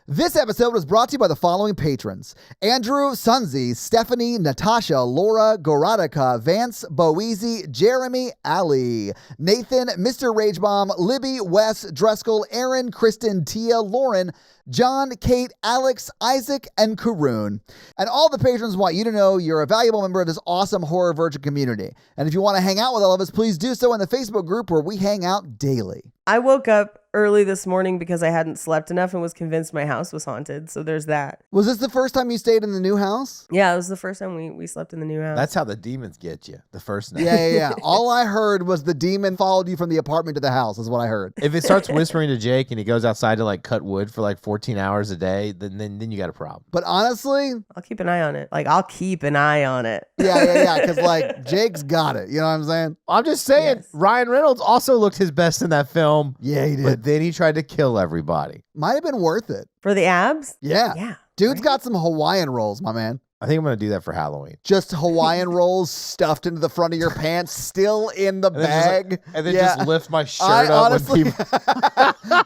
This episode was brought to you by the following patrons: Andrew, Sunzi, Stephanie, Natasha, Laura, Goradika, Vance, Boezy, Jeremy, Ali, Nathan, Mr. Ragebomb, Libby, Wes, Dreskel, Aaron, Kristen, Tia, Lauren, John, Kate, Alex, Isaac, and Karoon. And all the patrons want you to know you're a valuable member of this awesome Horror Virgin community. And if you want to hang out with all of us, please do so in the Facebook group where we hang out daily. I woke up early this morning because I hadn't slept enough and was convinced my house was haunted. So there's that. Was this the first time you stayed in the new house? Yeah, it was the first time we slept in the new house. That's how the demons get you the first night. Yeah. All I heard was the demon followed you from the apartment to the house is what I heard. If it starts whispering to Jake and he goes outside to like cut wood for like 14 hours a day, then you got a problem. But honestly, I'll keep an eye on it. I'll keep an eye on it. Yeah. Because Jake's got it. You know what I'm saying? I'm just saying, Yes. Ryan Reynolds also looked his best in that film. Yeah, he did. But then he tried to kill everybody. Might have been worth it. For the abs? Yeah. Yeah. Dude's got some Hawaiian rolls, my man. I think I'm going to do that for Halloween. Just Hawaiian rolls stuffed into the front of your pants, still in the bag. And then just lift my shirt I up honestly, when people...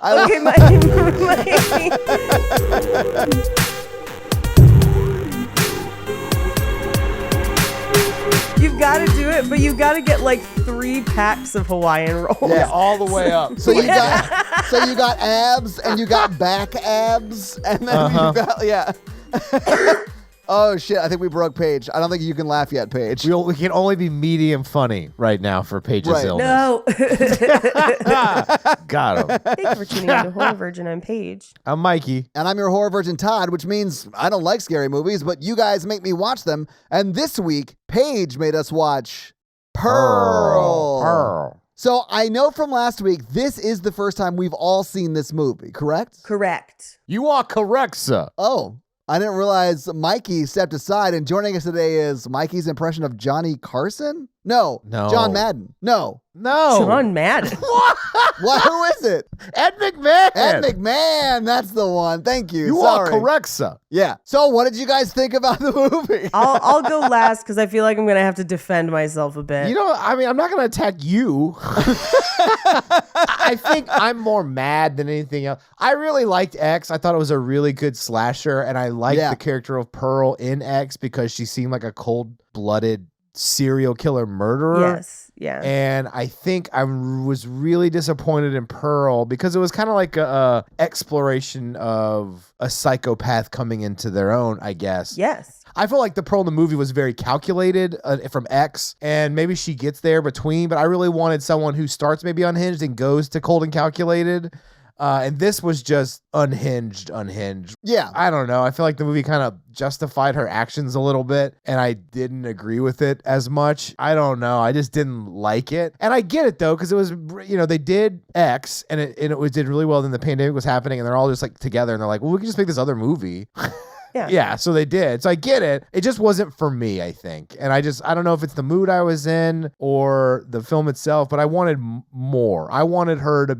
Okay, my You've got to do it, but you've got to get 3 packs of Hawaiian rolls. Yeah, all the way up. So you got abs and you got back abs and then you got Oh shit! I think we broke Paige. I don't think you can laugh yet, Paige. We can only be medium funny right now for Paige's illness. No. Got him. Thank you for tuning in to Horror Virgin. I'm Paige. I'm Mikey. And I'm your horror virgin Todd, which means I don't like scary movies, but you guys make me watch them. And this week, Paige made us watch Pearl. So I know from last week, this is the first time we've all seen this movie, correct? Correct. You are correct, sir. Oh, I didn't realize Mikey stepped aside, and joining us today is Mikey's impression of Johnny Carson? No. John Madden. No. John Madden. What? Who is it? Ed McMahon. Ed McMahon. That's the one. Thank you. You Sorry. are correct, sir. Yeah. So what did you guys think about the movie? I'll go last because I feel like I'm going to have to defend myself a bit. You know, I mean, I'm not going to attack you. I think I'm more mad than anything else. I really liked X. I thought it was a really good slasher, and I liked the character of Pearl in X because she seemed like a cold-blooded serial killer murderer. Yes, yeah. And I think I was really disappointed in Pearl because it was kind of like a exploration of a psychopath coming into their own, I guess. Yes. I feel like the Pearl in the movie was very calculated from X, and maybe she gets there between, but I really wanted someone who starts maybe unhinged and goes to cold and calculated. And this was just unhinged. Yeah. I don't know. I feel like the movie kind of justified her actions a little bit, and I didn't agree with it as much. I don't know. I just didn't like it. And I get it, though, because it was, they did X, and it did really well. Then the pandemic was happening, and they're all just together, and they're like, well, we can just make this other movie. Yeah, so they did. So I get it. It just wasn't for me, I think. And I don't know if it's the mood I was in or the film itself, but I wanted more. I wanted her to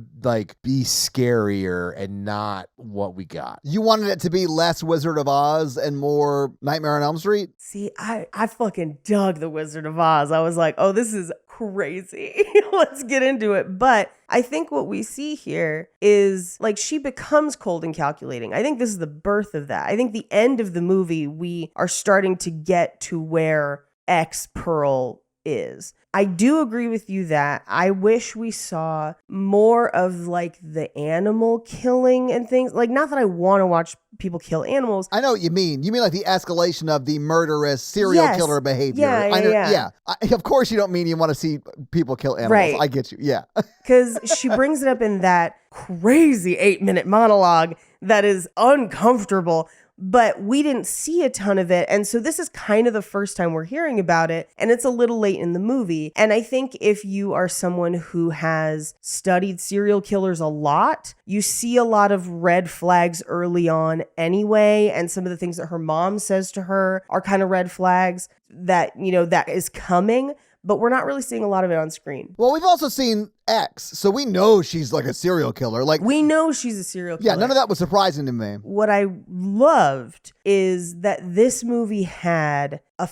be scarier and not what we got. You wanted it to be less Wizard of Oz and more Nightmare on Elm Street? See, I fucking dug the Wizard of Oz. I was like, oh, this is crazy. Let's get into it. But I think what we see here is she becomes cold and calculating. I think this is the birth of that. I think the end of the movie, we are starting to get to where X Pearl is. I do agree with you that I wish we saw more of the animal killing and things. Not that I want to watch people kill animals. I know what you mean. You mean the escalation of the murderous serial killer behavior. Yeah. Of course you don't mean you want to see people kill animals. Right. I get you. Yeah. Because she brings it up in that crazy 8-minute monologue that is uncomfortable. But we didn't see a ton of it. And so this is kind of the first time we're hearing about it. And it's a little late in the movie. And I think if you are someone who has studied serial killers a lot, you see a lot of red flags early on anyway. And some of the things that her mom says to her are kind of red flags that, that is coming. But we're not really seeing a lot of it on screen. Well, we've also seen X, so we know she's a serial killer. We know she's a serial killer. Yeah, none of that was surprising to me. What I loved is that this movie had a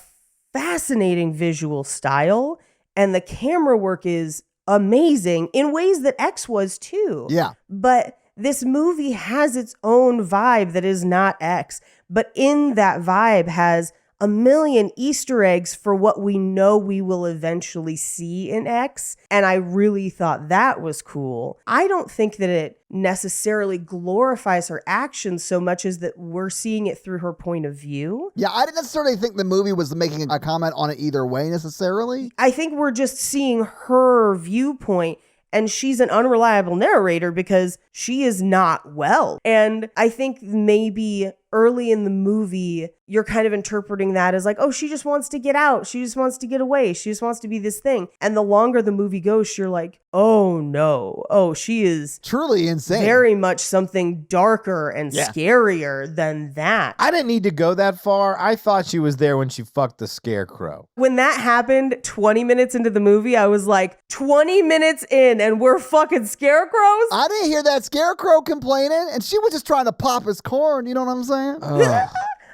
fascinating visual style, and the camera work is amazing in ways that X was too. Yeah. But this movie has its own vibe that is not X, but in that vibe has a million Easter eggs for what we know we will eventually see in X. And I really thought that was cool. I don't think that it necessarily glorifies her actions so much as that we're seeing it through her point of view. Yeah, I didn't necessarily think the movie was making a comment on it either way necessarily. I think we're just seeing her viewpoint. And she's an unreliable narrator because she is not well. And I think maybe early in the movie, you're kind of interpreting that as like, oh, she just wants to get out. She just wants to get away. She just wants to be this thing. And the longer the movie goes, you're like, oh no. Oh, she is truly insane. Very much something darker and scarier than that. I didn't need to go that far. I thought she was there when she fucked the scarecrow. When that happened 20 minutes into the movie, I was like, 20 minutes in and we're fucking scarecrows? I didn't hear that scarecrow complaining, and she was just trying to pop his corn. You know what I'm saying?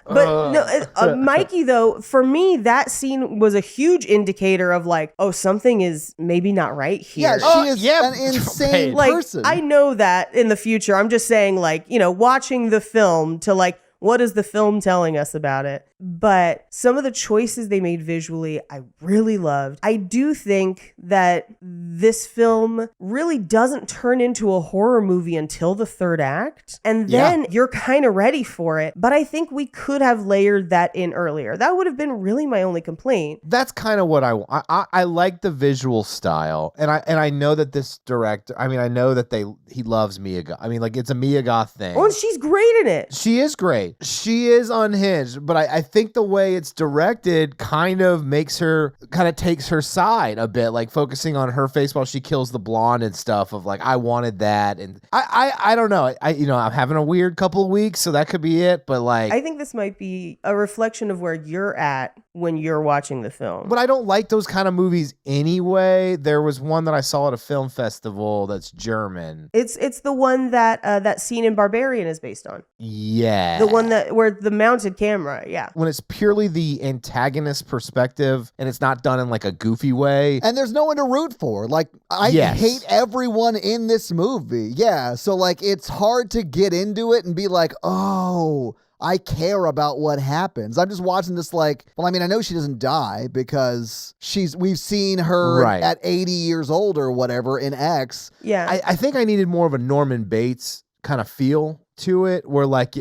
But no, Mikey, though, for me, that scene was a huge indicator of like, oh, something is maybe not right here. Yeah, she is an insane person. I know that in the future. I'm just saying, like, watching the film to like, what is the film telling us about it? But some of the choices they made visually, I really loved. I do think that this film really doesn't turn into a horror movie until the third act. And then you're kind of ready for it. But I think we could have layered that in earlier. That would have been really my only complaint. That's kind of what I like the visual style. And I know that this director, I mean, I know that he loves Mia Goth. I mean, like, it's a Mia Goth thing. Oh, and she's great in it. She is great. She is unhinged, but I think the way it's directed kind of takes her side a bit, like focusing on her face while she kills the blonde and stuff of like, I wanted that. And I don't know. I'm having a weird couple of weeks, so that could be it. But like, I think this might be a reflection of where you're at when you're watching the film. But I don't like those kind of movies anyway. There was one that I saw at a film festival that's German. It's the one that that scene in Barbarian is based on. Yeah. The one where the mounted camera, yeah. When it's purely the antagonist perspective and it's not done in like a goofy way. And there's no one to root for. Like, I hate everyone in this movie. Yeah. So like, it's hard to get into it and be like, oh, I care about what happens. I'm just watching this like, well, I mean, I know she doesn't die because we've seen her at 80 years old or whatever in X. Yeah. I think I needed more of a Norman Bates kind of feel to it, where like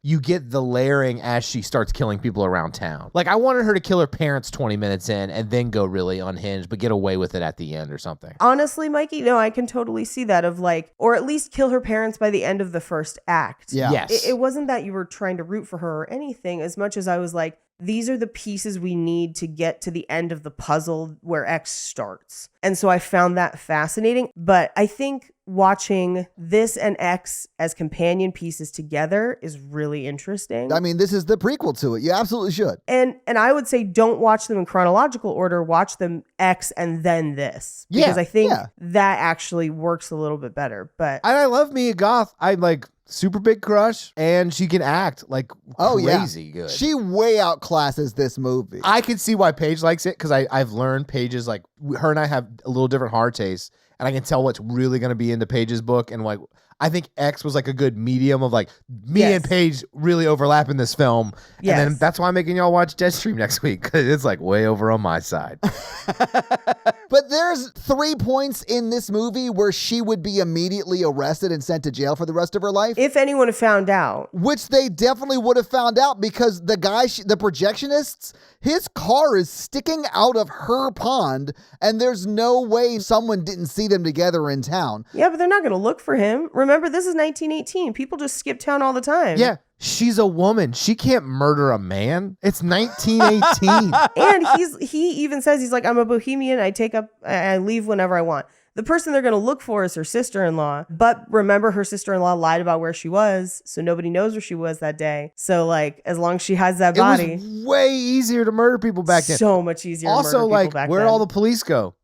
you get the layering as she starts killing people around town. Like, I wanted her to kill her parents 20 minutes in and then go really unhinged, but get away with it at the end or something. Honestly, Mikey, no, I can totally see that of like, or at least kill her parents by the end of the first act. Yeah. Yes. It wasn't that you were trying to root for her or anything, as much as I was like, these are the pieces we need to get to the end of the puzzle where X starts. And so I found that fascinating. But I think watching this and X as companion pieces together is really interesting. I mean, this is the prequel to it. You absolutely should. And I would say don't watch them in chronological order. Watch them X and then this. Because I think that actually works a little bit better. But I love Mia Goth. I'm like super big crush, and she can act like crazy good. She way outclasses this movie. I can see why Paige likes it, because I've learned Paige's, like, her and I have a little different hard taste, and I can tell what's really going to be into Paige's book. And like, I think X was like a good medium of like me and Paige really overlap in this film. Yes. And then that's why I'm making y'all watch Deadstream next week, because it's like way over on my side. But there's 3 points in this movie where she would be immediately arrested and sent to jail for the rest of her life. if anyone found out. Which they definitely would have found out, because the guy, the projectionists, his car is sticking out of her pond, and there's no way someone didn't see them together in town. Yeah, but they're not going to look for him. Remember, this is 1918. People just skip town all the time. Yeah. She's a woman. She can't murder a man. It's 1918. And he even says, he's like, I'm a bohemian. I leave whenever I want. The person they're going to look for is her sister-in-law. But remember, her sister-in-law lied about where she was, so nobody knows where she was that day. So, like, as long as she hides that body. It was way easier to murder people back then. So much easier to murder people back then. Where'd all the police go?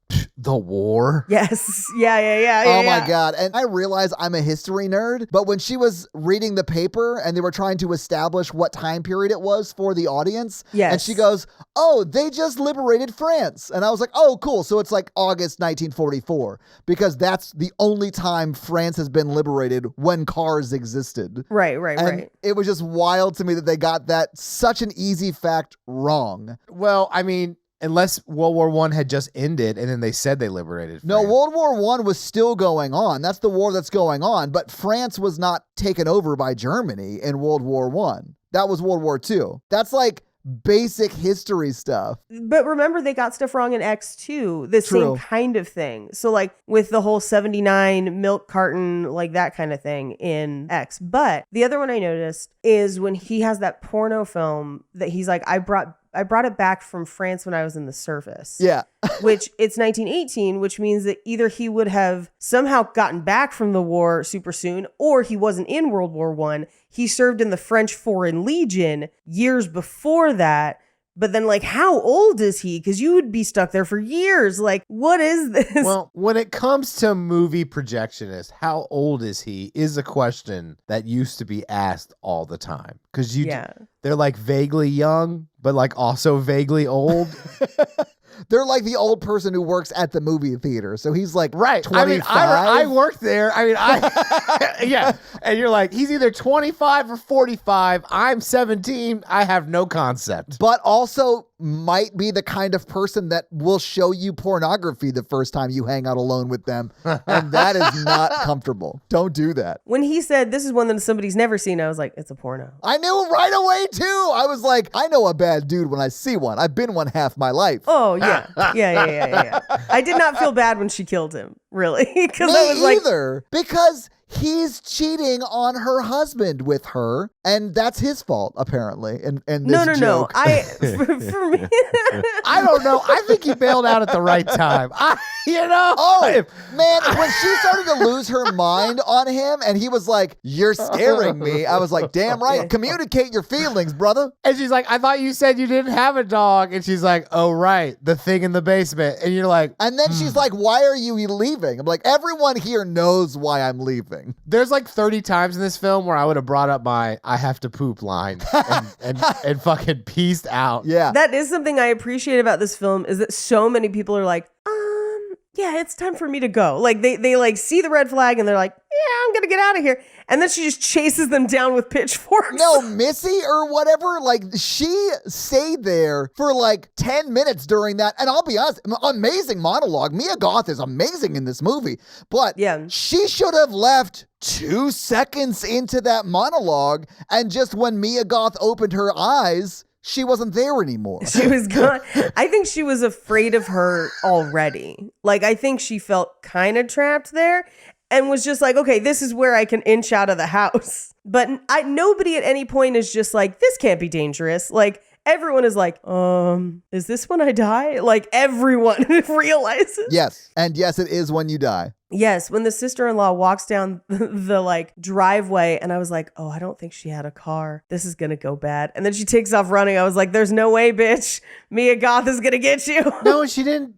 the war. Yes. Yeah. Oh my God. And I realize I'm a history nerd, but when she was reading the paper and they were trying to establish what time period it was for the audience, Yes. and she goes, oh, they just liberated France. And I was like, oh, cool. So it's like August 1944, because that's the only time France has been liberated when cars existed. Right. And it was just wild to me that they got that such an easy fact wrong. Well, I mean, unless World War I had just ended and then they said they liberated No, France. World War I was still going on. That's the war that's going on. But France was not taken over by Germany in World War I. That was World War II. That's like basic history stuff. But remember, they got stuff wrong in X too. The True. same kind of thing. So like with the whole 79 milk carton, like that kind of thing in X. But the other one I noticed is when he has that porno film that he's like, I brought it back from France when I was in the service. Yeah. Which it's 1918, which means that either he would have somehow gotten back from the war super soon, or he wasn't in World War I. He served in the French Foreign Legion years before that. But then, like, how old is he? Because you would be stuck there for years. Like, what is this? Well, when it comes to movie projectionists, how old is he is a question that used to be asked all the time. Because they're like vaguely young, but like also vaguely old. They're like the old person who works at the movie theater. So he's like, Right. 25. I worked there. Yeah. And you're like, he's either 25 or 45. I'm 17. I have no concept. But also might be the kind of person that will show you pornography the first time you hang out alone with them. And that is not comfortable. Don't do that. When he said, this is one that somebody's never seen, I was like, it's a porno. I knew right away too. I was like, I know a bad dude when I see one. I've been one half my life. Oh, yeah. Yeah. I did not feel bad when she killed him, really. Because Me I was like, either. Because he's cheating on her husband with her, and that's his fault, apparently. In this no. joke. For me, I don't know. I think he bailed out at the right time. Oh, man, when she started to lose her mind on him and he was like, you're scaring me, I was like, damn right, communicate your feelings, brother. And she's like, I thought you said you didn't have a dog. And she's like, oh, right. The thing in the basement. And you're like, And then she's like, why are you leaving? I'm like, everyone here knows why I'm leaving. there's like 30 times in this film where I would have brought up my I have to poop line and fucking pieced out. Yeah. that is something I appreciate about this film is that so many people are like, yeah, it's time for me to go. Like they like see the red flag and they're like, yeah, I'm gonna get out of here. And then she just chases them down with pitchforks. No, Missy or whatever, like she stayed there for like 10 minutes during that. And I'll be honest, amazing monologue. Mia Goth is amazing in this movie, but Yeah. she should have left 2 seconds into that monologue. And just when Mia Goth opened her eyes, she wasn't there anymore. She was gone. I think she was afraid of her already. Like, I think she felt kind of trapped there and was just like, okay, this is where I can inch out of the house. But nobody at any point is just like, this can't be dangerous. Like, everyone is like, is this when I die? Like, everyone realizes. Yes. And yes, it is when you die. Yes, when the sister-in-law walks down the like driveway and I was like, oh, I don't think she had a car. This is going to go bad. And then she takes off running. I was like, there's no way, bitch. Mia Goth is going to get you. No, she didn't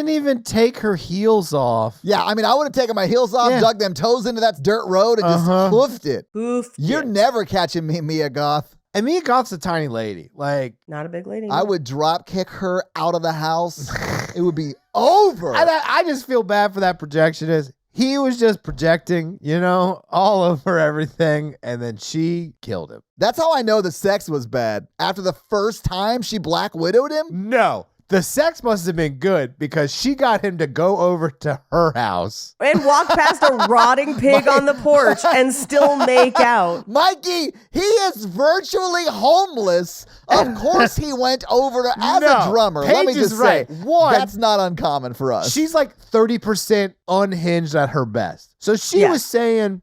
even take her heels off. Yeah, I mean, I would have taken my heels off, dug them toes into that dirt road, and just hoofed it. Oof. You're never catching me, Mia Goth. And Mia Goth's a tiny lady. Like, Not a big lady. I would drop kick her out of the house. It would be over. I just feel bad for that projectionist. He was just projecting, all over everything, and then she killed him. That's how I know the sex was bad. After the first time she Black Widowed him? No. The sex must have been good because she got him to go over to her house. and walk past a rotting pig on the porch and still make out. Mikey, he is virtually homeless. Of course he went over to, as a drummer, let me Paige is just say, right. One, that's not uncommon for us. she's like 30% unhinged at her best. So she was saying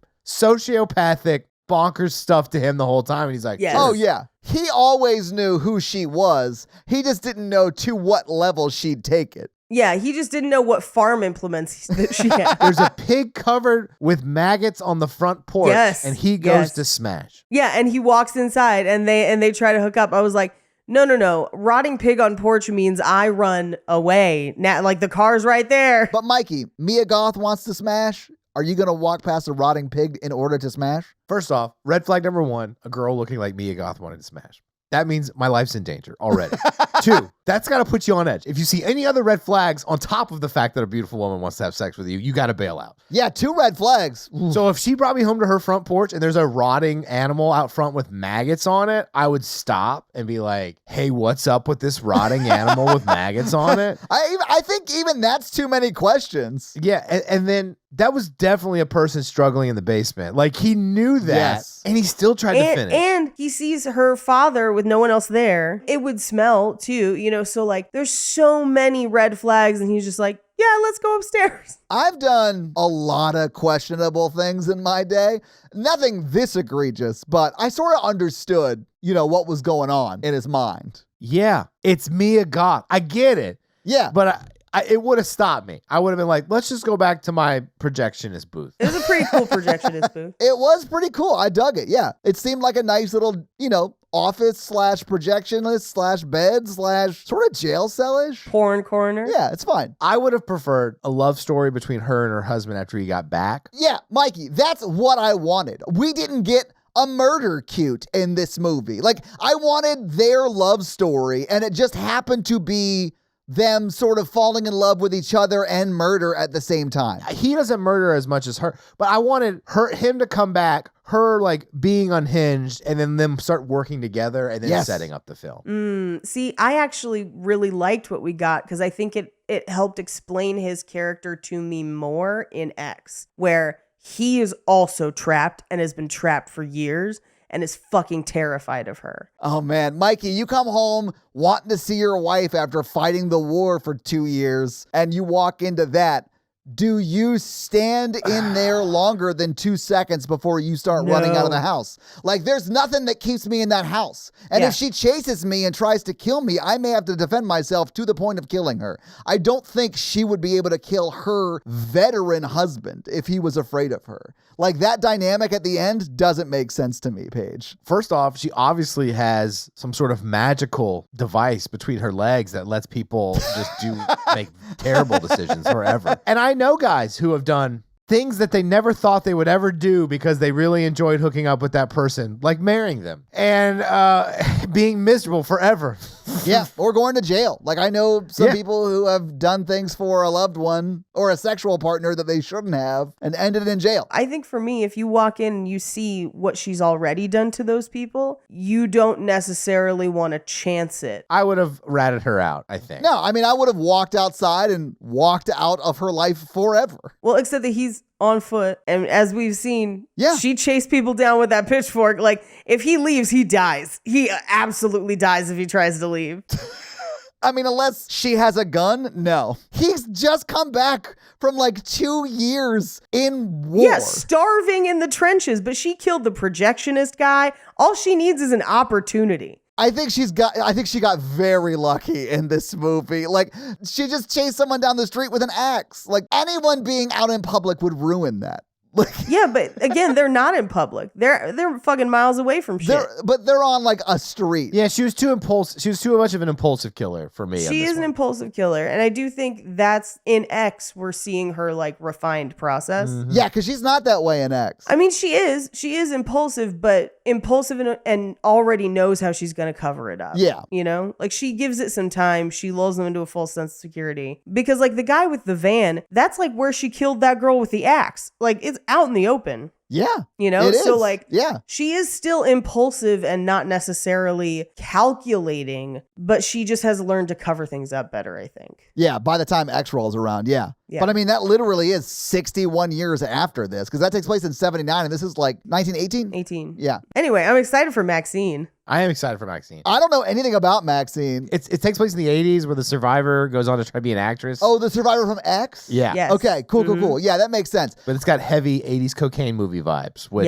sociopathic, bonkers stuff to him the whole time. And he's like, Yes. Oh, yeah. He always knew who she was. He just didn't know to what level she'd take it. Yeah, he just didn't know what farm implements that she had. There's a pig covered with maggots on the front porch, Yes, and he goes yes. to smash. Yeah, and he walks inside and they try to hook up. I was like, No. Rotting pig on porch means I run away. Now, like the car's right there. But Mikey, Mia Goth wants to smash. Are you going to walk past a rotting pig in order to smash? First off, red flag number 1, a girl looking like Mia Goth wanted to smash. That means my life's in danger already. 2, that's got to put you on edge. If you see any other red flags on top of the fact that a beautiful woman wants to have sex with you, you got to bail out. Yeah, 2 red flags. So if she brought me home to her front porch and there's a rotting animal out front with maggots on it, I would stop and be like, hey, what's up with this rotting animal with maggots on it? I think even that's too many questions. Yeah, and then that was definitely a person struggling in the basement. Like, he knew that, Yes. and he still tried to finish. And he sees her father with no one else there. It would smell too, so like there's so many red flags, and he's just like, yeah, let's go upstairs. I've done a lot of questionable things in my day. Nothing this egregious, but I sort of understood, what was going on in his mind. Yeah, it's Mia Goth. I get it. Yeah. But it would have stopped me. I would have been like, let's just go back to my projectionist booth. It was a pretty cool projectionist booth. It was pretty cool. I dug it. Yeah. It seemed like a nice little, office / projectionist / bed / sort of jail cell-ish. Porn corner. Yeah, it's fine. I would have preferred a love story between her and her husband after he got back. Yeah, Mikey, that's what I wanted. We didn't get a murder cute in this movie. Like, I wanted their love story, and it just happened to be them sort of falling in love with each other and murder at the same time. He doesn't murder as much as her, but I wanted him to come back, her like being unhinged, and then them start working together and then setting up the film. See, I actually really liked what we got because I think it helped explain his character to me more in X, where he is also trapped and has been trapped for years and is fucking terrified of her. Oh man, Mikey, you come home wanting to see your wife after fighting the war for 2 years, and you walk into that. Do you stand in there longer than 2 seconds before you start running out of the house? Like, there's nothing that keeps me in that house. And if she chases me and tries to kill me, I may have to defend myself to the point of killing her. I don't think she would be able to kill her veteran husband if he was afraid of her. Like, that dynamic at the end doesn't make sense to me, Paige. First off, she obviously has some sort of magical device between her legs that lets people just make terrible decisions forever. And I know guys who have done things that they never thought they would ever do because they really enjoyed hooking up with that person, like marrying them and being miserable forever. Yeah, or going to jail. Like, I know some people who have done things for a loved one or a sexual partner that they shouldn't have and ended in jail. I think for me, if you walk in and you see what she's already done to those people, you don't necessarily want to chance it. I would have ratted her out, I think. No, I mean, I would have walked outside and walked out of her life forever. Well, except that he's on foot. And as we've seen, she chased people down with that pitchfork. Like, if he leaves, he dies. He absolutely dies if he tries to leave. I mean, unless she has a gun, no. He's just come back from like 2 years in war. Yeah, starving in the trenches, but she killed the projectionist guy. All she needs is an opportunity. I think she got very lucky in this movie. Like, she just chased someone down the street with an axe. Like, anyone being out in public would ruin that. Yeah, but again, they're not in public. They're fucking miles away from shit. But they're on like a street. Yeah, she was too impulsive. She was too much of an impulsive killer for me. She is an impulsive killer, and I do think that's in X. We're seeing her like refined process. Mm-hmm. Yeah, because she's not that way in X. I mean, she is impulsive, but impulsive and already knows how she's going to cover it up. Yeah, like she gives it some time. She lulls them into a false sense of security because like the guy with the van, that's like where she killed that girl with the axe. Like, it's out in the open. Yeah. So like, she is still impulsive and not necessarily calculating, but she just has learned to cover things up better, I think. Yeah. By the time X rolls around. Yeah. But I mean, that literally is 61 years after this, because that takes place in 79 and this is like 1918? 18. Yeah. Anyway, I'm excited for Maxine. I am excited for Maxine. I don't know anything about Maxine. It takes place in the 80s where the survivor goes on to try to be an actress. Oh, the survivor from X? Yeah. Yes. Okay, cool. Yeah, that makes sense. But it's got heavy 80s cocaine movie vibes, which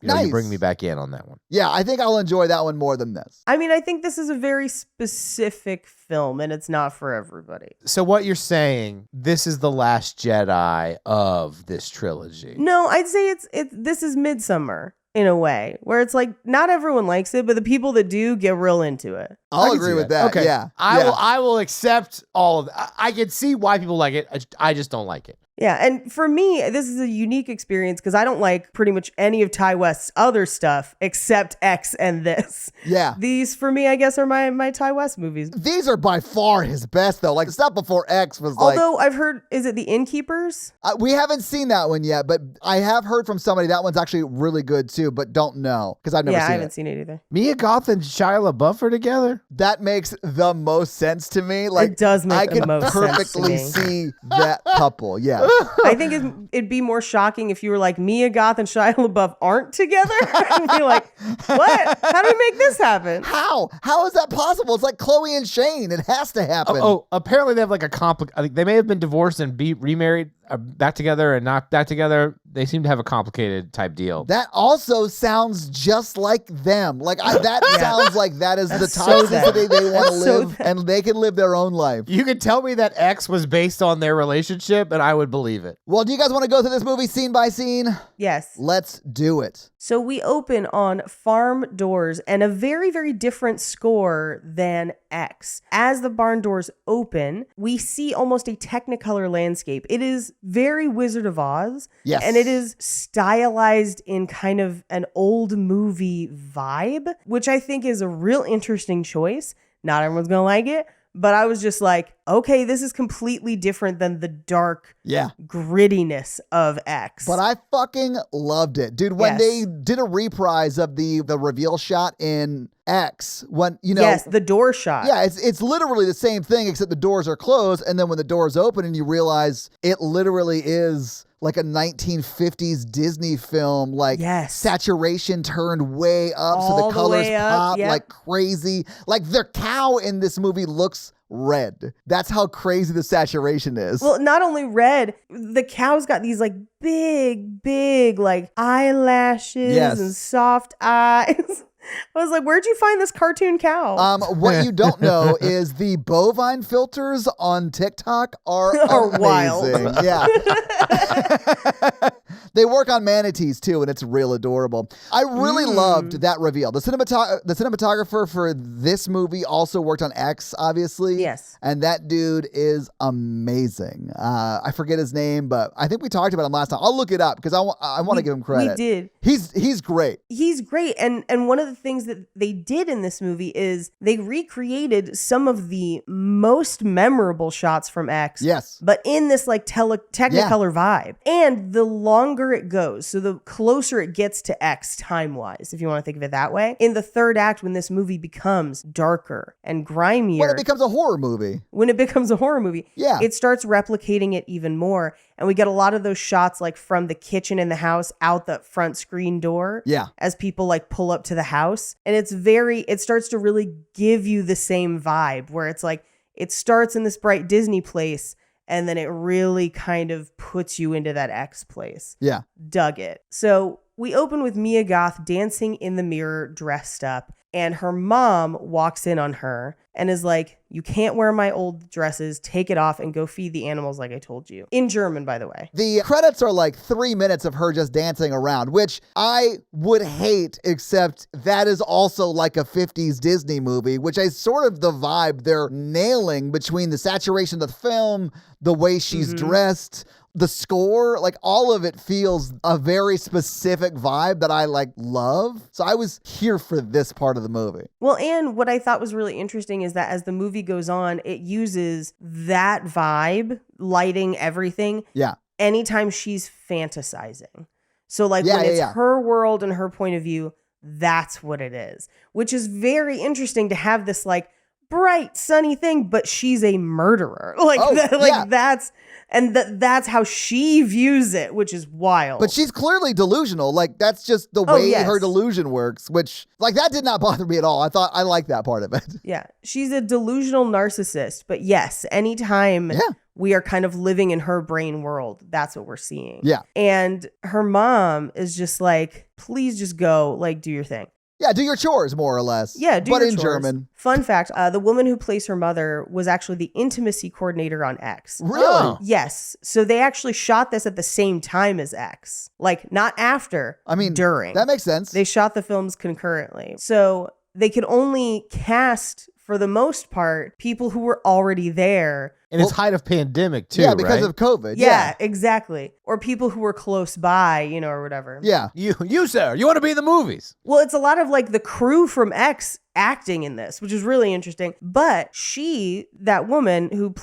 you bring me back in on that one. Yeah, I think I'll enjoy that one more than this. I mean, I think this is a very specific film and it's not for everybody. So what you're saying, this is the Last Jedi of this trilogy? No, I'd say this is Midsummer. in a way where it's like not everyone likes it, but the people that do get real into it. I'll agree with that. Okay. Yeah. I will accept all of that. I can see why people like it. I just don't like it. Yeah, and for me, this is a unique experience because I don't like pretty much any of Ty West's other stuff except X and this. Yeah. These, for me, I guess, are my Ty West movies. These are by far his best, though. Like, the stuff before X was like... Although I've heard, is it The Innkeepers? we haven't seen that one yet, but I have heard from somebody that one's actually really good, too, but don't know, because I've never seen it. Yeah, I haven't seen it either. Mia Goth and Shia LaBeouf are together? That makes the most sense to me. Like, It does make the most sense to perfectly me. see that couple, yeah. I think it'd be more shocking if you were like Mia Goth and Shia LaBeouf aren't together. And be like, what? How do we make this happen? How? How is that possible? It's like Chloe and Shane. It has to happen. Apparently they have like I think they may have been divorced and be remarried, back together and not back together. They seem to have a complicated type deal. That also sounds just like them. Like that sounds like that is the so toxicity they want to That's so live, and they can live their own life. You could tell me that X was based on their relationship, and I would believe it. Well, do you guys want to go through this movie scene by scene? Yes. Let's do it. So we open on farm doors and a very, very different score than X. As the barn doors open, we see almost a Technicolor landscape. It is very Wizard of Oz. Yes. And it is stylized in kind of an old movie vibe, which I think is a real interesting choice. Not everyone's going to like it. But I was just like, okay, this is completely different than the dark grittiness of X. But I fucking loved it. Dude, when they did a reprise of the reveal shot in X, when, you know. Yes, the door shot. Yeah, it's literally the same thing, except the doors are closed. And then when the doors open and you realize it literally is like a 1950s Disney film, like saturation turned way up so the colors pop like crazy. Like the cow in this movie looks red. That's how crazy the saturation is. Well, not only red, the cow's got these like big like eyelashes and soft eyes. I was like, where'd you find this cartoon cow? What you don't know is the bovine filters on TikTok are wild. Yeah. They work on manatees too, and it's real adorable. I really loved that reveal. The cinematographer for this movie also worked on X, obviously. Yes. And that dude is amazing. I forget his name, but I think we talked about him last time. I'll look it up because I want to give him credit. We did. He's great. He's great. And one of the things that they did in this movie is they recreated some of the most memorable shots from X. Yes. But in this like Technicolor vibe. And the longer it goes, so the closer it gets to X time-wise, if you want to think of it that way. In the third act, when this movie becomes darker and grimier. When it becomes a horror movie. It starts replicating it even more. And we get a lot of those shots like from the kitchen in the house out the front screen door. Yeah. As people like pull up to the house. And it starts to really give you the same vibe where it's like, it starts in this bright Disney place and then it really kind of puts you into that X place. Yeah. Dug it. So we open with Mia Goth dancing in the mirror dressed up. And her mom walks in on her and is like, you can't wear my old dresses. Take it off and go feed the animals like I told you. In German, by the way. The credits are like 3 minutes of her just dancing around, which I would hate, except that is also like a 50s Disney movie, which is sort of the vibe they're nailing between the saturation of the film, the way she's dressed, the score, like all of it feels a very specific vibe that I like love. So I was here for this part of the movie. Well, and what I thought was really interesting is that as the movie goes on, it uses that vibe, lighting, everything. Yeah. Anytime she's fantasizing. So like when it's her world and her point of view, that's what it is, which is very interesting to have this like bright sunny thing, but she's a murderer. That's how she views it, which is wild. But she's clearly delusional. Like that's just the way her delusion works, which like that did not bother me at all. I liked that part of it. Yeah. She's a delusional narcissist, but yes, anytime we are kind of living in her brain world, that's what we're seeing. Yeah. And her mom is just like, please just go, like, do your thing. Yeah, do your chores, more or less. Yeah, do but your in chores. German. Fun fact, the woman who plays her mother was actually the intimacy coordinator on X. Really? Oh. Yes. So they actually shot this at the same time as X. Like, not after, I mean, during. that makes sense. They shot the films concurrently. So they could only cast, for the most part, people who were already there. And it's height of pandemic too, yeah, because right? of COVID. Yeah, exactly. Or people who were close by, or whatever. Yeah. You sir, you want to be in the movies? Well, it's a lot of like the crew from X acting in this, which is really interesting. But that woman who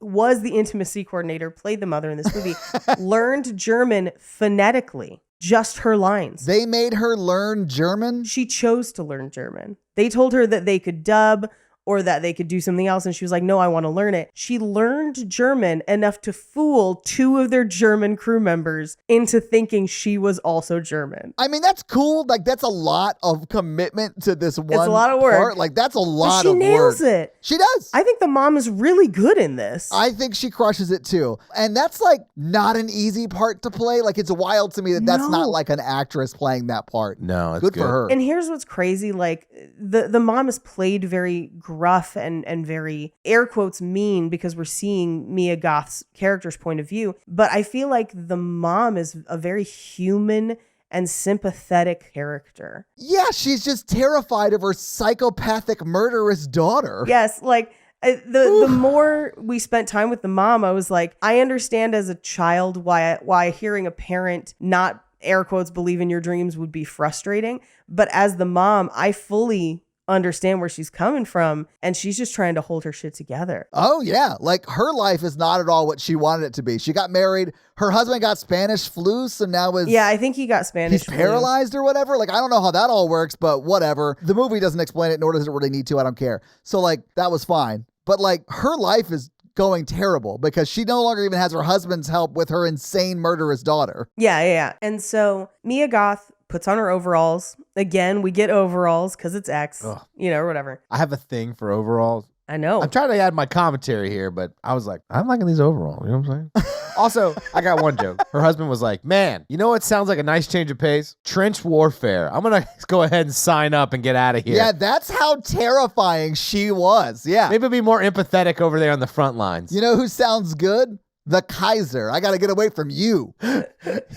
was the intimacy coordinator, played the mother in this movie, learned German phonetically. Just her lines. They made her learn German? She chose to learn German. They told her that they could dub or that they could do something else. And she was like, no, I want to learn it. She learned German enough to fool 2 of their German crew members into thinking she was also German. I mean, that's cool. Like, that's a lot of commitment to this one. It's a lot of work. part. Like, that's a lot But of she nails work. it. She does. I think the mom is really good in this. I think she crushes it too. And that's like not an easy part to play. Like, it's wild to me that that's No. not like an actress playing that part. No, it's Good for her. And here's what's crazy, like the mom is played very gruff and very air quotes mean because we're seeing Mia Goth's character's point of view. But I feel like the mom is a very human and sympathetic character. Yeah, she's just terrified of her psychopathic murderous daughter. Yes, like the more we spent time with the mom, I was like, I understand as a child why hearing a parent not air quotes believe in your dreams would be frustrating. But as the mom, I fully understand where she's coming from, and she's just trying to hold her shit together. Oh, yeah. Like, her life is not at all what she wanted it to be. She got married. Her husband got Spanish flu, so now Yeah, I think he got Spanish he's flu. paralyzed or whatever. Like, I don't know how that all works, but whatever. The movie doesn't explain it, nor does it really need to. I don't care. So, like, that was fine. But, like, her life is going terrible because she no longer even has her husband's help with her insane murderous daughter. Yeah. And so Mia Goth puts on her overalls. Again, we get overalls because it's X, Ugh. or whatever. I have a thing for overalls. I know. I'm trying to add my commentary here, but I was like, I'm liking these overalls. You know what I'm saying? Also, I got one joke. Her husband was like, man, you know what sounds like a nice change of pace? Trench warfare. I'm going to go ahead and sign up and get out of here. Yeah, that's how terrifying she was. Yeah. Maybe be more empathetic over there on the front lines. You know who sounds good? The Kaiser. I got to get away from you.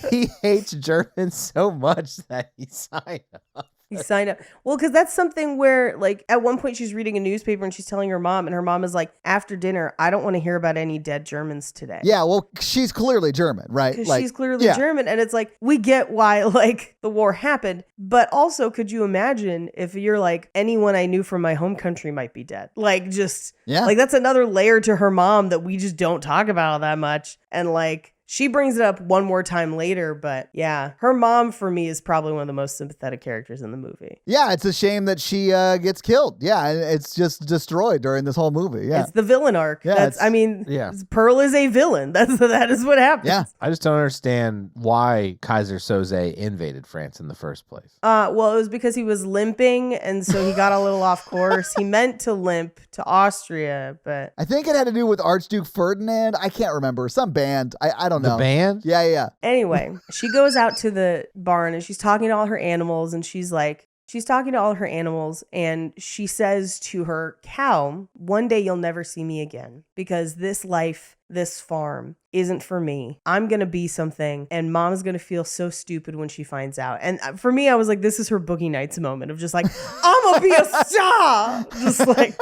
He hates Germans so much that he signed up. He signed up. Well, because that's something where, like, at one point she's reading a newspaper and she's telling her mom, and her mom is like, after dinner, I don't want to hear about any dead Germans today. Yeah, well, she's clearly German, right? Because Like, she's clearly yeah. German. And it's like, we get why, like, the war happened. But also, could you imagine if you're like, anyone I knew from my home country might be dead? Like, just, Yeah. like, that's another layer to her mom that we just don't talk about that much. And, like, she brings it up one more time later, but yeah, her mom for me is probably one of the most sympathetic characters in the movie. Yeah, it's a shame that she gets killed. Yeah, and it's just destroyed during this whole movie. Yeah. It's the villain arc. Yeah, yeah. Pearl is a villain. That is what happens. Yeah. I just don't understand why Kaiser Soze invaded France in the first place. Well, it was because he was limping, and so he got a little off course. He meant to limp to Austria, but I think it had to do with Archduke Ferdinand. I can't remember. Some band. I don't know. The band? Yeah. anyway, she goes out to the barn and she's talking to all her animals, and she's talking to all her animals, and she says to her cow, one day you'll never see me again because this life, this farm isn't for me. I'm going to be something, and mom's going to feel so stupid when she finds out. And for me, I was like, this is her Boogie Nights moment of just like, I'm going to be a star. Just like...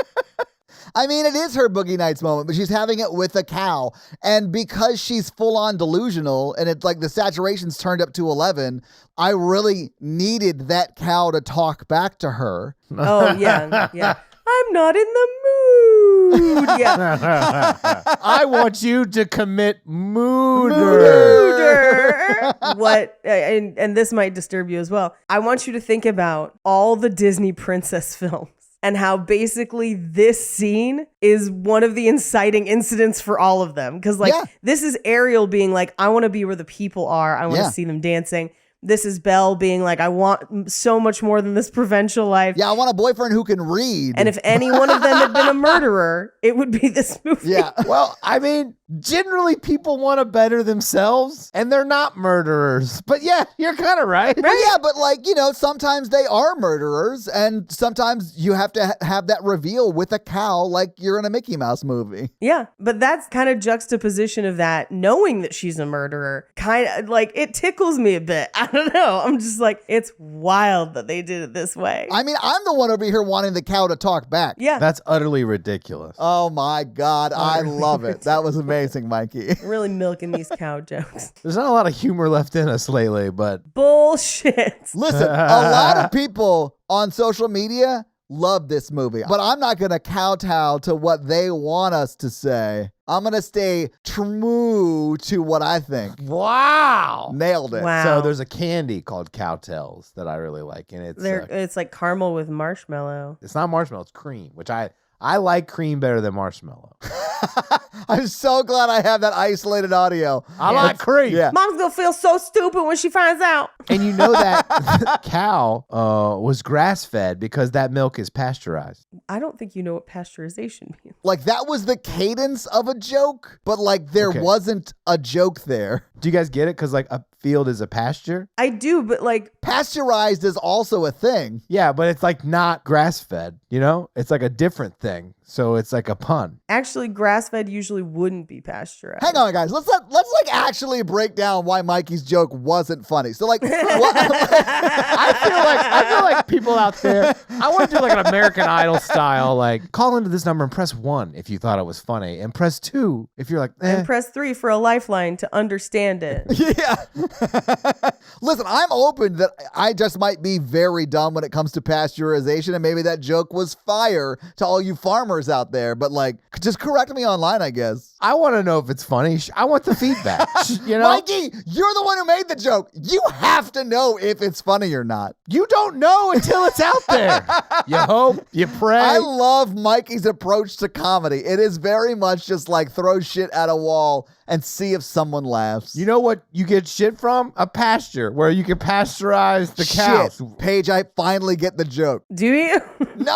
I mean, it is her Boogie Nights moment, but she's having it with a cow. And because she's full on delusional and it's like the saturation's turned up to 11, I really needed that cow to talk back to her. Oh, yeah. I'm not in the mood. Yeah. I want you to commit murder. Murder. What, and this might disturb you as well. I want you to think about all the Disney princess films and how basically this scene is one of the inciting incidents for all of them. Because this is Ariel being like, I want to be where the people are. I want to see them dancing. This is Belle being like, I want so much more than this provincial life. Yeah, I want a boyfriend who can read. And if any one of them had been a murderer, it would be this movie. Yeah. Well, I mean, generally people want to better themselves and they're not murderers. But yeah, you're kind of right. Yeah, but like, sometimes they are murderers, and sometimes you have to have that reveal with a cow like you're in a Mickey Mouse movie. Yeah, but that's kind of juxtaposition of that, knowing that she's a murderer, kind of like it tickles me a bit. I don't know. I'm just like, it's wild that they did it this way. I mean, I'm the one over here wanting the cow to talk back. Yeah. That's utterly ridiculous. Oh my God, I love it. That was amazing, Mikey. Really milking these cow jokes. There's not a lot of humor left in us lately, but Bullshit. Listen, a lot of people on social media love this movie, but I'm not going to kowtow to what they want us to say. I'm going to stay true to what I think. wow. Nailed it. Wow. So there's a candy called Cowtails that I really like, and It's like caramel with marshmallow. it's not marshmallow, it's cream, which I like cream better than marshmallow. I'm so glad I have that isolated audio. I like cream. Yeah. Mom's gonna feel so stupid when she finds out. And you know that cow was grass-fed because that milk is pasteurized. I don't think you know what pasteurization means. Like, that was the cadence of a joke, but like there Okay. wasn't a joke there. Do you guys get it? Because like a field is a pasture. I do, but like, Pasteurized is also a thing. Yeah, but it's like not grass-fed, It's like a different thing. So it's like a pun. actually, grass-fed usually wouldn't be pasteurized. Hang on, guys. Let's like actually break down why Mikey's joke wasn't funny. So like, what, I feel like people out there, I want to do like an American Idol style, like call into this number and press 1 if you thought it was funny, and press 2 if you're like, And press 3 for a lifeline to understand it. yeah. Listen, I'm open that I just might be very dumb when it comes to pasteurization, and maybe that joke was fire to all you farmers out there. But like, just correct me online, I guess. I want to know if it's funny. I want the feedback, Mikey, you're the one who made the joke. You have to know if it's funny or not. You don't know until it's out there. You hope, you pray. I love Mikey's approach to comedy. It is very much just like throw shit at a wall and see if someone laughs. You know what you get shit from? A pasture where you can pasteurize the cows. Shit, Paige, I finally get the joke. Do you? No!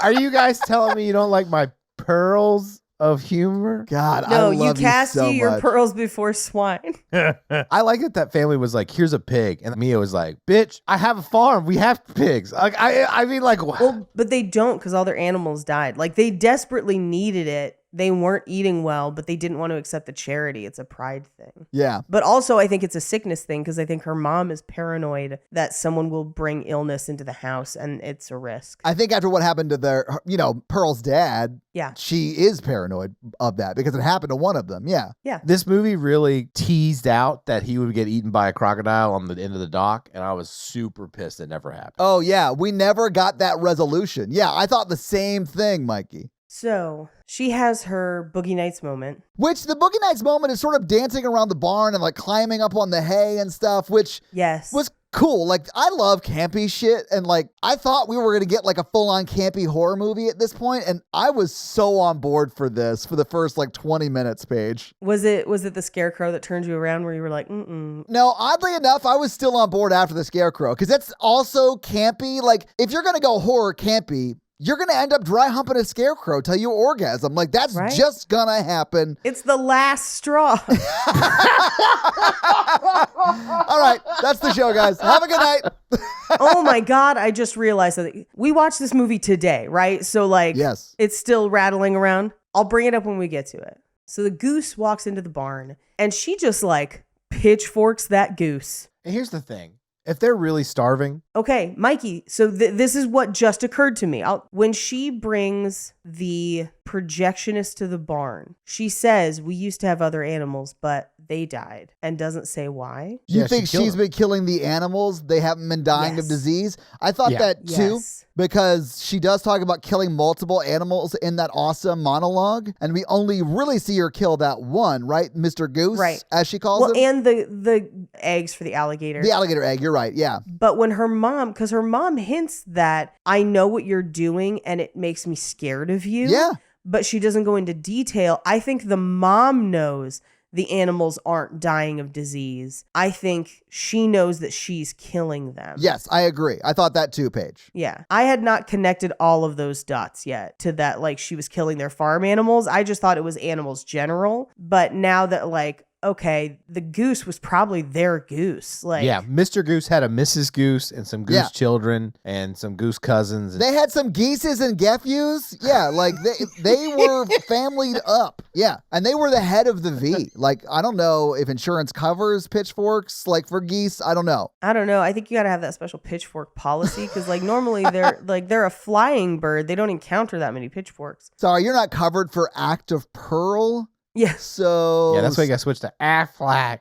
Are you guys telling me you don't like my pearls of humor? God, No, I you love cast you so your much. pearls before swine. I like that family was like, here's a pig. And Mia was like, bitch, I have a farm. We have pigs. Like, I mean, like, Well, but they don't because all their animals died. Like they desperately needed it. They weren't eating well, but they didn't want to accept the charity. It's a pride thing. Yeah. But also, I think it's a sickness thing because I think her mom is paranoid that someone will bring illness into the house and it's a risk. I think after what happened to Pearl's dad, Yeah. she is paranoid of that because it happened to one of them. Yeah. this movie really teased out that he would get eaten by a crocodile on the end of the dock. And I was super pissed it never happened. Oh, yeah. We never got that resolution. Yeah, I thought the same thing, Mikey. So she has her Boogie Nights moment. Which the Boogie Nights moment is sort of dancing around the barn and like climbing up on the hay and stuff, which Yes. was cool. Like, I love campy shit. And like, I thought we were going to get like a full on campy horror movie at this point, and I was so on board for this for the first like 20 minutes, Paige. Was it the scarecrow that turned you around where you were like, No, oddly enough, I was still on board after the Scarecrow because that's also campy. Like, if you're going to go horror campy, you're going to end up dry humping a scarecrow till you orgasm. Like, that's Right. just going to happen. It's the last straw. All right, that's the show, guys. Have a good night. Oh my God, I just realized that we watched this movie today, right? So like, Yes. it's still rattling around. I'll bring it up when we get to it. So the goose walks into the barn and she just like pitchforks that goose. And here's the thing. If they're really starving, Okay, Mikey, so this is what just occurred to me. When she brings the projectionist to the barn, she says, we used to have other animals, but they died, and doesn't say why. You Yeah, think she killed she's been killing the animals? They haven't been dying of Yes. disease? I thought Yeah. that too, Yes. because she does talk about killing multiple animals in that awesome monologue, and we only really see her kill that one, right? Mr. Goose, Right. as she calls Well, him. and the eggs for the alligator. The alligator egg, you're right, yeah. But when her mom, because her mom hints that I know what you're doing and it makes me scared of you. Yeah. But she doesn't go into detail. I think the mom knows the animals aren't dying of disease. I think she knows that she's killing them. Yes, I agree. I thought that too, Paige. Yeah. I had not connected all of those dots yet to that, like, she was killing their farm animals. I just thought it was animals general. But now that, like, okay, the goose was probably their goose. Like, yeah, Mr. Goose had a Mrs. Goose and some goose children and some goose cousins. They had some geeses and gefews. Yeah, like they were familyed up. Yeah, and they were the head of the V. Like, I don't know if insurance covers pitchforks, like for geese. I don't know. I don't know. I think you got to have that special pitchfork policy because, like, normally they're a flying bird. They don't encounter that many pitchforks. Sorry, you're not covered for Act of Pearl. Yes. So yeah, that's why you got to switch to Aflac.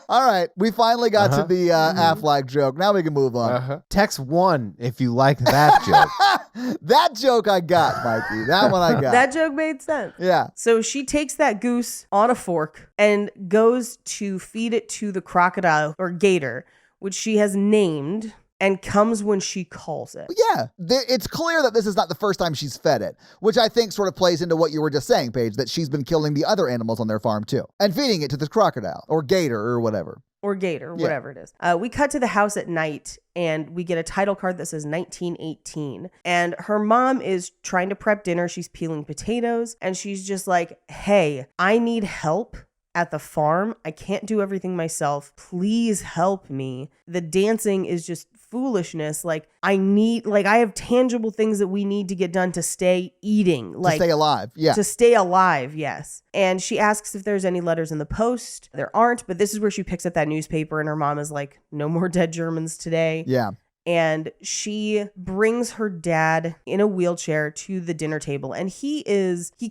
All right, we finally got to the Aflac joke. Now we can move on. Text 1 if you like that joke. That joke I got, Mikey. That one I got. That joke made sense. Yeah. So she takes that goose on a fork and goes to feed it to the crocodile or gator, which she has named, and comes when she calls it. Yeah, it's clear that this is not the first time she's fed it, which I think sort of plays into what you were just saying, Paige, that she's been killing the other animals on their farm too, and feeding it to this crocodile or gator or whatever. Or gator, whatever it is. We cut to the house at night and we get a title card that says 1918. And her mom is trying to prep dinner. She's peeling potatoes and she's just like, hey, I need help at the farm. I can't do everything myself. Please help me. The dancing is just foolishness. Like, I have tangible things that we need to get done to stay eating. Like, to stay alive. Yeah. To stay alive, yes. And she asks if there's any letters in the post. There aren't, but this is where she picks up that newspaper and her mom is like, no more dead Germans today. Yeah. And she brings her dad in a wheelchair to the dinner table. And he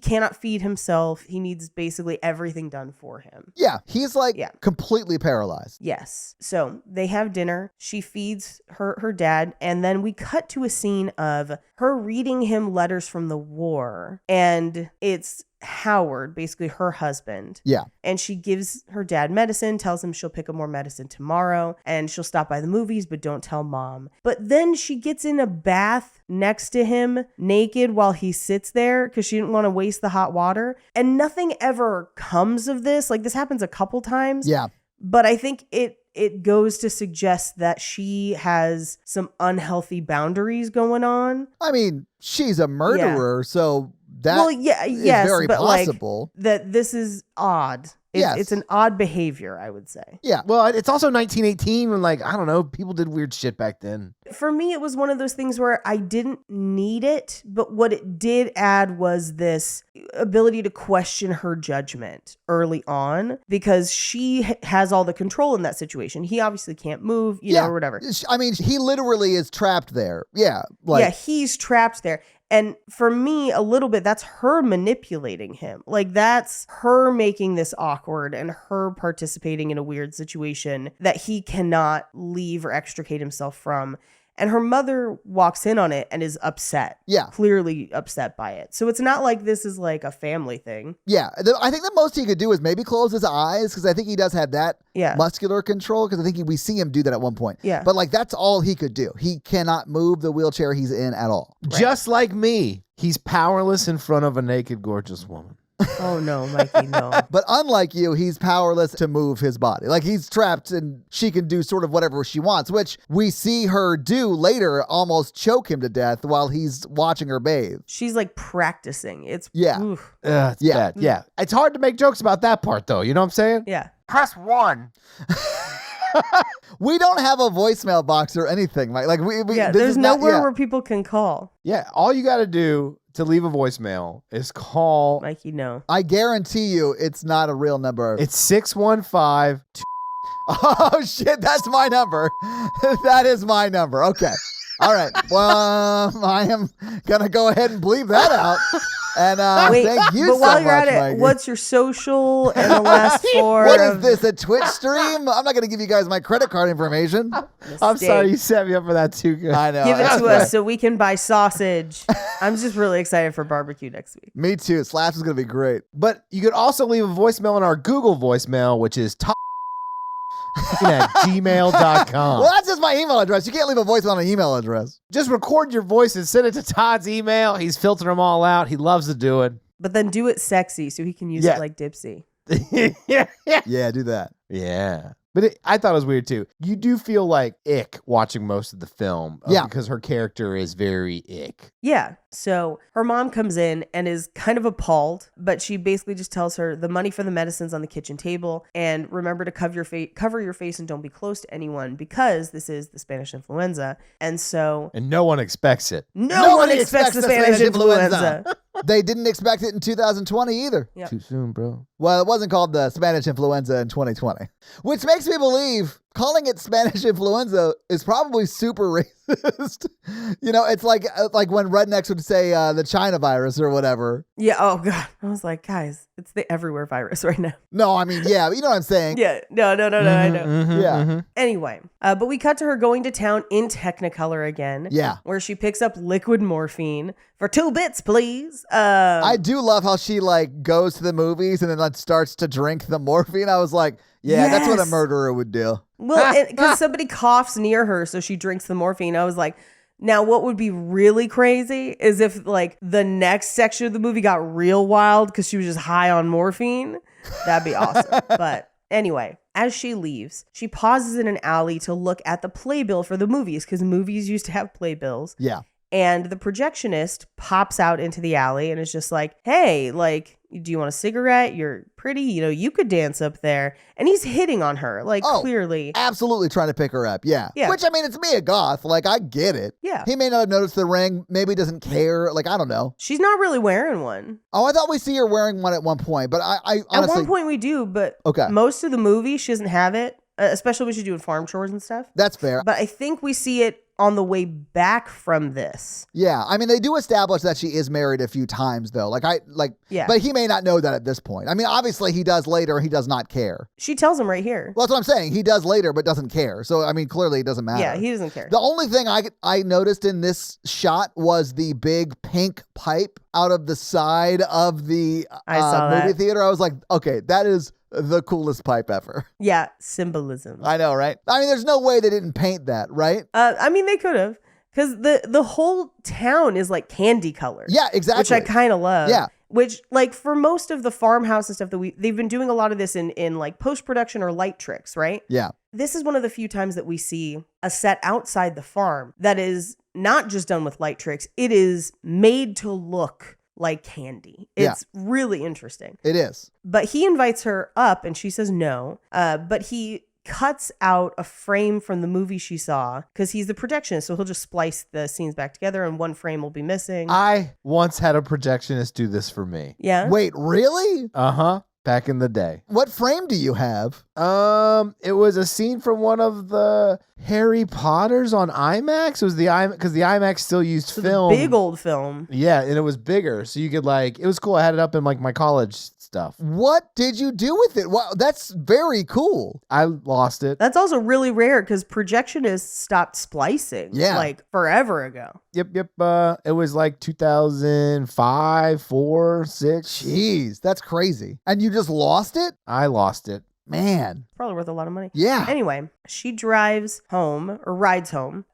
cannot feed himself. He needs basically everything done for him. Yeah. He's like completely paralyzed. Yes. So they have dinner. She feeds her dad. And then we cut to a scene of her reading him letters from the war. And it's Howard, basically her husband. Yeah. And she gives her dad medicine, tells him she'll pick up more medicine tomorrow, and she'll stop by the movies, but don't tell mom. But then she gets in a bath next to him naked while he sits there because she didn't want to waste the hot water. And nothing ever comes of this. Like, this happens a couple times. Yeah. But I think it goes to suggest that she has some unhealthy boundaries going on. I mean, she's a murderer, so that is very possible. Like, that this is odd. It's an odd behavior, I would say. Yeah. Well, it's also 1918 when, like, I don't know, people did weird shit back then. For me, it was one of those things where I didn't need it, but what it did add was this ability to question her judgment early on because she has all the control in that situation. He obviously can't move, you know, or whatever. I mean, he literally is trapped there. Yeah. He's trapped there. And for me, a little bit, that's her manipulating him. Like, that's her making this awkward and her participating in a weird situation that he cannot leave or extricate himself from. And her mother walks in on it and is upset. Yeah. Clearly upset by it. So it's not like this is like a family thing. Yeah. I think the most he could do is maybe close his eyes because I think he does have that muscular control because I think we see him do that at one point. Yeah. But, like, that's all he could do. He cannot move the wheelchair he's in at all. Right. Just like me. He's powerless in front of a naked, gorgeous woman. Oh, no, Mikey, no. But unlike you, he's powerless to move his body. Like, he's trapped and she can do sort of whatever she wants, which we see her do later, almost choke him to death while he's watching her bathe. She's like practicing. It's it's bad. Yeah. It's hard to make jokes about that part, though. You know what I'm saying? Yeah. Press 1. We don't have a voicemail box or anything. Like there's nowhere where people can call. Yeah. All you got to do to leave a voicemail is call. Mikey, no. I guarantee you it's not a real number. It's 615. Oh, shit. That's my number. That is my number. Okay. All right. Well, I am going to go ahead and bleep that out. And thank you so much, while you're at it, Mikey. What's your social and the last four? What is this, a Twitch stream? I'm not going to give you guys my credit card information. I'm sorry you set me up for that too good. I know. Give it to us so we can buy sausage. I'm just really excited for barbecue next week. Me too. Slaps is going to be great. But you could also leave a voicemail on our Google voicemail, which is at gmail.com. Well, that's just my email address. You can't leave a voicemail on an email address. Just record your voice and send it to Todd's email. He's filtered them all out. He loves to do it. But then do it sexy so he can use Yeah. it like Dipsy. Yeah, do that. Yeah. But I thought it was weird too. You do feel like ick watching most of the film. Yeah. Because her character is very ick. Yeah. So her mom comes in and is kind of appalled, but she basically just tells her the money for the medicine's on the kitchen table, and remember to cover your face and don't be close to anyone because this is the Spanish influenza. And so And no one expects it. no one expects the Spanish influenza. They didn't expect it in 2020 either. Yep. Too soon, bro. Well, it wasn't called the Spanish influenza in 2020, which makes me believe calling it Spanish influenza is probably super racist. It's like when rednecks would say the China virus or whatever. Yeah. Oh God. I was like, guys, it's the everywhere virus right now. No, I mean, yeah, you know what I'm saying. Yeah. No. I know. Yeah. Anyway, but we cut to her going to town in Technicolor again. Yeah. Where she picks up liquid morphine for 2 bits, please. I do love how she like goes to the movies and then like starts to drink the morphine. I was like, yeah, that's what a Yes. murderer would do. Well, because somebody coughs near her, so she drinks the morphine. I was like, now what would be really crazy is if like the next section of the movie got real wild because she was just high on morphine. That'd be awesome. But anyway, as she leaves, she pauses in an alley to look at the playbill for the movies because movies used to have playbills. Yeah. And the projectionist pops out into the alley and is just like, hey, like, do you want a cigarette? You're pretty, you could dance up there. And he's hitting on her, like, clearly. Absolutely trying to pick her up. Yeah. Yeah. Which, I mean, it's Mia Goth. Like, I get it. Yeah. He may not have noticed the ring. Maybe doesn't care. Like, I don't know. She's not really wearing one. Oh, I thought we see her wearing one at one point, but I honestly. At one point we do, but Okay. most of the movie, she doesn't have it, especially when she's doing farm chores and stuff. That's fair. But I think we see it on the way back from this. Yeah, I mean, they do establish that she is married a few times, though. Yeah. But he may not know that at this point. I mean, obviously he does later. He does not care. She tells him right here. Well, that's what I'm saying. He does later, but doesn't care. So, I mean, clearly it doesn't matter. Yeah, he doesn't care. The only thing I noticed in this shot was the big pink pipe out of the side of the I saw movie that. theater. I was like, okay, that is the coolest pipe ever. Yeah, symbolism. I know, right? I mean, there's no way they didn't paint that, right? I mean, they could have, because the whole town is like candy colored. Yeah, exactly. Which I kind of love. Yeah. Which, like, for most of the farmhouse and stuff that they've been doing a lot of this in like post-production or light tricks, right? Yeah. This is one of the few times that we see a set outside the farm that is not just done with light tricks. It is made to look like candy. It's really interesting. It is. But he invites her up and she says no. But he cuts out a frame from the movie she saw because he's the projectionist. So he'll just splice the scenes back together and one frame will be missing. I once had a projectionist do this for me. Yeah. Wait, really? Uh-huh. Back in the day. What frame do you have? It was a scene from one of the Harry Potters on IMAX. It was the IMAX because the IMAX still used So film. the big old film. Yeah, and it was bigger, so you could it was cool. I had it up in like my college stuff. What did you do with it? Wow, that's very cool. I lost it. That's also really rare because projectionists stopped splicing like forever ago. Yep. It was like 2005, 4, 6. Jeez, that's crazy. And you just lost it? I lost it. Man. Probably worth a lot of money. Yeah. Anyway, she rides home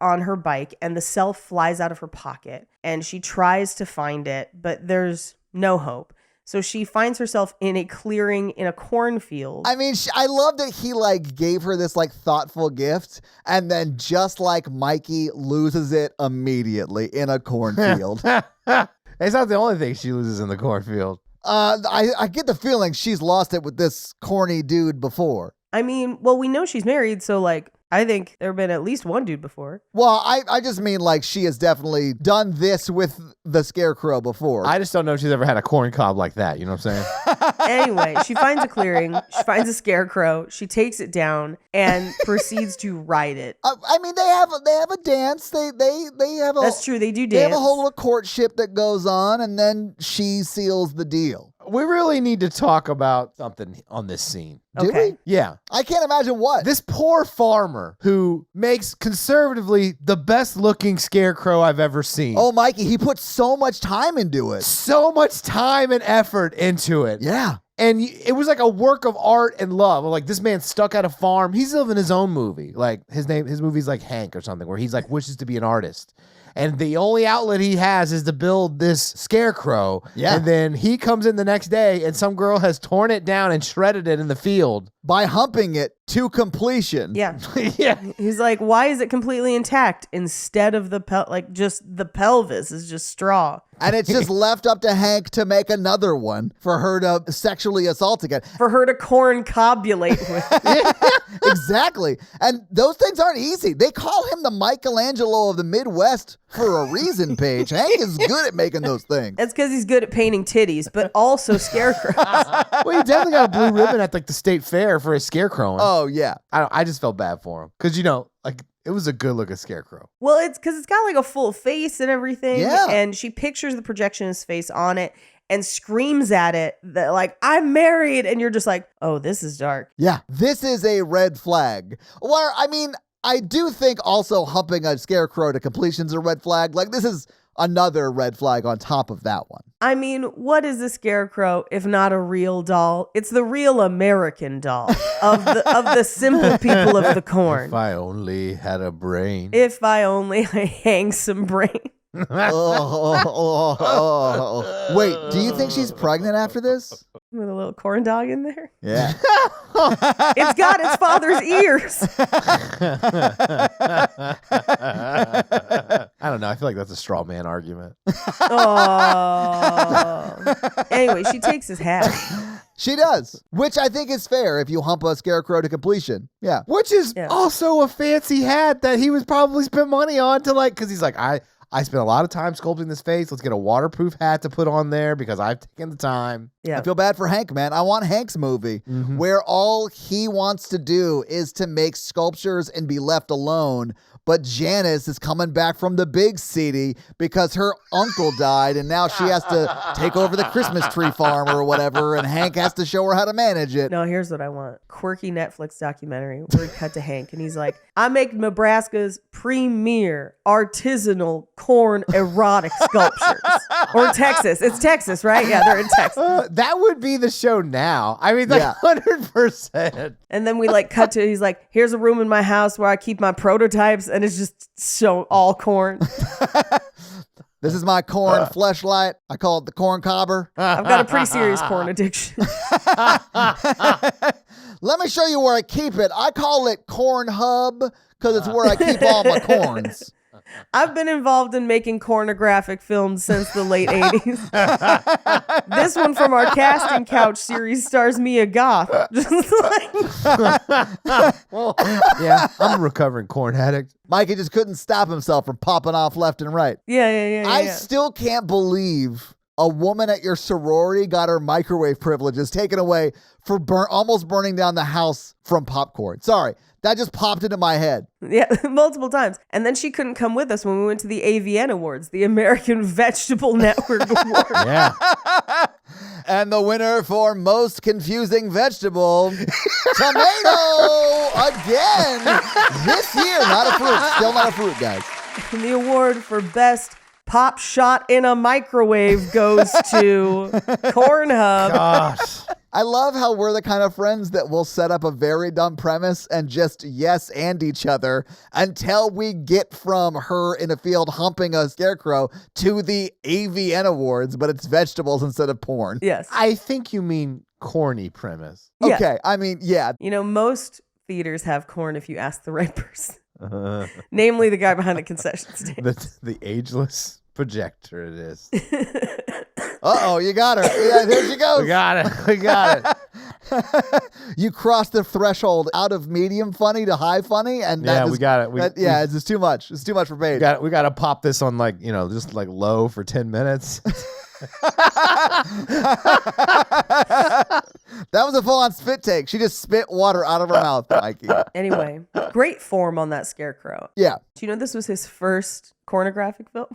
on her bike and the cell flies out of her pocket and she tries to find it, but there's no hope. So she finds herself in a clearing in a cornfield. I mean, I love that he gave her this thoughtful gift and then just like Mikey loses it immediately in a cornfield. It's not the only thing she loses in the cornfield. I get the feeling she's lost it with this corny dude before. I mean, well, we know she's married, so I think there have been at least one dude before. Well, I just mean she has definitely done this with the Scarecrow before. I just don't know if she's ever had a corn cob like that. You know what I'm saying? Anyway, she finds a clearing. She finds a scarecrow. She takes it down and proceeds to ride it. I mean, they have a dance. They have a. That's true. They do dance. They have a whole little courtship that goes on, and then she seals the deal. We really need to talk about something on this scene. Do Okay. we? Yeah. I can't imagine what. This poor farmer who makes conservatively the best looking scarecrow I've ever seen. Oh, Mikey, he put so much time into it. So much time and effort into it. Yeah. And it was like a work of art and love. Like, this man stuck at a farm. He's living his own movie. Like, his movie's like Hank or something, where he's wishes to be an artist. and the only outlet he has is to build this scarecrow. Yeah. And then he comes in the next day and some girl has torn it down and shredded it in the field. By humping it to completion. Yeah. Yeah. He's like, why is it completely intact instead of just the pelvis is just straw? And it's just left up to Hank to make another one for her to sexually assault again. For her to corn cobulate with. Exactly. And those things aren't easy. They call him the Michelangelo of the Midwest for a reason, Paige. Hank is good at making those things. That's because he's good at painting titties, but also scarecrows. Well, he definitely got a blue ribbon at like the state fair for his scarecrow. Oh, yeah. I just felt bad for him because, like it was a good looking scarecrow. Well, it's because it's got like a full face and everything. Yeah. And she pictures the projectionist face on it and screams at it that like, I'm married. And you're just like, oh, this is dark. Yeah. This is a red flag. Or, I mean, I do think also humping a scarecrow to completion is a red flag. Like, this is another red flag on top of that one. I mean, what is a scarecrow if not a real doll? It's the real American doll of the simple people of the corn. If I only had a brain. If I only hang some brain. Wait, do you think she's pregnant after this? With a little corn dog in there. Yeah. It's got its father's ears. I don't know. I feel like that's a straw man argument. Oh. Anyway, she takes his hat. She does, which I think is fair if you hump a scarecrow to completion. Yeah. Which is Yeah. also a fancy hat that he was probably spent money on to because he's like, I spent a lot of time sculpting this face. Let's get a waterproof hat to put on there because I've taken the time. Yeah. I feel bad for Hank, man. I want Hank's movie where all he wants to do is to make sculptures and be left alone. But Janice is coming back from the big city because her uncle died and now she has to take over the Christmas tree farm or whatever, and Hank has to show her how to manage it. No, here's what I want. Quirky Netflix documentary where we cut to Hank and he's like, I make Nebraska's premier artisanal corn erotic sculptures. Or Texas. It's Texas, right? Yeah, they're in Texas. That would be the show now. I mean, Yeah. 100%. And then we like cut to, he's like, here's a room in my house where I keep my prototypes, and it's just so all corn. This is my corn fleshlight. I call it the corn cobber. I've got a pretty serious corn addiction. Let me show you where I keep it. I call it Corn Hub because it's where I keep all my corns. I've been involved in making cornographic films since the late 80s. This one from our casting couch series stars Mia Goth. Just like, Well, yeah, I'm a recovering corn addict. Mikey just couldn't stop himself from popping off left and right. yeah. I still can't believe a woman at your sorority got her microwave privileges taken away for almost burning down the house from popcorn. Sorry, that just popped into my head. Yeah, multiple times. And then she couldn't come with us when we went to the AVN Awards, the American Vegetable Network Awards. Yeah. And the winner for most confusing vegetable, tomato again. This year, not a fruit. Still not a fruit, guys. And the award for best pop shot in a microwave goes to Corn Hub. Gosh. I love how we're the kind of friends that will set up a very dumb premise and just yes and each other until we get from her in a field humping a scarecrow to the AVN Awards, but it's vegetables instead of porn. Yes. I think you mean corny premise. Yeah. Okay, I mean, yeah. You know, most theaters have corn if you ask the right person. Namely, the guy behind the concession stand. The ageless projector it is. Uh-oh, you got her. Yeah, there she goes. We got it. We got it. You crossed the threshold out of medium funny to high funny, and that Yeah, just- we got it. it's just too much. It's too much for Paige. We got to pop this on just like low for 10 minutes. That was a full-on spit take. She just spit water out of her mouth, Mikey. Anyway, great form on that scarecrow. Yeah. Do you know this was his first cornographic film?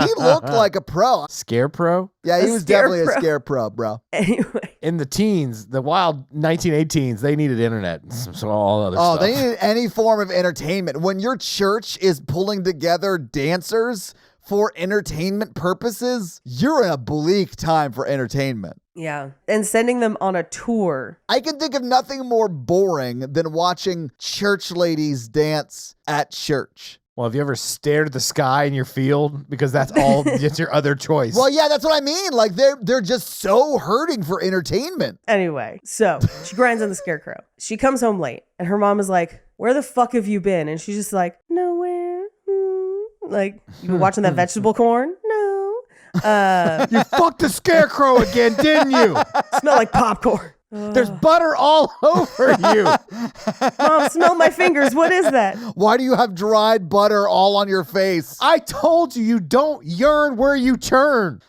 He looked like a pro. Scarecrow? Yeah, he A was definitely a scarecrow. scarecrow, bro. Anyway, In the teens, the wild 1918s, they needed internet. So all other Oh, stuff. they needed any form of entertainment. When your church is pulling together dancers for entertainment purposes, you're in a bleak time for entertainment. yeah. And sending them on a tour. I can think of nothing more boring than watching church ladies dance at church. Well, have you ever stared at the sky in your field? Because that's all, it's your other choice. Well, yeah, that's what I mean. Like they're just so hurting for entertainment. Anyway, so she grinds on the scarecrow. She comes home late and her mom is like, where the fuck have you been? And she's just like, nowhere. Like, you been watching that vegetable corn? No. You fucked the scarecrow again, didn't you? Smell like popcorn. There's butter all over you. Mom, smell my fingers. What is that? Why do you have dried butter all on your face? I told you, you don't yearn where you churn.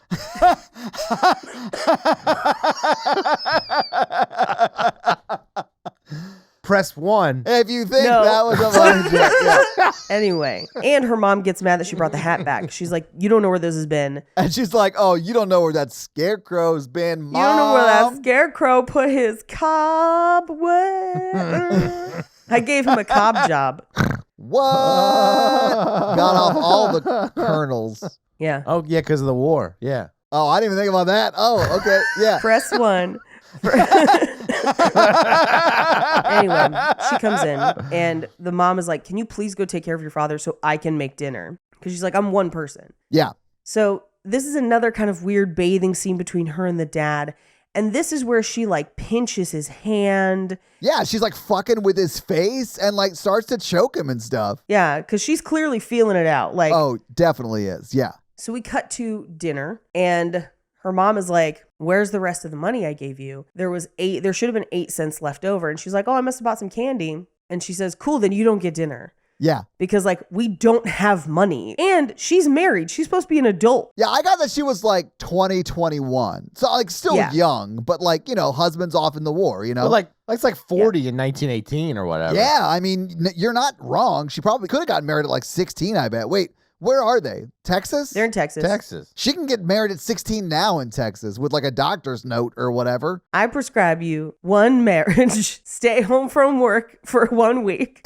Press 1. If you think No. that was a funny joke. Yeah. Anyway, and her mom gets mad that she brought the hat back. She's like, you don't know where this has been. And she's like, oh, you don't know where that scarecrow's been, Mom. You don't know where that scarecrow put his cob. What? I gave him a cob job. What? Got off all the kernels. Yeah. Oh, yeah, because of the war. Yeah. Oh, I didn't even think about that. Oh, okay. Yeah. Press 1. Anyway, she comes in and the mom is like, can you please go take care of your father so I can make dinner? Because she's like, I'm one person. Yeah. So this is another kind of weird bathing scene between her and the dad. And this is where she like pinches his hand. Yeah, she's like fucking with his face and like starts to choke him and stuff. Yeah, because she's clearly feeling it out. Like, Oh, definitely is. Yeah. so we cut to dinner and her mom is like, where's the rest of the money I gave you? There should have been 8 cents left over. And she's like, oh, I must have bought some candy. And she says, cool, then you don't get dinner. Yeah. Because like we don't have money. And she's married. She's supposed to be an adult. Yeah, I got that she was like 20, 21. So like still Yeah. young, but like, husband's off in the war, But like it's like 40 in 1918 or whatever. Yeah, I mean, you're not wrong. She probably could have gotten married at like 16, I bet. Wait, where are they? Texas? They're in Texas. Texas. She can get married at 16 now in Texas with like a doctor's note or whatever. I prescribe you one marriage, stay home from work for 1 week.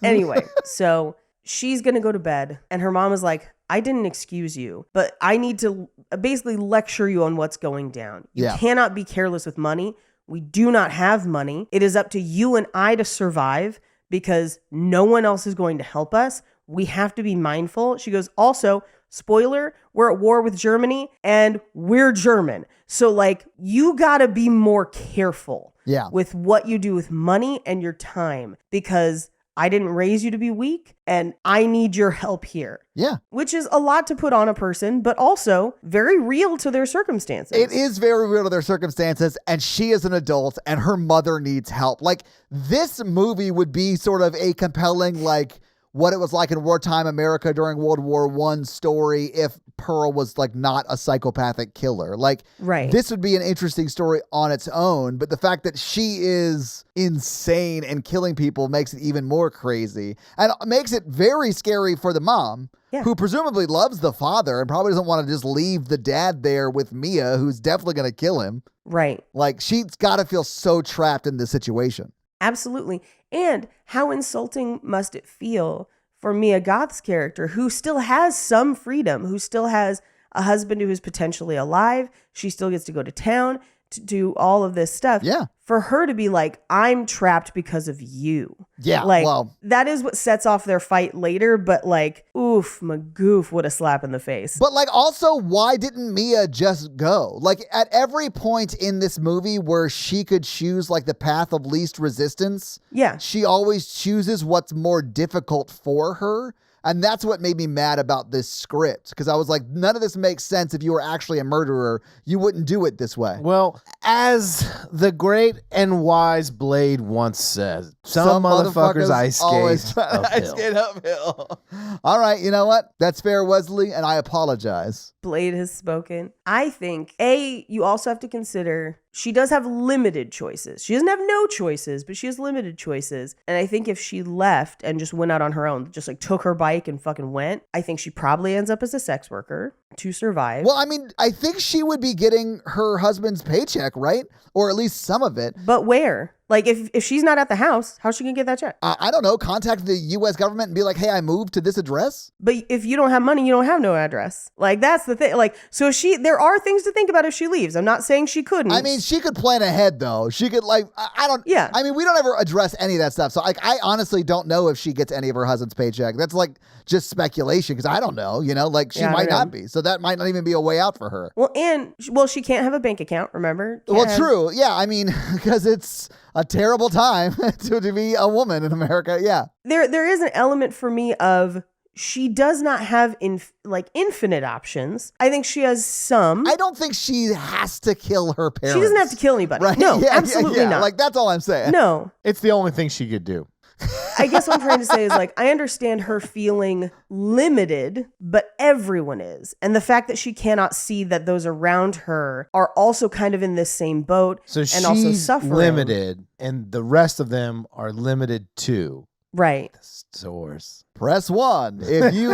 Anyway, so she's going to go to bed and her mom is like, I didn't excuse you, but I need to basically lecture you on what's going down. You Yeah. cannot be careless with money. We do not have money. It is up to you and I to survive because no one else is going to help us. We have to be mindful. She goes, also, spoiler, we're at war with Germany and we're German. So like, you gotta be more careful Yeah. with what you do with money and your time because I didn't raise you to be weak and I need your help here. Yeah. Which is a lot to put on a person, but also very real to their circumstances. It is very real to their circumstances, and she is an adult, and her mother needs help. Like, this movie would be sort of a compelling, like, what it was like in wartime America during World War I story if Pearl was like not a psychopathic killer. Like, Right. this would be an interesting story on its own, but the fact that she is insane and killing people makes it even more crazy and makes it very scary for the mom. Yeah. Who presumably loves the father and probably doesn't want to just leave the dad there with Mia, who's definitely going to kill him. Right. Like, she's got to feel so trapped in this situation. Absolutely. And how insulting must it feel for Mia Goth's character, who still has some freedom, who still has a husband who is potentially alive. She still gets to go to town to do all of this stuff. Yeah. For her to be like, I'm trapped because of you. Yeah, Like, well- that is what sets off their fight later. But like, oof, magoof, what a slap in the face. But like, also, why didn't Mia just go? Like, at every point in this movie where she could choose like the path of least resistance, Yeah. she always chooses what's more difficult for her. And that's what made me mad about this script. Because I was like, none of this makes sense. If you were actually a murderer, you wouldn't do it this way. Well, as the great and wise Blade once said, some motherfuckers ice skate uphill. All right, you know what? That's fair, Wesley, and I apologize. Blade has spoken. I think, you also have to consider she does have limited choices. She doesn't have no choices, but she has limited choices. And I think if she left and just went out on her own, just like took her bike and fucking went, I think she probably ends up as a sex worker to survive. Well, I mean, I think she would be getting her husband's paycheck, right? Or at least some of it. But where? Like if she's not at the house, how's she gonna get that check? I don't know. Contact the U.S. government and be like, hey, I moved to this address. But if you don't have money, you don't have no address. Like, that's the thing. Like, so there are things to think about if she leaves. I'm not saying she couldn't. I mean, she could plan ahead, though. She could, like, I don't. Yeah. I mean, we don't ever address any of that stuff. So, like, I honestly don't know if she gets any of her husband's paycheck. That's, like, just speculation because I don't know, like, she might not be. So that might not even be a way out for her. Well, she can't have a bank account, remember? True. Yeah. I mean, because it's a terrible time to be a woman in America. Yeah. There is an element for me of she does not have infinite options. I think she has some. I don't think she has to kill her parents. She doesn't have to kill anybody. Right? No, absolutely not. Like, that's all I'm saying. No. It's the only thing she could do. I guess what I'm trying to say is, like, I understand her feeling limited, but everyone is. And the fact that she cannot see that those around her are also kind of in this same boat and also suffering. Limited, and the rest of them are limited too. Right. The stores. Press 1 if you...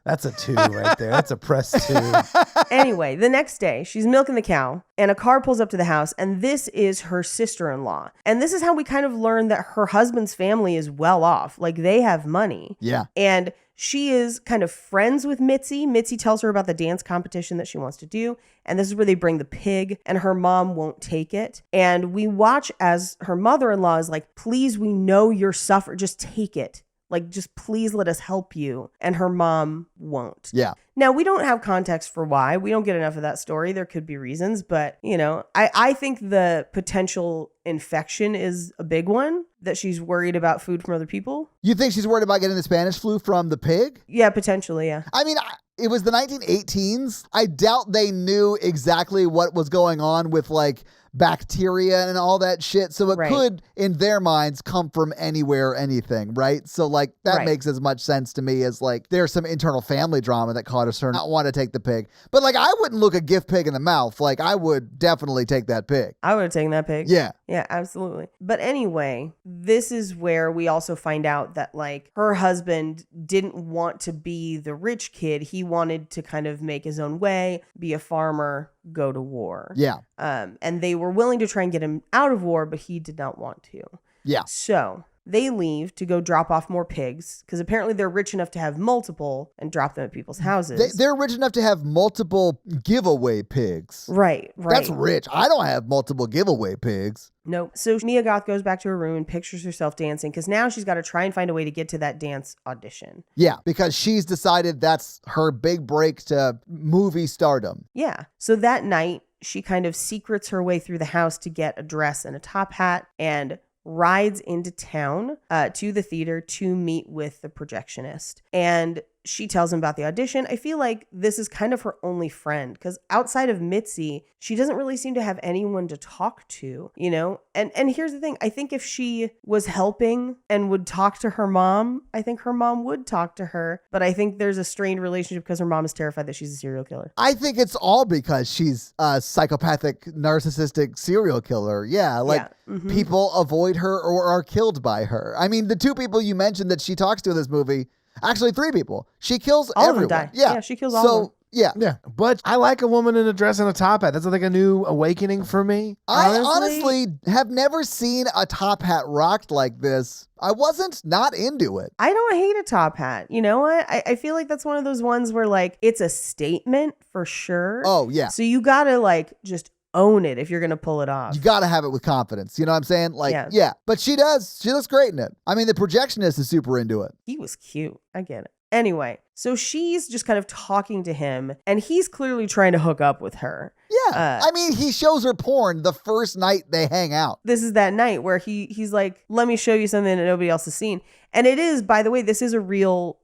That's a 2 right there. That's a press 2. Anyway, the next day, she's milking the cow, and a car pulls up to the house, and this is her sister-in-law. And this is how we kind of learn that her husband's family is well off. Like, they have money. Yeah. And she is kind of friends with Mitzi. Mitzi tells her about the dance competition that she wants to do. And this is where they bring the pig, and her mom won't take it. And we watch as her mother-in-law is like, please, we know you're suffering. Just take it. Like, just please let us help you. And her mom won't. Yeah. Now, we don't have context for why. We don't get enough of that story. There could be reasons. But, I think the potential infection is a big one, that she's worried about food from other people. You think she's worried about getting the Spanish flu from the pig? Yeah, potentially, yeah. I mean, it was the 1918s. I doubt they knew exactly what was going on with, like, bacteria and all that shit. So it could, in their minds, come from anywhere, anything, right? So, like, that makes as much sense to me as, like, there's some internal family drama that caused her not want to take the pig. But, like, I wouldn't look a gift pig in the mouth. Like, I would definitely take that pig. I would have taken that pig. Yeah. Yeah, absolutely. But anyway, this is where we also find out that, like, her husband didn't want to be the rich kid. He wanted to kind of make his own way, be a farmer, go to war. Yeah. And they were willing to try and get him out of war, but he did not want to. Yeah. So they leave to go drop off more pigs because apparently they're rich enough to have multiple and drop them at people's houses. They're rich enough to have multiple giveaway pigs. Right. That's rich. I don't have multiple giveaway pigs. Nope. So Mia Goth goes back to her room and pictures herself dancing because now she's got to try and find a way to get to that dance audition. Yeah, because she's decided that's her big break to movie stardom. Yeah. So that night, she kind of secrets her way through the house to get a dress and a top hat and rides into town to the theater to meet with the projectionist. And she tells him about the audition. I feel like this is kind of her only friend because outside of Mitzi, she doesn't really seem to have anyone to talk to, And here's the thing. I think if she was helping and would talk to her mom, I think her mom would talk to her. But I think there's a strained relationship because her mom is terrified that she's a serial killer. I think it's all because she's a psychopathic, narcissistic serial killer. Yeah, people avoid her or are killed by her. I mean, the 2 people you mentioned that she talks to in this movie, actually 3 people. She kills all everyone. Of them die. Yeah, she kills all of them. Yeah. But I like a woman in a dress and a top hat. That's like a new awakening for me. I honestly have never seen a top hat rocked like this. I wasn't not into it. I don't hate a top hat. You know what? I feel like that's one of those ones where, like, it's a statement for sure. Oh, yeah. So you gotta, like, just own it if you're gonna pull it off. You gotta have it with confidence. You know what I'm saying? Like, yeah. But she does. She looks great in it. I mean, the projectionist is super into it. He was cute. I get it. Anyway, so she's just kind of talking to him, and he's clearly trying to hook up with her. Yeah. I mean, he shows her porn the first night they hang out. This is that night where he's like, let me show you something that nobody else has seen. And it is, by the way, this is a real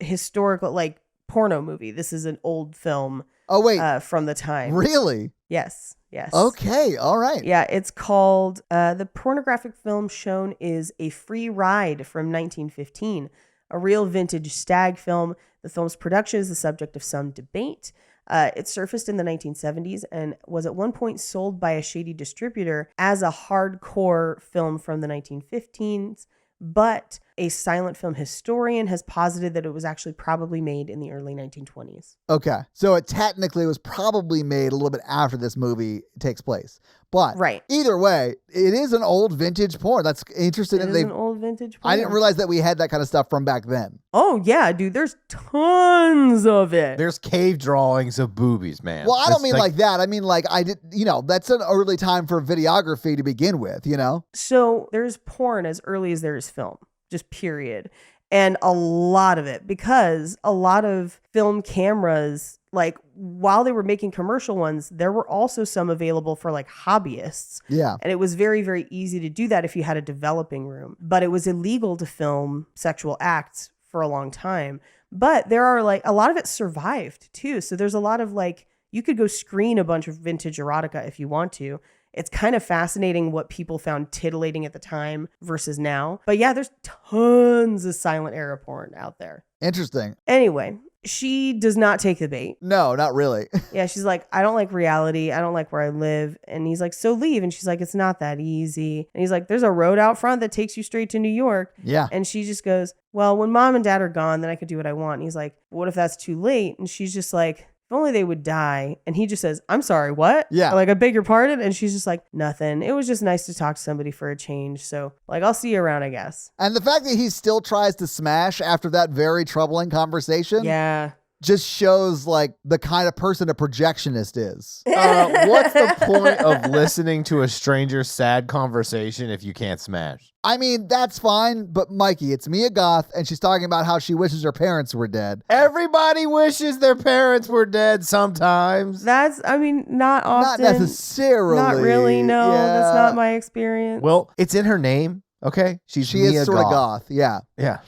historical, like, porno movie. This is an old film. Oh, wait. From the time. Really? Yes. Okay. All right. Yeah. It's called, the pornographic film shown is A Free Ride from 1915. A real vintage stag film. The film's production is the subject of some debate. It surfaced in the 1970s and was at one point sold by a shady distributor as a hardcore film from the 1915s. but a silent film historian has posited that it was actually probably made in the early 1920s. Okay. So it technically was probably made a little bit after this movie takes place. But Right. either way, it is an old vintage porn. That's interesting. It that is an old vintage porn. I didn't realize that we had that kind of stuff from back then. Oh, yeah, dude. There's tons of it. There's cave drawings of boobies, man. Well, I don't That's mean like that. I mean, like, I did, that's an early time for videography to begin with, So there's porn as early as there is film, just period. And a lot of it, because a lot of film cameras, like while they were making commercial ones, there were also some available for like hobbyists. Yeah. And it was very, very easy to do that if you had a developing room. But it was illegal to film sexual acts for a long time. But there are like a lot of it survived too. So there's a lot of like, you could go screen a bunch of vintage erotica if you want to. It's kind of fascinating what people found titillating at the time versus now. But yeah, there's tons of silent era porn out there. Interesting. Anyway, she does not take the bait. No, not really. Yeah, she's like, I don't like reality. I don't like where I live. And he's like, so leave. And she's like, it's not that easy. And he's like, there's a road out front that takes you straight to New York. Yeah. And she just goes, well, when mom and dad are gone, then I could do what I want. And he's like, what if that's too late? And she's just like, if only they would die. And he just says, I'm sorry, what? Yeah. Like, I beg your pardon. And she's just like, nothing. It was just nice to talk to somebody for a change. So, like, I'll see you around, I guess. And the fact that he still tries to smash after that very troubling conversation Yeah. just shows like the kind of person a projectionist is. what's the point of listening to a stranger's sad conversation if you can't smash? I mean, that's fine, but Mikey, it's Mia Goth, and she's talking about how she wishes her parents were dead. Everybody wishes their parents were dead sometimes. That's, I mean, not often. Not necessarily. Not really, no. Yeah. That's not my experience. Well, it's in her name, okay? She Mia is sort of goth. Yeah, Yeah.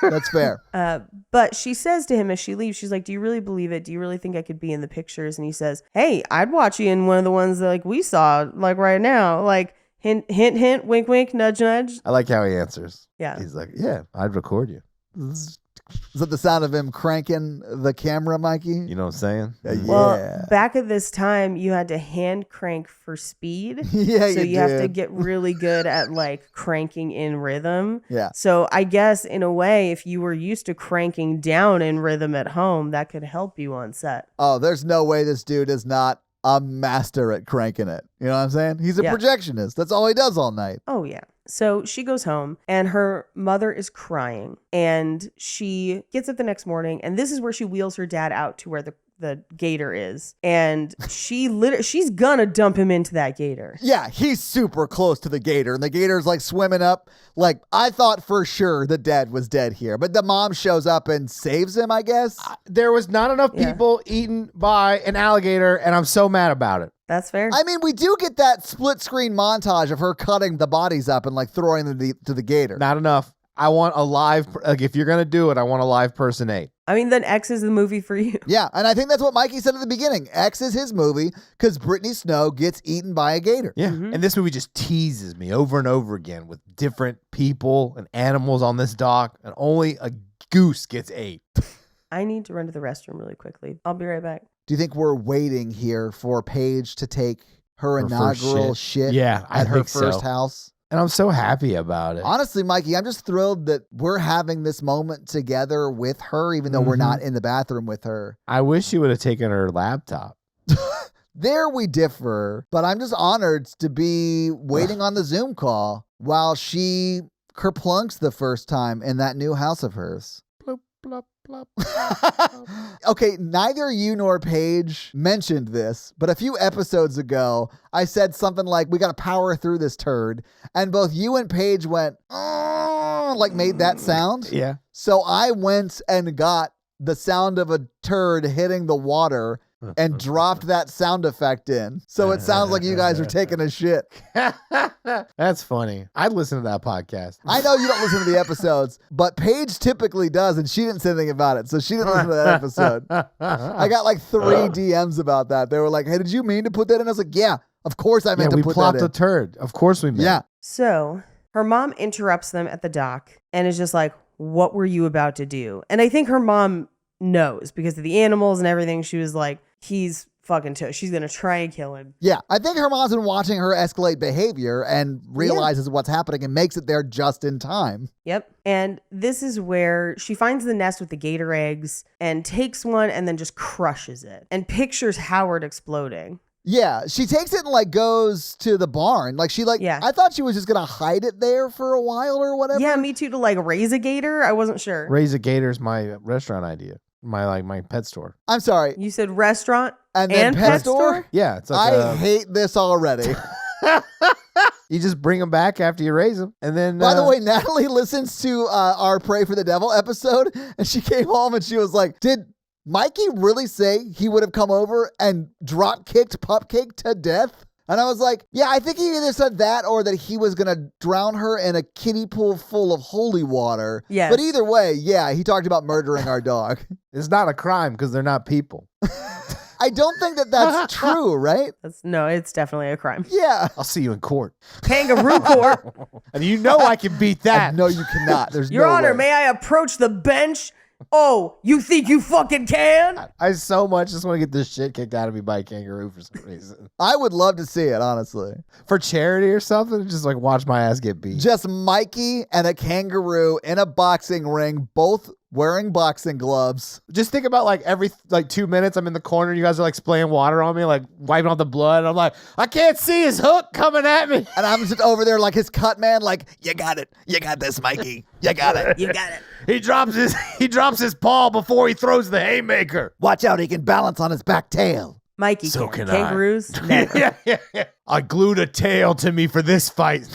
that's fair. But she says to him as she leaves, she's like, do you really believe it? Do you really think I could be in the pictures? And he says, hey, I'd watch you in one of the ones that like we saw like right now. Like hint, hint, hint, wink, wink, nudge, nudge. I like how he answers. Yeah. He's like, yeah, I'd record you. Is that the sound of him cranking the camera, Mikey? You know what I'm saying? Yeah. Well, back at this time, you had to hand crank for speed. Yeah, So you have to did. get really good at like cranking in rhythm. Yeah. So I guess in a way, if you were used to cranking down in rhythm at home, that could help you on set. Oh, there's no way this dude is not a master at cranking it. You know what I'm saying? He's a Yeah. projectionist. That's all he does all night. Oh, yeah. So she goes home and her mother is crying and she gets up the next morning and this is where she wheels her dad out to where the gator is. And she's gonna dump him into that gator. Yeah, he's super close to the gator, and the gator's like swimming up. Like, I thought for sure the dad was dead here, but the mom shows up and saves him, I guess. There was not enough Yeah. people eaten by an alligator, and I'm so mad about it. That's fair. I mean, we do get that split screen montage of her cutting the bodies up and like throwing them to the gator. Not enough. I want a live, like if you're going to do it, I want a live person 8. I mean, then X is the movie for you. Yeah, and I think that's what Mikey said at the beginning. X is his movie because Brittany Snow gets eaten by a gator. Yeah. Mhm. And this movie just teases me over and over again with different people and animals on this dock, and only a goose gets ate. I need to run to the restroom really quickly. I'll be right back. Do you think we're waiting here for Paige to take her Her first inaugural shit Yeah, I at her think first so. house? And I'm so happy about it. Honestly, Mikey, I'm just thrilled that we're having this moment together with her, even though we're Mhm. not in the bathroom with her. I wish she would have taken her laptop. There we differ, but I'm just honored to be waiting on the Zoom call while she kerplunks the first time in that new house of hers. Plop, plop, plop. Okay, neither you nor Paige mentioned this, but a few episodes ago, I said something like, we got to power through this turd. And both you and Paige went, like made that sound. Yeah. So I went and got the sound of a turd hitting the water and dropped that sound effect in. So it sounds like you guys are taking a shit. That's funny. I'd listen to that podcast. I know you don't listen to the episodes, but Paige typically does, and she didn't say anything about it. So she didn't listen to that episode. I got like 3 DMs about that. They were like, hey, did you mean to put that in? I was like, yeah, of course I meant to we put plopped that a in. turd. Of course we meant. Yeah. So her mom interrupts them at the dock and is just like, what were you about to do? And I think her mom knows because of the animals and everything. She was like, he's fucking toast. She's going to try and kill him. Yeah, I think her mom's been watching her escalate behavior and realizes what's happening and makes it there just in time. Yep. And this is where she finds the nest with the gator eggs and takes one and then just crushes it and pictures Howard exploding. Yeah, she takes it and like goes to the barn. Like I thought she was just gonna hide it there for a while or whatever. Yeah, me too, to like raise a gator. I wasn't sure. Raise a Gator's my restaurant idea. My pet store. I'm sorry. You said restaurant and then pet store? Yeah, it's like I hate this already. You just bring them back after you raise them, and then. By the way, Natalie listens to our Pray for the Devil episode, and she came home and she was like, "Did Mikey really say he would have come over and drop kicked Pupcake to death?" And I was like, yeah, I think he either said that or that he was going to drown her in a kiddie pool full of holy water. Yes. But either way, yeah, he talked about murdering our dog. It's not a crime because they're not people. I don't think that that's true, right? No, it's definitely a crime. Yeah. I'll see you in court. Kangaroo court. And you know I can beat that. No, you cannot. There's Your no Honor, way. may I approach the bench? Oh, you think you fucking can? I so much just want to get this shit kicked out of me by a kangaroo for some reason. I would love to see it, honestly. For charity or something, just like watch my ass get beat. Just Mikey and a kangaroo in a boxing ring, both wearing boxing gloves. Just think about like every 2 minutes I'm in the corner, you guys are like spraying water on me, like wiping out the blood. And I'm like, I can't see his hook coming at me. And I'm just over there like his cut man, like, you got it. You got this, Mikey. You got it. You got it. He drops his paw before he throws the haymaker. Watch out, he can balance on his back tail. Mikey So can. can I. Kangaroos? Never. Yeah. I glued a tail to me for this fight.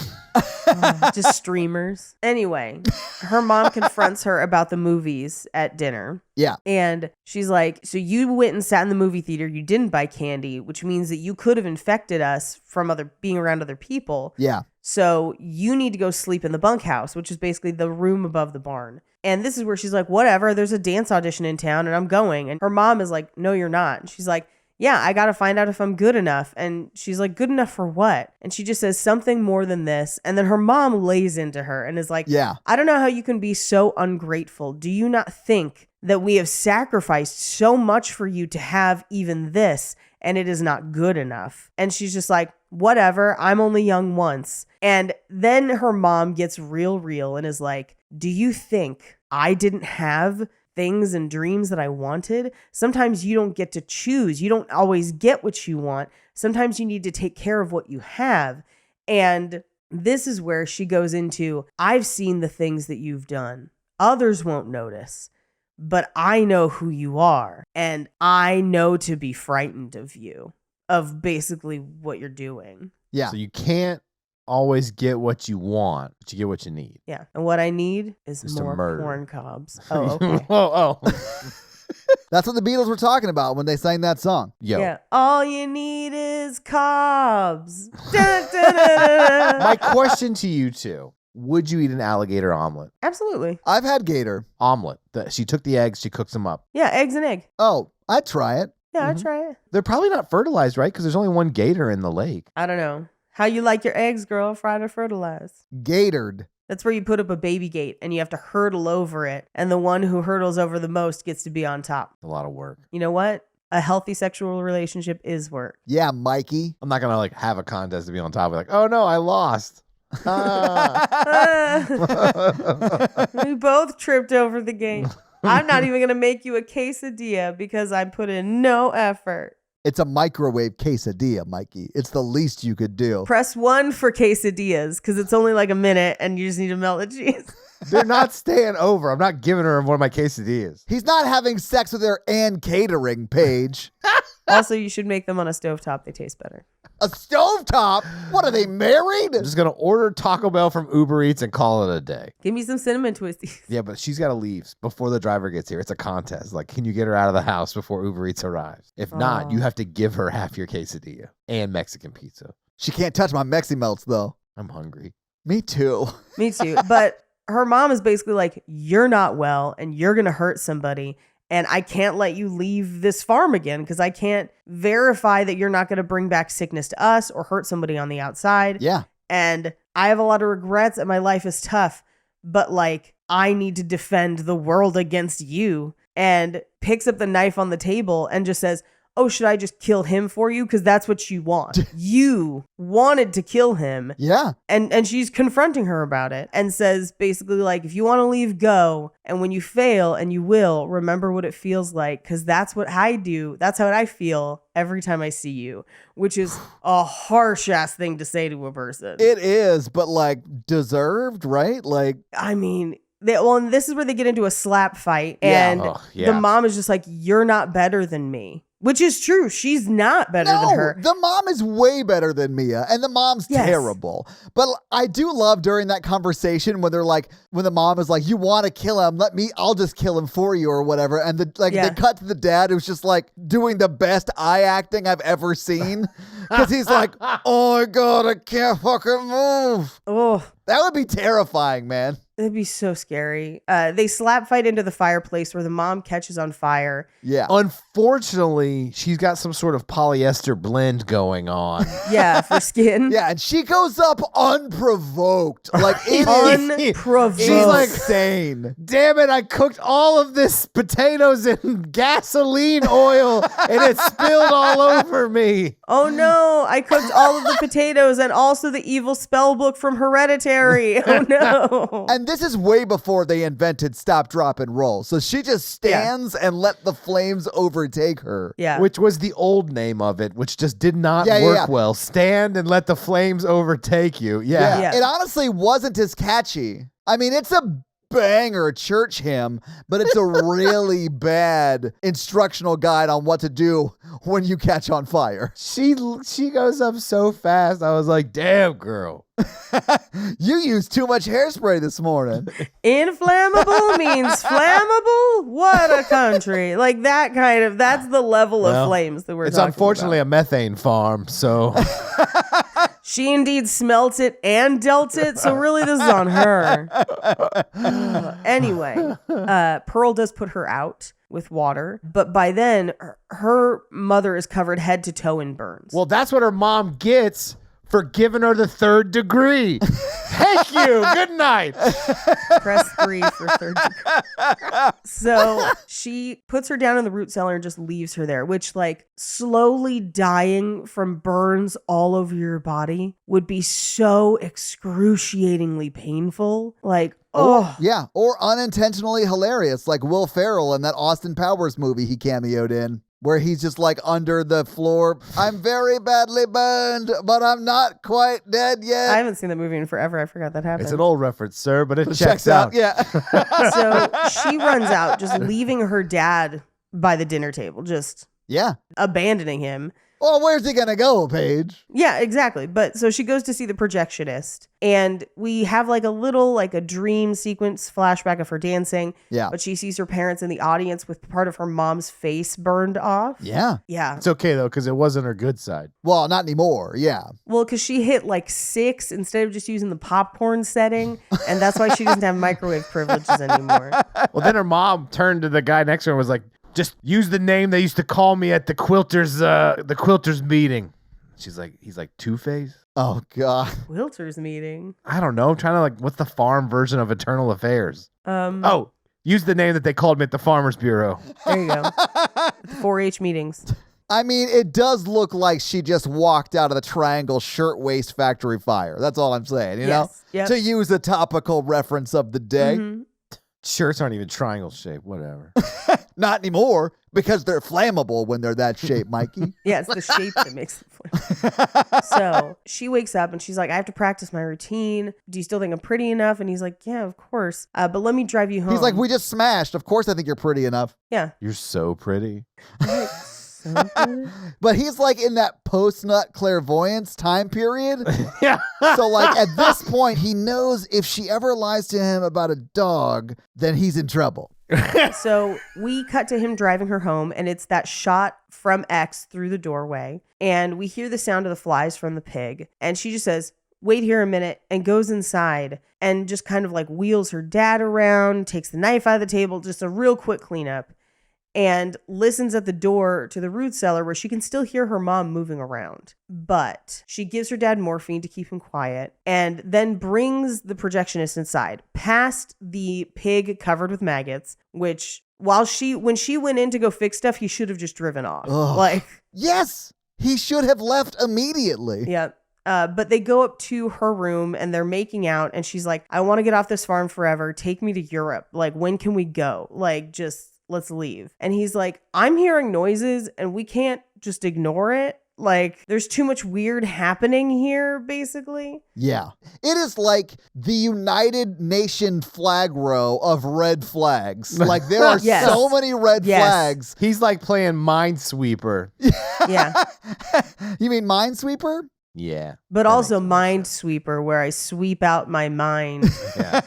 Just streamers. Anyway, her mom confronts her about the movies at dinner. Yeah. And she's like, so you went and sat in the movie theater. You didn't buy candy, which means that you could have infected us from being around other people. Yeah. So you need to go sleep in the bunkhouse, which is basically the room above the barn. And this is where she's like, whatever, there's a dance audition in town and I'm going. And her mom is like, no, you're not. And she's like, yeah, I got to find out if I'm good enough. And she's like, good enough for what? And she just says something more than this. And then her mom lays into her and is like, Yeah. I don't know how you can be so ungrateful. Do you not think that we have sacrificed so much for you to have even this and it is not good enough? And she's just like, whatever, I'm only young once. And then her mom gets real and is like, do you think I didn't have things and dreams that I wanted? Sometimes you don't get to choose. You don't always get what you want. Sometimes you need to take care of what you have. And this is where she goes into, I've seen the things that you've done. Others won't notice, but I know who you are. And I know to be frightened of you, of basically what you're doing. Yeah. So you can't always get what you want, but you get what you need. Yeah. And what I need is Just to more murder. corn cobs. Oh, okay. oh. That's what the Beatles were talking about when they sang that song. Yo. Yeah. All you need is cobs. Dun, dun, dun, dun, dun. My question to you two, would you eat an alligator omelet? Absolutely. I've had gator. Omelet. She took the eggs, she cooks them up. Yeah. Eggs and egg. Oh, I'd try it. Yeah, I'd try it. They're probably not fertilized, right? Because there's only one gator in the lake. I don't know. How you like your eggs, girl? Fried or fertilized? Gatored. That's where you put up a baby gate and you have to hurdle over it. And the one who hurdles over the most gets to be on top. A lot of work. You know what? A healthy sexual relationship is work. Yeah, Mikey. I'm not gonna have a contest to be on top. Like, oh no, I lost. We both tripped over the gate. I'm not even going to make you a quesadilla because I put in no effort. It's a microwave quesadilla, Mikey. It's the least you could do. Press 1 for quesadillas because it's only like a minute and you just need to melt the cheese. They're not staying over. I'm not giving her one of my quesadillas. He's not having sex with her and catering, Paige. Also, you should make them on a stovetop. They taste better. A stovetop? What are they, married? I'm just gonna order Taco Bell from Uber Eats and call it a day. Give me some cinnamon twisties. Yeah, but she's got to leave before the driver gets here. It's a contest. Like, can you get her out of the house before Uber Eats arrives? If not, Aw. you have to give her half your quesadilla and Mexican pizza. She can't touch my Mexi Melts, though. I'm hungry. Me too. Me too. But her mom is basically like, you're not well and you're going to hurt somebody. And I can't let you leave this farm again because I can't verify that you're not going to bring back sickness to us or hurt somebody on the outside. Yeah. And I have a lot of regrets and my life is tough, but like I need to defend the world against you, and picks up the knife on the table and just says, oh, should I just kill him for you? Because that's what you want. You wanted to kill him. Yeah. And she's confronting her about it and says basically like, if you want to leave, go. And when you fail, and you will, remember what it feels like. Because that's what I do. That's how I feel every time I see you, which is a harsh ass thing to say to a person. It is, but like deserved, right? Like, I mean, and this is where they get into a slap fight. And the mom is just like, you're not better than me. Which is true. She's not better than her. The mom is way better than Mia, and the mom's terrible. But I do love during that conversation when they're like, when the mom is like, you want to kill him, I'll just kill him for you or whatever. And they cut to the dad who's just like doing the best eye acting I've ever seen. Because he's like, oh my God, I can't fucking move. Oh, that would be terrifying, man. It'd be so scary. They slap fight into the fireplace where the mom catches on fire. Yeah. Unfortunately, she's got some sort of polyester blend going on. Yeah, for skin. Yeah, and she goes up unprovoked. Like, it unprovoked. She's like, insane. Damn it, I cooked all of this potatoes in gasoline oil and it spilled all over me. Oh no, I cooked all of the potatoes and also the evil spell book from Hereditary. Oh no. And this is way before they invented stop, drop, and roll. So she just stands and let the flames overtake her. Yeah. Which was the old name of it, which just did not work well. Stand and let the flames overtake you. Yeah. It honestly wasn't as catchy. I mean, it's a banger church hymn, but it's a really bad instructional guide on what to do when you catch on fire. She goes up so fast. I was like, damn, girl. You used too much hairspray this morning. Inflammable means flammable? What a country. Like that kind of, that's the level of flames that we're talking about. It's unfortunately a methane farm, so. She indeed smelt it and dealt it, so really this is on her. Anyway, Pearl does put her out with water, but by then, her mother is covered head to toe in burns. Well, that's what her mom gets for giving her the 3rd degree. Thank you. Good night. Press 3 for 3rd degree. So she puts her down in the root cellar and just leaves her there, which like slowly dying from burns all over your body would be so excruciatingly painful. Like, oh. Yeah, or unintentionally hilarious, like Will Ferrell in that Austin Powers movie he cameoed in, where he's just like under the floor. I'm very badly burned, but I'm not quite dead yet. I haven't seen that movie in forever. I forgot that happened. It's an old reference, sir, but it checks out. Yeah. So she runs out, just leaving her dad by the dinner table, just abandoning him. Well, where's he going to go, Paige? Yeah, exactly. But so she goes to see the projectionist, and we have like a little, like a dream sequence flashback of her dancing. Yeah. But she sees her parents in the audience with part of her mom's face burned off. Yeah. Yeah. It's okay, though, because it wasn't her good side. Well, not anymore. Yeah. Well, because she hit like 6 instead of just using the popcorn setting. And that's why she doesn't have microwave privileges anymore. Well, then her mom turned to the guy next to her and was like, just use the name they used to call me at the quilters meeting. He's like Two-Face? Oh, God. Quilters meeting? I don't know. I'm trying to like, what's the farm version of Eternal Affairs? Use the name that they called me at the Farmers Bureau. There you go. 4-H meetings. I mean, it does look like she just walked out of the Triangle Shirtwaist Factory fire. That's all I'm saying, you know? Yep. To use a topical reference of the day. Mm-hmm. Shirts aren't even triangle shaped, whatever. Not anymore, because they're flammable when they're that shape, Mikey. Yeah, it's the shape that makes it flammable. So she wakes up and she's like, I have to practice my routine. Do you still think I'm pretty enough? And he's like, yeah, of course. But let me drive you home. He's like, we just smashed. Of course I think you're pretty enough. Yeah. You're so pretty. But he's like in that post-nut clairvoyance time period. Yeah. So like at this point, he knows if she ever lies to him about a dog, then he's in trouble. So we cut to him driving her home, and it's that shot from X through the doorway. And we hear the sound of the flies from the pig. And she just says, wait here a minute, and goes inside and just kind of like wheels her dad around, takes the knife out of the table, just a real quick cleanup. and listens at the door to the root cellar where she can still hear her mom moving around. But she gives her dad morphine to keep him quiet and then brings the projectionist inside past the pig covered with maggots, which when she went in to go fix stuff, he should have just driven off. Ugh. Yes, he should have left immediately. Yeah. But they go up to her room and they're making out. And she's like, I want to get off this farm forever. Take me to Europe. Like, when can we go? Like, just let's leave. And he's like, I'm hearing noises and we can't just ignore it. Like, there's too much weird happening here, basically. Yeah. It is like the United Nation flag row of red flags. Like, there are Yes. so many red flags. He's like playing Minesweeper. Yeah. You mean Minesweeper? Yeah. But also Minesweeper, where I sweep out my mind. Yeah.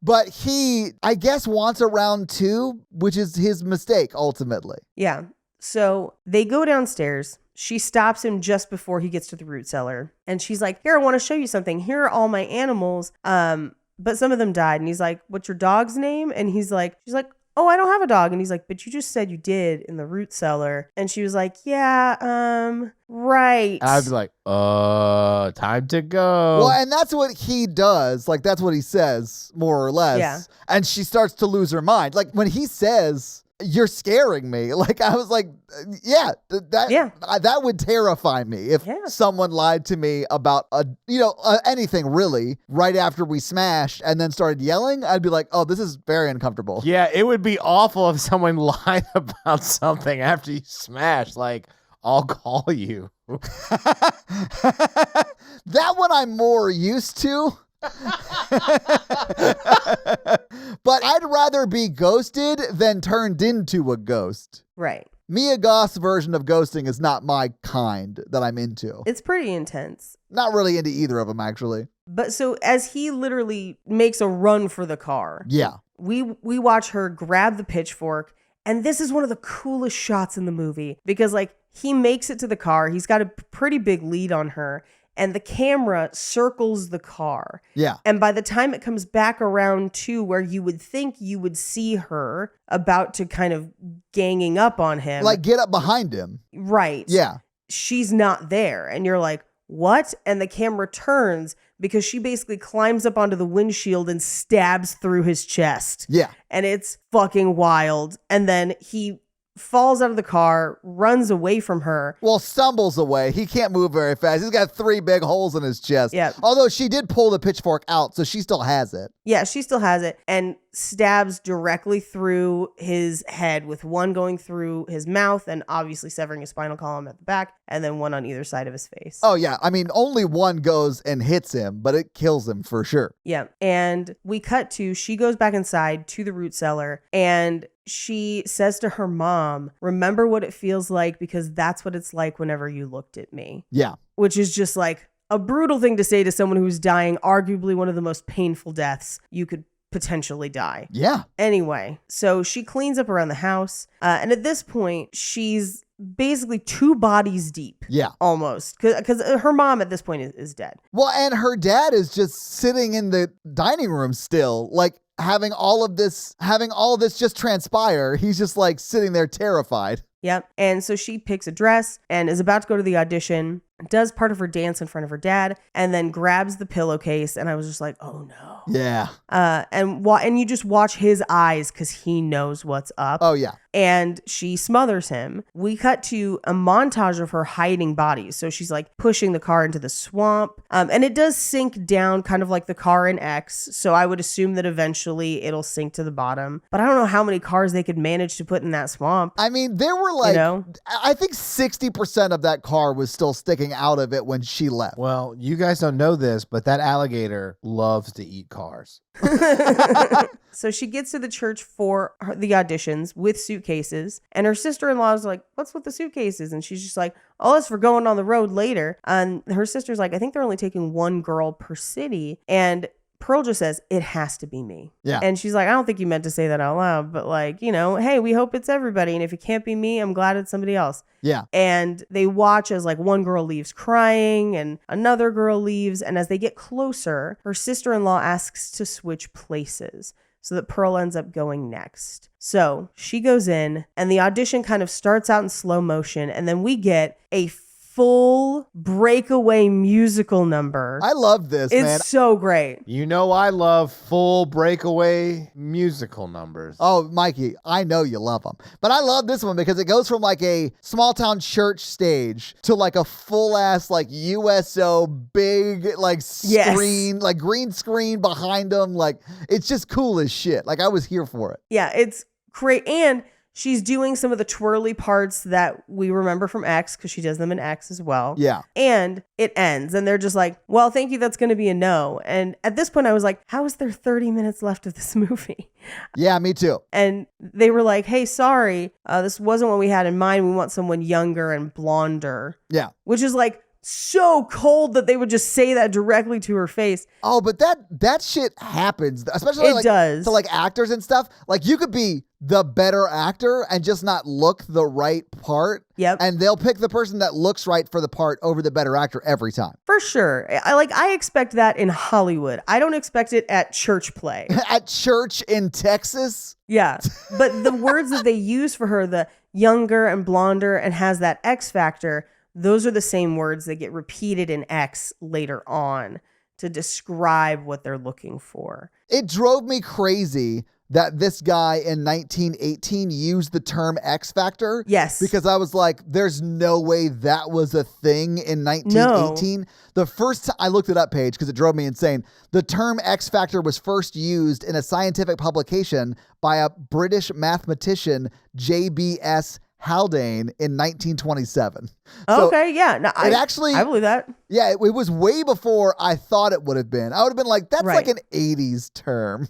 But he, I guess, wants a round two, which is his mistake, ultimately. Yeah. So they go downstairs. She stops him just before he gets to the root cellar. And she's like, here, I want to show you something. Here are all my animals. But some of them died. And he's like, what's your dog's name? And she's like, oh, I don't have a dog. And he's like, but you just said you did in the root cellar. And she was like, yeah, right. I'd be like, time to go. Well, and that's what he does. Like, that's what he says, more or less. Yeah. And she starts to lose her mind. Like, when he says, you're scaring me. Like, I was like, that would terrify me if someone lied to me about anything really right after we smashed and then started yelling. I'd be like, oh, this is very uncomfortable. Yeah, it would be awful if someone lied about something after you smash. Like, I'll call you. That one I'm more used to. But I'd rather be ghosted than turned into a ghost. Right. Mia Goth's version of ghosting is not my kind that I'm into. It's pretty intense. Not really into either of them, actually. But so as he literally makes a run for the car, yeah, we watch her grab the pitchfork. And this is one of the coolest shots in the movie because, like, he makes it to the car. He's got a pretty big lead on her. And the camera circles the car. Yeah. And by the time it comes back around to where you would think you would see her about to kind of ganging up on him. Like, get up behind him. Right. Yeah. She's not there. And you're like, what? And the camera turns because she basically climbs up onto the windshield and stabs through his chest. Yeah. And it's fucking wild. And then he falls out of the car, runs away from her. Well, stumbles away. He can't move very fast. He's got 3 big holes in his chest. Yeah. Although she did pull the pitchfork out, so she still has it. Yeah, she still has it and stabs directly through his head with one going through his mouth and obviously severing his spinal column at the back and then one on either side of his face. Oh, yeah. I mean, only one goes and hits him, but it kills him for sure. Yeah. And we cut to, she goes back inside to the root cellar and she says to her mom, remember what it feels like because that's what it's like whenever you looked at me. Yeah. Which is just like a brutal thing to say to someone who's dying, arguably one of the most painful deaths you could potentially die. Yeah. Anyway, so she cleans up around the house. And at this point, she's basically 2 bodies deep. Yeah. Almost. Because her mom at this point is dead. Well, and her dad is just sitting in the dining room still, like having all of this just transpire. He's just like sitting there terrified. Yep. And so she picks a dress and is about to go to the audition, does part of her dance in front of her dad, and then grabs the pillowcase. And I was just like, oh no. Yeah. And you just watch his eyes because he knows what's up. Oh, yeah. And she smothers him. We cut to a montage of her hiding bodies. So she's like pushing the car into the swamp. And it does sink down kind of like the car in X. So I would assume that eventually it'll sink to the bottom. But I don't know how many cars they could manage to put in that swamp. I mean, there were like, I think 60% of that car was still sticking out of it when she left. Well, you guys don't know this, but that alligator loves to eat cars. So she gets to the church for the auditions with suitcases, and her sister-in-law is like, what's with the suitcases? And she's just like, oh, it's for going on the road later. And her sister's like, I think they're only taking 1 girl per city. And Pearl just says, it has to be me. Yeah. And she's like, I don't think you meant to say that out loud, but like, hey, we hope it's everybody. And if it can't be me, I'm glad it's somebody else. Yeah. And they watch as like one girl leaves crying and another girl leaves. And as they get closer, her sister-in-law asks to switch places so that Pearl ends up going next. So she goes in and the audition kind of starts out in slow motion. And then we get a full breakaway musical number. I love this, It's man. so great. You know I love full breakaway musical numbers. Oh, Mikey, I know you love them. But I love this one because it goes from like a small town church stage to like a full ass like USO big like screen, like green screen behind them. Like it's just cool as shit. Like I was here for it. Yeah, it's great. And she's doing some of the twirly parts that we remember from X because she does them in X as well. Yeah. And it ends and they're just like, well, thank you. That's going to be a no. And at this point I was like, how is there 30 minutes left of this movie? Yeah, me too. And they were like, hey, sorry, this wasn't what we had in mind. We want someone younger and blonder. Yeah. Which is like so cold that they would just say that directly to her face. Oh, but that shit happens, especially It like does. to like actors and stuff. Like you could be the better actor and just not look the right part. Yep. And they'll pick the person that looks right for the part over the better actor every time. For sure. I expect that in Hollywood. I don't expect it at church play. At church in Texas. Yeah. But the words that they use for her, the younger and blonder and has that X factor, those are the same words that get repeated in X later on to describe what they're looking for. It drove me crazy that this guy in 1918 used the term X Factor. Yes. Because I was like, there's no way that was a thing in 1918. The first time I looked it up, Paige, because it drove me insane. The term X Factor was first used in a scientific publication by a British mathematician, J.B.S. Haldane in 1927. So Okay, yeah. No, I believe that. yeah, it was way before I thought it would have been. I would have been like, that's like Right. an 80s term.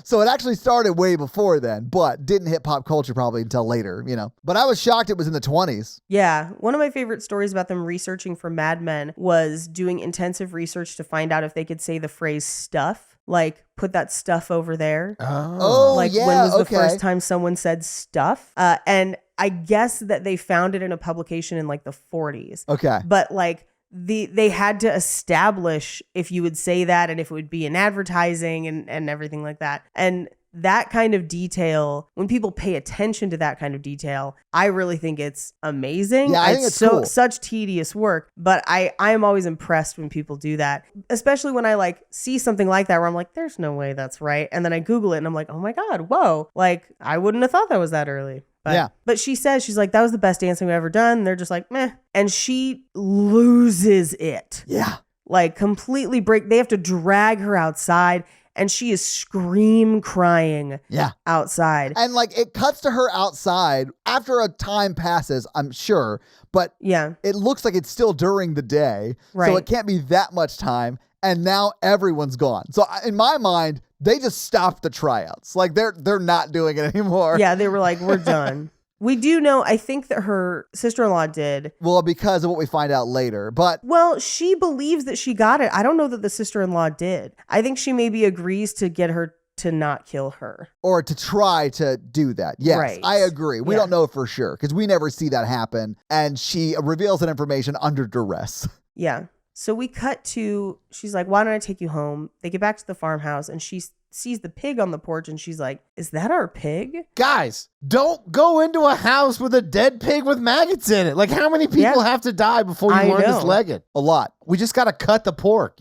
So it actually started way before then, but didn't hit pop culture probably until later, But I was shocked it was in the 20s. Yeah. One of my favorite stories about them researching for Mad Men was doing intensive research to find out if they could say the phrase stuff, like put that stuff over there. Oh, Like yeah, when was the okay. first time someone said stuff? And I guess that they found it in a publication in like the 40s. Okay. But like they had to establish if you would say that and if it would be in advertising and everything like that. And that kind of detail, when people pay attention to that kind of detail, I really think it's amazing. Yeah, I think it's cool. Such tedious work, but I am always impressed when people do that, especially when I like see something like that where I'm like, there's no way that's right. And then I Google it and I'm like, oh my God, whoa. Like I wouldn't have thought that was that early. But, Yeah. But she's like, that was the best dancing we've ever done. And they're just like, meh. And she loses it. Yeah. Like completely they have to drag her outside and she is scream crying Yeah. outside. And like it cuts to her outside after a time passes, I'm sure, but Yeah. it looks like it's still during the day. So Right. it can't be that much time. And now everyone's gone. So in my mind, they just stopped the tryouts. Like they're not doing it anymore. Yeah. They were like, we're done. We do know, I think that her sister-in-law did. Well, because of what we find out later. But Well, she believes that she got it. I don't know that the sister-in-law did. I think she maybe agrees to get her to not kill her. or to try to do that. Yes, Right. I agree. We Yeah. don't know for sure because we never see that happen. And she reveals that information under duress. Yeah. So we cut to, she's like, why don't I take you home? They get back to the farmhouse and she sees the pig on the porch and she's like, is that our pig? Guys, don't go into a house with a dead pig with maggots in it. Like, how many people have to die before you I learn know. this legend? A lot. We just got to cut the pork,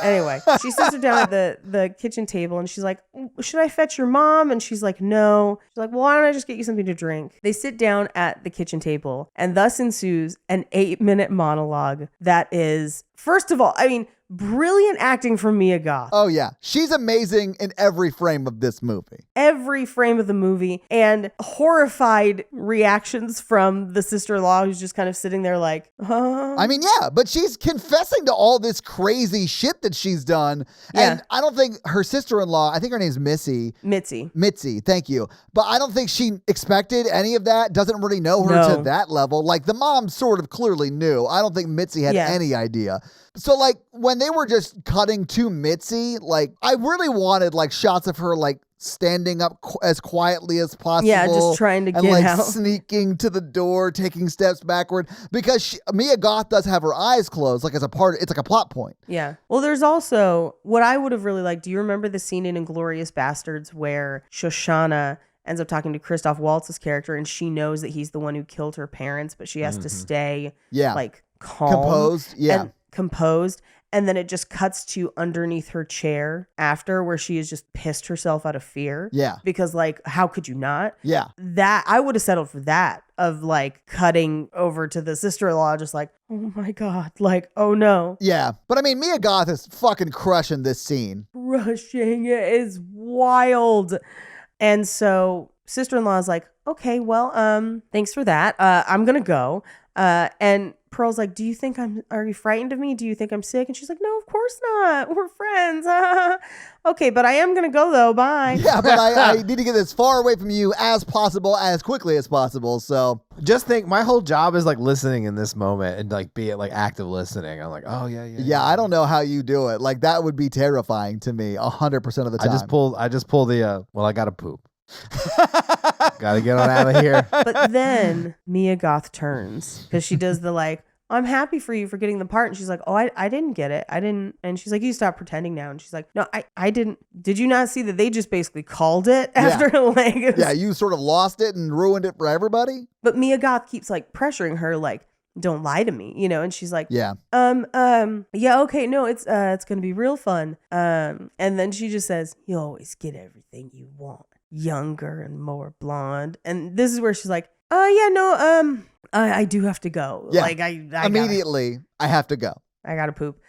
Anyway, she sits her down at the kitchen table and she's like, should I fetch your mom? And she's like, no. She's like, well, why don't I just get you something to drink? They sit down at the kitchen table and thus ensues an 8-minute monologue that is, first of all, I mean, brilliant acting from Mia Goth. Oh, yeah. She's amazing in every frame of this movie. Every frame of the movie, and horrified reactions from the sister-in-law who's just kind of sitting there like, I mean, yeah, but she's confessing to all this crazy shit that she's done. Yeah. And I don't think her sister-in-law, I think her name's Mitzi, thank you. But I don't think she expected any of that, doesn't really know her No. to that level. Like the mom sort of clearly knew. I don't think Mitzi had Yeah. any idea. So, like, when they were just cutting to Mitzi, like, I really wanted, like, shots of her, like, standing up as quietly as possible. Yeah, just trying to and get like out. sneaking to the door, taking steps backward, because Mia Goth does have her eyes closed, like as a part. It's like a plot point. Yeah. Well, there's also what I would have really liked. Do you remember the scene in Inglourious Bastards where Shoshana ends up talking to Christoph Waltz's character, and she knows that he's the one who killed her parents, but she has to stay like calm, composed. Yeah. and composed. And then it just cuts to underneath her chair after, where she has just pissed herself out of fear. Yeah. Because, like, how could you not? Yeah. That I would have settled for that, of like cutting over to the sister-in-law, just like, oh my God, like, oh no. Yeah. But I mean, Mia Goth is fucking crushing this scene. Crushing it is wild. And so sister-in-law is like, okay, well, thanks for that. I'm gonna go. And Pearl's like, are you frightened of me? Do you think I'm sick? And she's like, no, of course not. We're friends. Okay, but I am going to go though. Bye. Yeah, but I need to get as far away from you as possible, as quickly as possible. So just think, my whole job is like listening in this moment and like be it like active listening. I'm like, oh yeah. Yeah, I don't know how you do it. Like, that would be terrifying to me 100% of the time. I just pull the, well, I got to poop. Gotta get on out of here. But then Mia Goth turns, because she does the like, I'm happy for you for getting the part. And she's like, oh, I didn't get it. I didn't. And she's like, you stop pretending now. And she's like, no, I didn't. Did you not see that they just basically called it after like it was... Yeah, you sort of lost it and ruined it for everybody. But Mia Goth keeps like pressuring her, like, don't lie to me, and she's like, yeah, yeah, okay, no, it's gonna be real fun. And then she just says, you always get everything you want. Younger and more blonde. And this is where she's like, yeah, no, I do have to go. Yeah. Like I immediately I have to go. I gotta poop.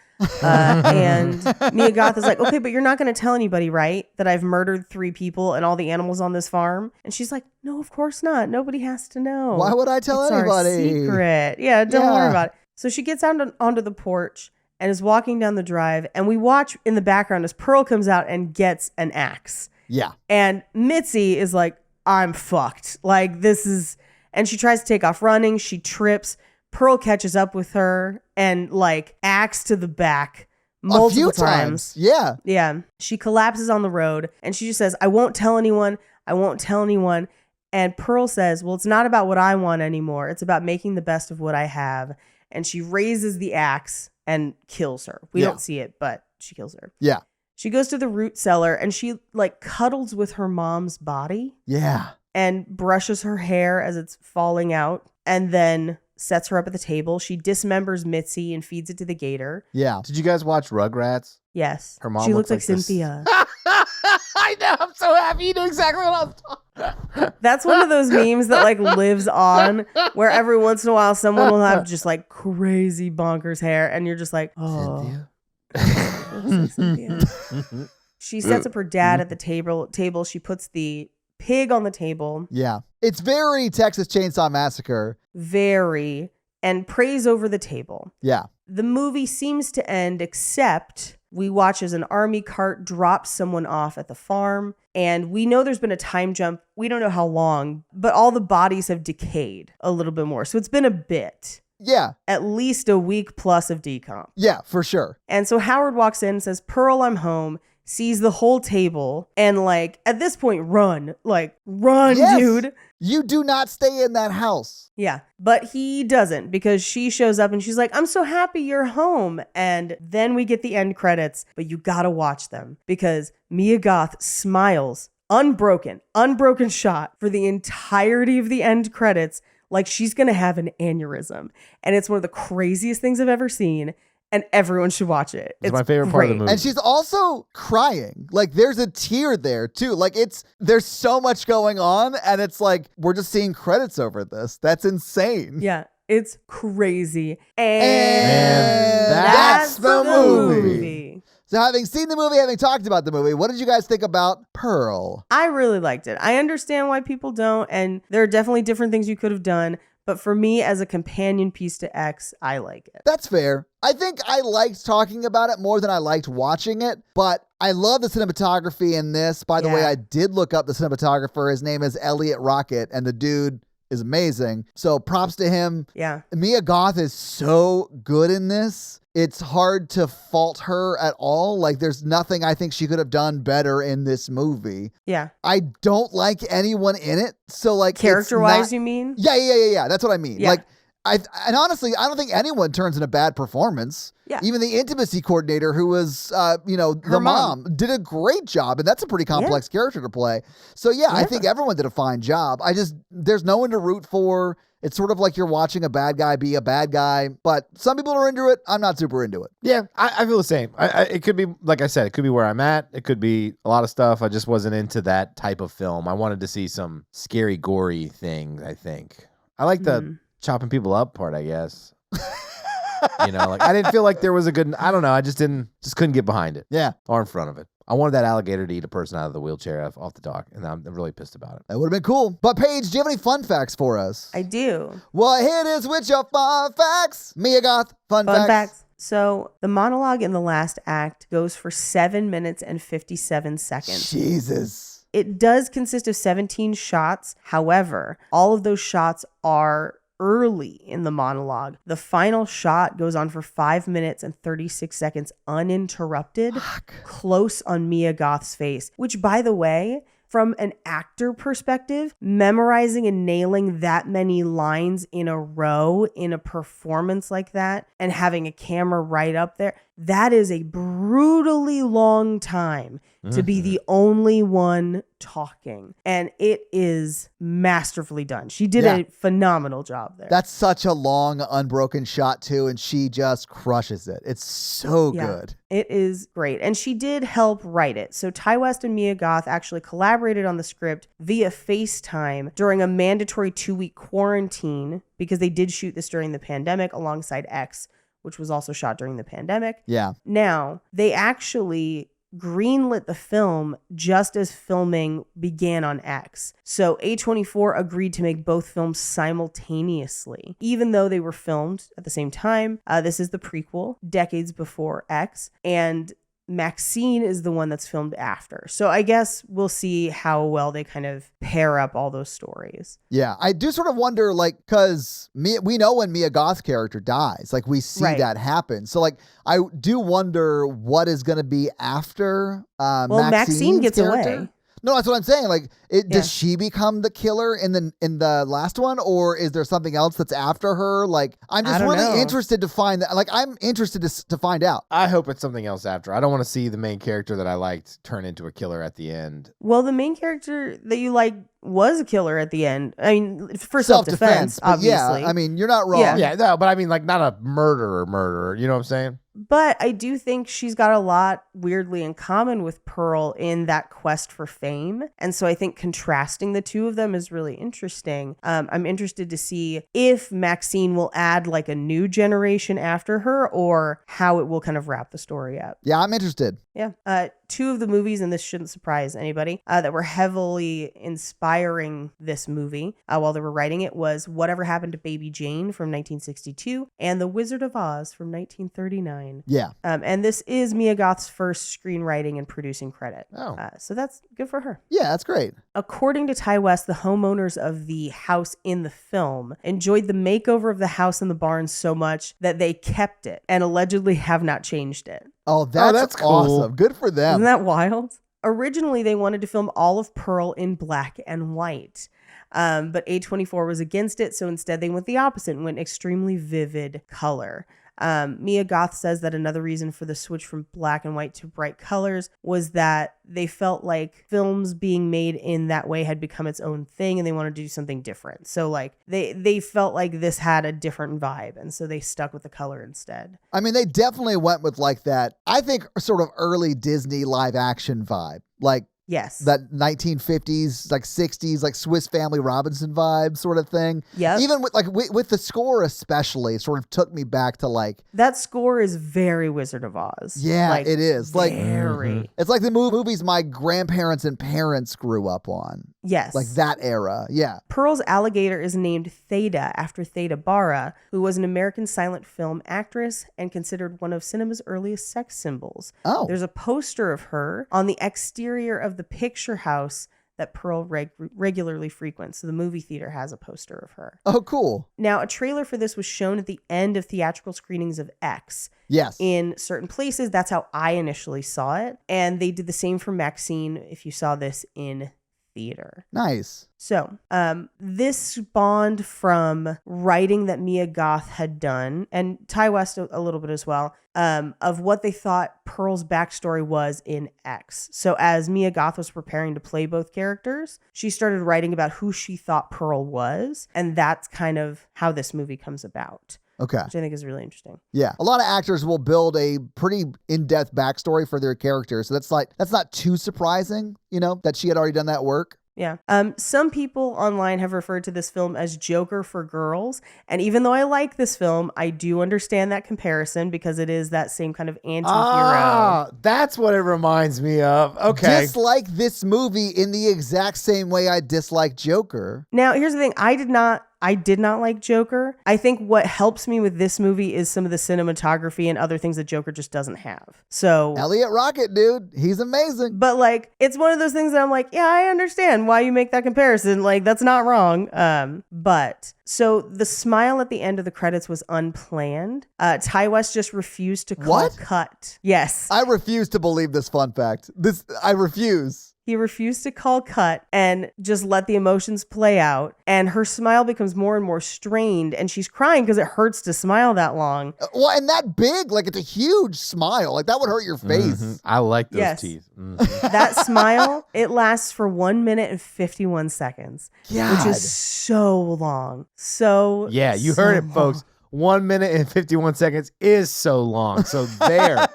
And Mia Goth is like, okay, but you're not gonna tell anybody, right, that I've murdered 3 people and all the animals on this farm? And she's like, no, of course not. Nobody has to know. Why would I tell it's anybody? Our secret. Yeah, don't worry about it. So she gets out onto the porch and is walking down the drive, and we watch in the background as Pearl comes out and gets an axe. Yeah. And Mitzi is like, I'm fucked. Like, this is... And she tries to take off running. She trips. Pearl catches up with her and, like, axe to the back multiple times. Yeah. Yeah. She collapses on the road, and she just says, I won't tell anyone. I won't tell anyone. And Pearl says, well, it's not about what I want anymore. It's about making the best of what I have. And she raises the axe and kills her. We don't see it, but she kills her. Yeah. She goes to the root cellar, and she like cuddles with her mom's body. Yeah. And brushes her hair as it's falling out, and then sets her up at the table. She dismembers Mitzi and feeds it to the gator. Yeah. Did you guys watch Rugrats? Yes. Her mom she looks like this. Cynthia. I know. I'm so happy you knew exactly what I was talking. That's one of those memes that like lives on, where every once in a while someone will have just like crazy bonkers hair, and you're just like, oh. Cynthia. Cynthia. She sets up her dad at the table. She puts the pig on the table. Yeah. It's very Texas Chainsaw Massacre. Very. And prays over the table. Yeah. The movie seems to end, except we watch as an army cart drops someone off at the farm. And we know there's been a time jump. We don't know how long, but all the bodies have decayed a little bit more. So it's been a bit. Yeah. At least a week plus of decomp. Yeah, for sure. And so Howard walks in and says, Pearl, I'm home. Sees the whole table. And like, at this point, run. Like, run, yes. dude. You do not stay in that house. Yeah. But he doesn't, because she shows up and she's like, I'm so happy you're home. And then we get the end credits. But you gotta watch them, because Mia Goth smiles, unbroken shot for the entirety of the end credits, like she's going to have an aneurysm. And it's one of the craziest things I've ever seen. And everyone should watch it. It's my favorite part of the movie. And she's also crying. Like, there's a tear there, too. Like, there's so much going on. And it's like, we're just seeing credits over this. That's insane. Yeah, it's crazy. And that's the movie. So having seen the movie, having talked about the movie, what did you guys think about Pearl? I really liked it. I understand why people don't, and there are definitely different things you could have done. But for me, as a companion piece to X, I like it. That's fair. I think I liked talking about it more than I liked watching it, but I love the cinematography in this. By the way, I did look up the cinematographer. His name is Elliot Rocket, and the dude is amazing. So props to him. Yeah. Mia Goth is so good in this. It's hard to fault her at all. Like, there's nothing I think she could have done better in this movie. Yeah. I don't like anyone in it. So, like, Character-wise, you mean? Yeah. That's what I mean. Yeah. Like, and honestly, I don't think anyone turns in a bad performance. Yeah. Even the intimacy coordinator, who was, the Her mom, did a great job, and that's a pretty complex character to play. So yeah, I think everyone did a fine job. There's no one to root for. It's sort of like you're watching a bad guy be a bad guy, but some people are into it. I'm not super into it. Yeah, I feel the same. It could be, like I said, it could be where I'm at. It could be a lot of stuff. I just wasn't into that type of film. I wanted to see some scary, gory things, I think. I like the chopping people up part, I guess. Like I didn't feel like there was a good, I don't know. I just couldn't get behind it. Yeah. Or in front of it. I wanted that alligator to eat a person out of the wheelchair off the dock, and I'm really pissed about it. That would have been cool. But Paige, do you have any fun facts for us? I do. Well, here it is with your fun facts. Mia Goth, fun facts. So the monologue in the last act goes for 7 minutes and 57 seconds. Jesus. It does consist of 17 shots. However, all of those shots are early in the monologue. The final shot goes on for 5 minutes and 36 seconds uninterrupted, close on Mia Goth's face, which, by the way, from an actor perspective, memorizing and nailing that many lines in a row in a performance like that and having a camera right up there, that is a brutally long time to be the only one talking. And it is masterfully done. She did a phenomenal job there. That's such a long, unbroken shot, too, and she just crushes it. It's so good. It is great. And she did help write it. So Ty West and Mia Goth actually collaborated on the script via FaceTime during a mandatory 2-week quarantine, because they did shoot this during the pandemic alongside X, which was also shot during the pandemic. Yeah. Now, they actually greenlit the film just as filming began on X. So A24 agreed to make both films simultaneously, even though they were filmed at the same time. This is the prequel, decades before X, and Maxine is the one that's filmed after. So I guess we'll see how well they kind of pair up all those stories. Yeah, I do sort of wonder, like, because we know when Mia Goth's character dies, like we see that happen. So like, I do wonder what is going to be after Maxine gets character. away. No, that's what I'm saying. Like, does she become the killer in the last one, or is there something else that's after her? Like, I'm just really interested to find that. Like, I'm interested to find out. I hope it's something else after. I don't want to see the main character that I liked turn into a killer at the end. Well, the main character that you like was a killer at the end. I mean, for self-defense, obviously. Yeah, I mean, you're not wrong. Yeah, no, but I mean, like, not a murderer. You know what I'm saying? But I do think she's got a lot weirdly in common with Pearl in that quest for fame. And so I think contrasting the two of them is really interesting. I'm interested to see if Maxine will add like a new generation after her, or how it will kind of wrap the story up. Yeah, I'm interested. Yeah. Two of the movies, and this shouldn't surprise anybody, that were heavily inspiring this movie while they were writing it was Whatever Happened to Baby Jane from 1962 and The Wizard of Oz from 1939. Yeah. And this is Mia Goth's first screenwriting and producing credit. Oh. So that's good for her. Yeah, that's great. According to Ty West, the homeowners of the house in the film enjoyed the makeover of the house and the barn so much that they kept it and allegedly have not changed it. Oh, that's cool. awesome. Good for them. Isn't that wild? Originally, they wanted to film all of Pearl in black and white. But A24 was against it, so instead they went the opposite and went extremely vivid color. Mia Goth says that another reason for the switch from black and white to bright colors was that they felt like films being made in that way had become its own thing and they wanted to do something different. So like they felt like this had a different vibe, and so they stuck with the color instead. I mean, they definitely went with like that, I think, sort of early Disney live action vibe. Like, Yes. That 1950s, like 60s, like Swiss Family Robinson vibe sort of thing. Yeah. Even with the score especially, it sort of took me back to like... That score is very Wizard of Oz. Yeah, like, it is. Like, very. It's like the movies my grandparents and parents grew up on. Yes. Like that era. Yeah. Pearl's alligator is named Theda after Theda Bara, who was an American silent film actress and considered one of cinema's earliest sex symbols. Oh. There's a poster of her on the exterior of the picture house that Pearl regularly frequents. So the movie theater has a poster of her. Oh, cool. Now, a trailer for this was shown at the end of theatrical screenings of X. Yes. In certain places. That's how I initially saw it. And they did the same for Maxine if you saw this in theater. Nice. So, this spawned from writing that Mia Goth had done, and Ty West a little bit as well, of what they thought Pearl's backstory was in X. So as Mia Goth was preparing to play both characters, she started writing about who she thought Pearl was, and that's kind of how this movie comes about. Okay. Which I think is really interesting. Yeah. A lot of actors will build a pretty in-depth backstory for their characters. So that's not too surprising, that she had already done that work. Yeah. Some people online have referred to this film as Joker for girls. And even though I like this film, I do understand that comparison because it is that same kind of anti-hero. Ah, that's what it reminds me of. Okay. Dislike this movie in the exact same way I dislike Joker. Now, here's the thing. I did not like Joker. I think what helps me with this movie is some of the cinematography and other things that Joker just doesn't have. So Elliot Rocket, dude, he's amazing. But it's one of those things that I'm like, yeah, I understand why you make that comparison. That's not wrong. But so the smile at the end of the credits was unplanned. Ty West just refused to call cut. Yes. I refuse to believe this fun fact. I refuse. He refused to call cut and just let the emotions play out. And her smile becomes more and more strained. And she's crying because it hurts to smile that long. Well, and that big, it's a huge smile. That would hurt your face. Mm-hmm. I like those teeth. Mm-hmm. That smile, it lasts for 1 minute and 51 seconds. God. Which is so long. Yeah, you heard it, folks. 1 minute and 51 seconds is so long. So there.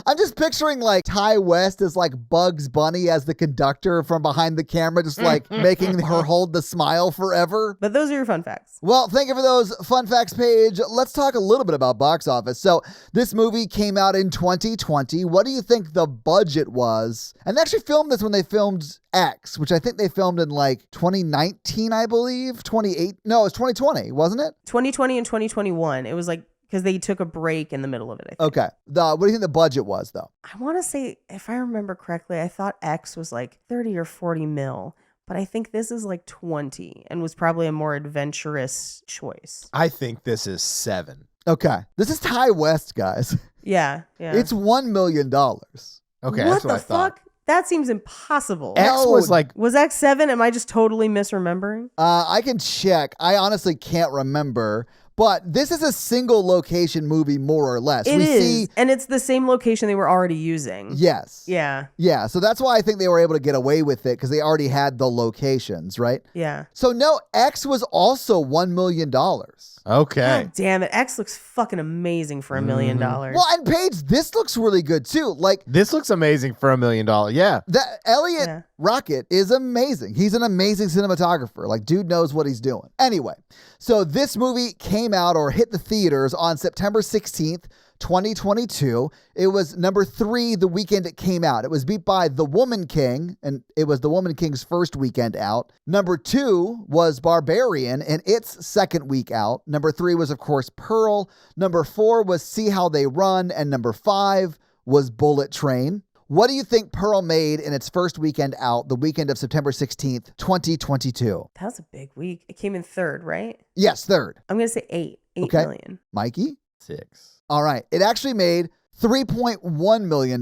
I'm just picturing Ty West as Bugs Bunny as the conductor from behind the camera, just making her hold the smile forever. But those are your fun facts. Well, thank you for those fun facts, Paige. Let's talk a little bit about box office. So this movie came out in 2020. What do you think the budget was? And they actually filmed this when they filmed X, which I think they filmed in 2019, I believe. 28? No, it was 2020, wasn't it? 2020 and 2021. It was because they took a break in the middle of it, I think. Okay. What do you think the budget was, though? I want to say, if I remember correctly, I thought X was 30 or 40 mil. But I think this is 20 and was probably a more adventurous choice. I think this is 7. Okay. This is Ty West, guys. Yeah. It's $1 million. Okay, that's what I thought. Fuck? That seems impossible. X was Was X 7? Am I just totally misremembering? I can check. I honestly can't remember. But this is a single location movie, more or less. It is. And it's the same location they were already using. Yes. Yeah. Yeah. So that's why I think they were able to get away with it because they already had the locations, right? Yeah. So no, X was also $1 million. Okay. God damn it. X looks fucking amazing for $1 million. Well, and Paige, this looks really good too. This looks amazing for $1 million. Yeah. That Elliot Rocket is amazing. He's an amazing cinematographer. Dude knows what he's doing. Anyway, so this movie came out or hit the theaters on September 16th, 2022. It was number 3 the weekend it came out. It was beat by The Woman King, and it was The Woman King's first weekend out. Number 2 was Barbarian in its second week out. Number 3 was, of course, Pearl. Number 4 was See How They Run. And number 5 was Bullet Train. What do you think Pearl made in its first weekend out, the weekend of September 16th, 2022? That was a big week. It came in third, right? Yes, third. I'm going to say 8 million. Mikey? 6. All right. It actually made $3.1 million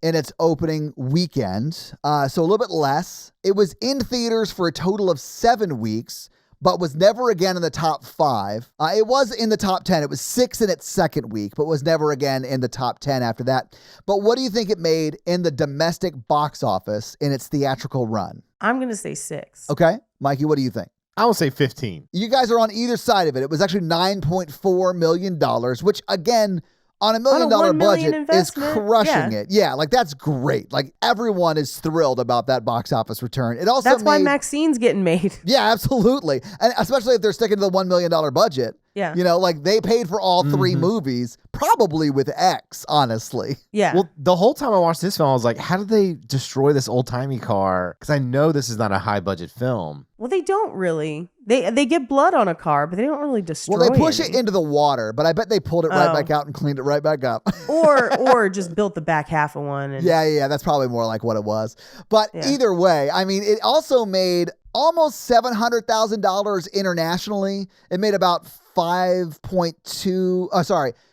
in its opening weekend. So a little bit less. It was in theaters for a total of 7 weeks, but was never again in the top 5. It was in the top 10. It was 6 in its second week, but was never again in the top 10 after that. But what do you think it made in the domestic box office in its theatrical run? I'm going to say 6. Okay. Mikey, what do you think? I will say 15. You guys are on either side of it. It was actually $9.4 million, which again, on $1 million budget is crushing it. Yeah, that's great. Everyone is thrilled about that box office return. It also That's why Maxine's getting made. Yeah, absolutely. And especially if they're sticking to the $1 million budget. Yeah. You know, like they paid for all three movies, probably with X, honestly. Yeah. Well, the whole time I watched this film, I was like, how did they destroy this old-timey car? Because I know this is not a high-budget film. Well, they don't really. They get blood on a car, but they don't really destroy Well, they push any. it into the water, but I bet they pulled it right Oh. back out and cleaned it right back up. or just built the back half of one. And, Yeah, that's probably more like what it was. But Yeah. either way, I mean, it also made almost $700,000 internationally. It made about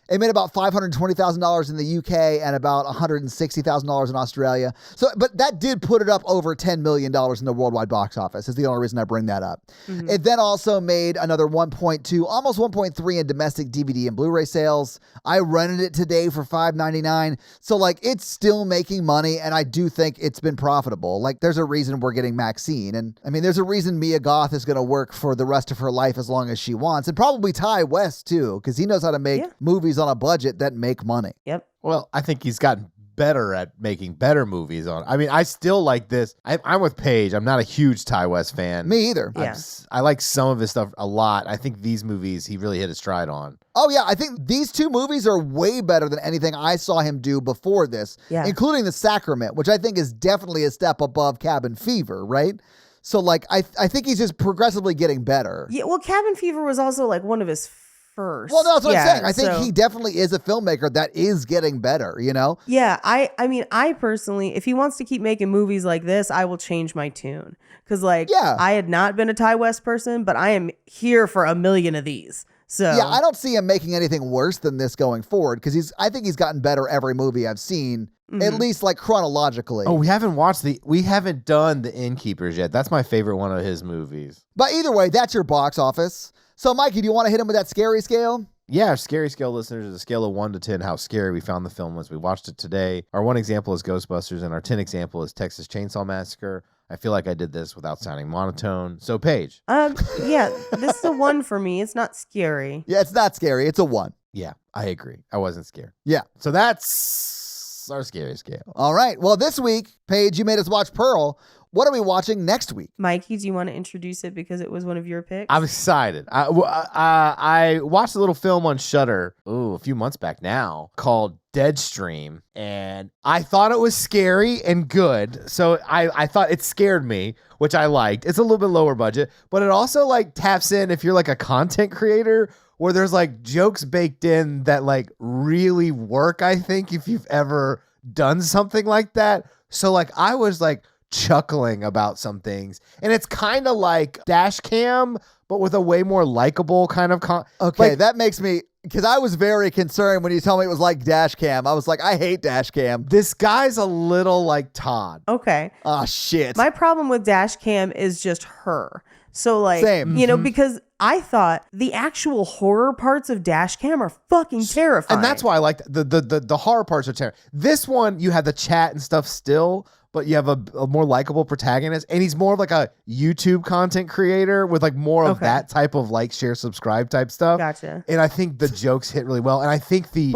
it made about $520,000 in the UK and about $160,000 in Australia. So, but that did put it up over $10 million in the worldwide box office is the only reason I bring that up. It then also made another 1.2, almost 1.3 in domestic DVD and Blu-ray sales. I rented it today for $5.99. So like it's still making money and I do think it's been profitable. Like there's a reason we're getting Maxine. And I mean, there's a reason Mia Goth is going to work for the rest of her life as long as she wants. And probably Ty West too, because he knows how to make movies on a budget that make money. Yep. Well, I think he's gotten better at making better movies on. I mean, I still like this. I'm with Paige. I'm not a huge Ty West fan. Me either. Yeah. I like some of his stuff a lot. I think these movies he really hit his stride on. Oh, yeah. I think these two movies are way better than anything I saw him do before this, including The Sacrament, which I think is definitely a step above Cabin Fever, right? So, like, I think he's just progressively getting better. Yeah. Well, Cabin Fever was also like one of his first. Well, no, that's what I'm saying. I so- think he definitely is a filmmaker that is getting better, you know? Yeah, I mean, I personally, if he wants to keep making movies like this, I will change my tune. Because, like, I had not been a Ty West person, but I am here for a million of these. So yeah, I don't see him making anything worse than this going forward because I think he's gotten better every movie I've seen, at least like chronologically. Oh, we haven't done The Innkeepers yet. That's my favorite one of his movies. But either way, that's your box office. So, Mikey, do you want to hit him with that scary scale? Yeah, Scary Scale listeners, is a scale of 1 to 10, how scary we found the film was. We watched it today. Our 1 example is Ghostbusters, and our 10 example is Texas Chainsaw Massacre. I feel like I did this without sounding monotone. So, Paige. Yeah, this is a 1 for me. It's not scary. Yeah, it's not scary. It's a 1. Yeah, I agree. I wasn't scared. Yeah. So that's our Scary Scale. All right. Well, this week, Paige, you made us watch Pearl. What are we watching next week? Mikey, do you want to introduce it because it was one of your picks? I'm excited. I watched a little film on Shudder, a few months back now, called Deadstream, and I thought it was scary and good. So I thought it scared me, which I liked. It's a little bit lower budget, but it also like taps in if you're like a content creator where there's like jokes baked in that like really work, I think, if you've ever done something like that. So like I was like chuckling about some things, and it's kind of like Dash Cam but with a way more likable kind of okay, like, that makes me, because I was very concerned when you told me it was like Dash Cam. I was like, I hate Dash Cam. this guy's a little like Todd. Okay. Oh shit. My problem with Dash Cam is just her. So like, Same. you know, because I thought the actual horror parts of Dash Cam are fucking terrifying. And that's why I liked the horror parts are terrible. This one, you had the chat and stuff still, but you have a more likable protagonist, and he's more of like a YouTube content creator with like more of that type of like share, subscribe type stuff. Gotcha. And I think the jokes hit really well, and I think the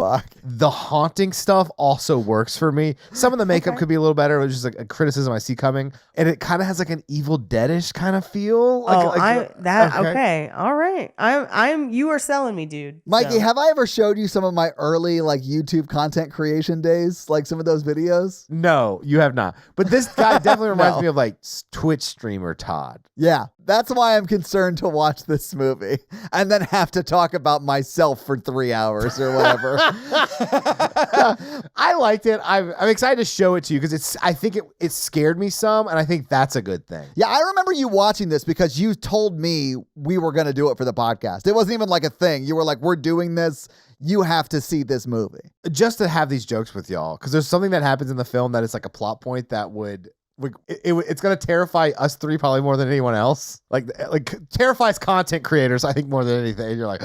haunting stuff also works for me. Some of the makeup could be a little better, which is like a criticism I see coming, and it kind of has like an Evil Deadish kind of feel. Okay, all right. I'm you are selling me, dude. Mikey, So. have I ever showed you some of my early like YouTube content creation days? Like some of those videos? No, you have not. But this guy definitely reminds me of like Twitch streamer Todd. Yeah, that's why I'm concerned to watch this movie and then have to talk about myself for 3 hours or whatever. I liked it. I'm excited to show it to you because I think it scared me some, and I think that's a good thing. Yeah, I remember you watching this because you told me we were going to do it for the podcast. It wasn't even like a thing. You were like, we're doing this. You have to see this movie. Just to have these jokes with y'all, because there's something that happens in the film that is like a plot point that it's going to terrify us three probably more than anyone else. Like terrifies content creators, I think, more than anything. You're like,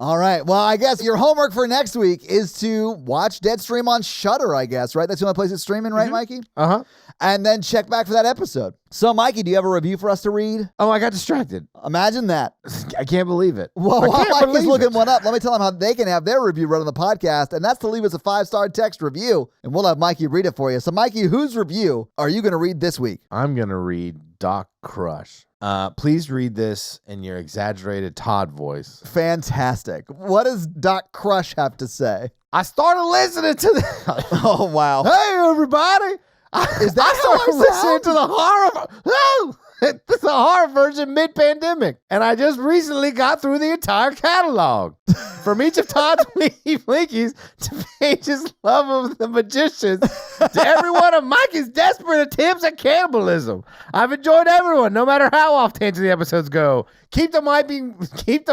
all right. Well, I guess your homework for next week is to watch Deadstream on Shudder, I guess, right? That's the only place it's streaming, right, Mikey? Uh-huh. And then check back for that episode. So, Mikey, do you have a review for us to read? Oh, I got distracted. Imagine that. I can't believe it. Well, I while can't Mikey's believe looking it. one up, let me tell them how they can have their review read on the podcast, and that's to leave us a 5-star text review, and we'll have Mikey read it for you. So, Mikey, whose review are you going to read this week? I'm going to read Doc Crush. Please read this in your exaggerated Todd voice. Fantastic. What does Doc Crush have to say? I started listening to the... Oh, wow. Hey, everybody. Is that I started how I listening to the horror... It's a horror version mid-pandemic. And I just recently got through the entire catalog. From each of Todd's Winkies to Paige's love of the magicians to every one of Mikey's desperate attempts at cannibalism. I've enjoyed everyone, no matter how off tangent the episodes go. Keep the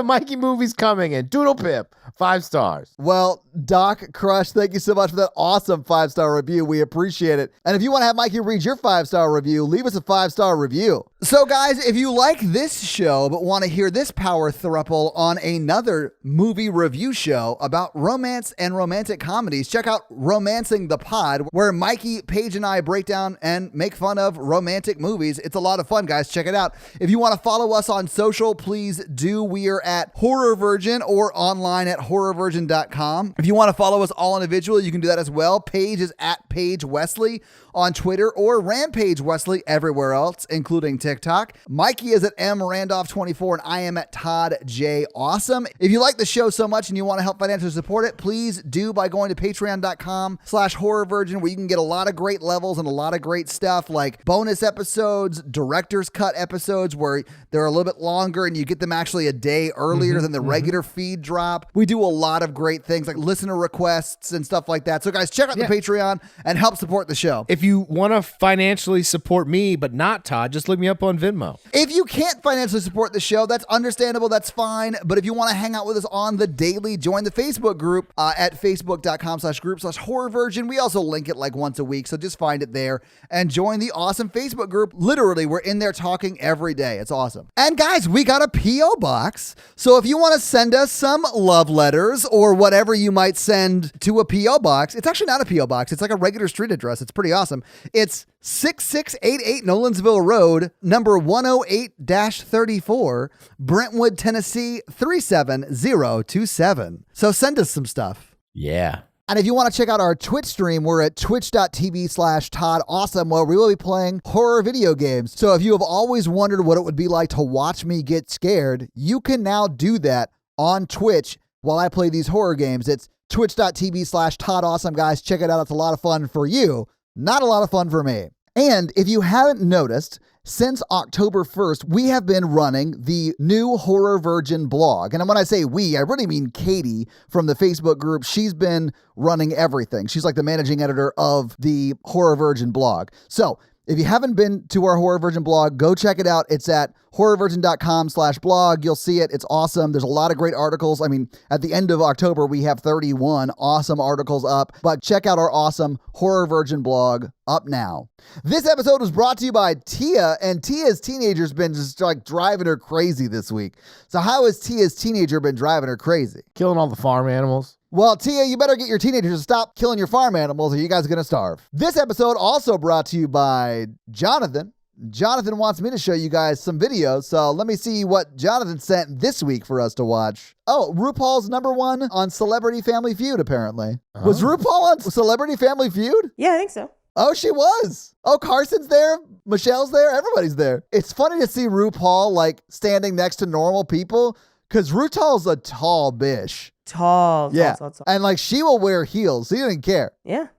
Mikey movies coming and Doodle Pip, 5 stars. Well, Doc Crush, thank you so much for that awesome 5-star review. We appreciate it. And if you want to have Mikey read your 5-star review, leave us a 5-star review. So guys, if you like this show but want to hear this power throuple on another movie review show about romance and romantic comedies, check out Romancing the Pod, where Mikey, Paige, and I break down and make fun of romantic movies. It's a lot of fun, guys. Check it out. If you want to follow us on social, please do. We are at Horror Virgin or online at horrorvirgin.com. If you want to follow us all individually, you can do that as well. Paige is at Paige Wesley on Twitter or Rampage Wesley everywhere else, including TikTok. Mikey is at mrandolph24 and I am at Todd J. Awesome. If you like the show so much and you want to help financially support it, please do by going to patreon.com/horrorvirgin, where you can get a lot of great levels and a lot of great stuff like bonus episodes, director's cut episodes where they're a little bit longer and you get them actually a day earlier than the regular feed drop. We do a lot of great things like listener requests and stuff like that. So guys, check out the Patreon and help support the show. If you want to financially support me, but not Todd, just look me up on Venmo. If you can't financially support the show, that's understandable. That's fine. But if you want to hang out with us on the daily, join the Facebook group at facebook.com/group/horrorvirgin. We also link it like once a week. So just find it there and join the awesome Facebook group. Literally, we're in there talking every day. It's awesome. And guys, we got a P.O. box. So if you want to send us some love letters or whatever you might send to a P.O. box, it's actually not a P.O. box. It's like a regular street address. It's pretty awesome. It's 6688 Nolensville Road, number 108-34, Brentwood, Tennessee 37027. So send us some stuff. Yeah. And if you want to check out our Twitch stream, we're at twitch.tv/Todd Awesome, where we will be playing horror video games. So if you have always wondered what it would be like to watch me get scared, you can now do that on Twitch while I play these horror games. It's twitch.tv/Todd Awesome, guys. Check it out. It's a lot of fun for you. Not a lot of fun for me. And if you haven't noticed, since October 1st, we have been running the new Horror Virgin blog. And when I say we, I really mean Katie from the Facebook group. She's been running everything. She's like the managing editor of the Horror Virgin blog. So if you haven't been to our Horror Virgin blog, go check it out. It's at horrorvirgin.com/blog. You'll see it. It's awesome. There's a lot of great articles. I mean, at the end of October, we have 31 awesome articles up, but check out our awesome Horror Virgin blog up now. This episode was brought to you by Tia, and Tia's teenager's been just like driving her crazy this week. So how has Tia's teenager been driving her crazy? Killing all the farm animals. Well, Tia, you better get your teenagers to stop killing your farm animals or you guys are going to starve. This episode also brought to you by Jonathan. Jonathan wants me to show you guys some videos, so let me see what Jonathan sent this week for us to watch. Oh, RuPaul's #1 on Celebrity Family Feud, apparently. Oh. Was RuPaul on Celebrity Family Feud? Yeah, I think so. Oh, she was. Oh, Carson's there. Michelle's there. Everybody's there. It's funny to see RuPaul like standing next to normal people because RuPaul's a tall bish. Tall. And like she will wear heels. So he didn't care. Yeah.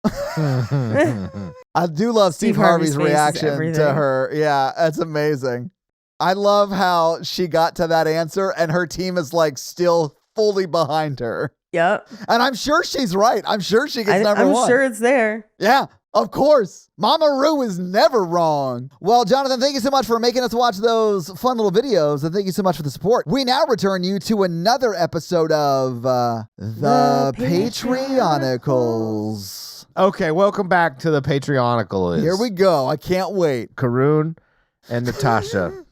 I do love Steve Harvey's reaction to her. Yeah, that's amazing. I love how she got to that answer and her team is like still fully behind her. Yep. And I'm sure she's right. I'm sure she gets number one. I'm sure it's there. Yeah. Of course. Mama Ru is never wrong. Well, Jonathan, thank you so much for making us watch those fun little videos, and thank you so much for the support. We now return you to another episode of The Patreonicals. Okay, welcome back to the Patreonicals. Here we go. I can't wait. Karun and Natasha.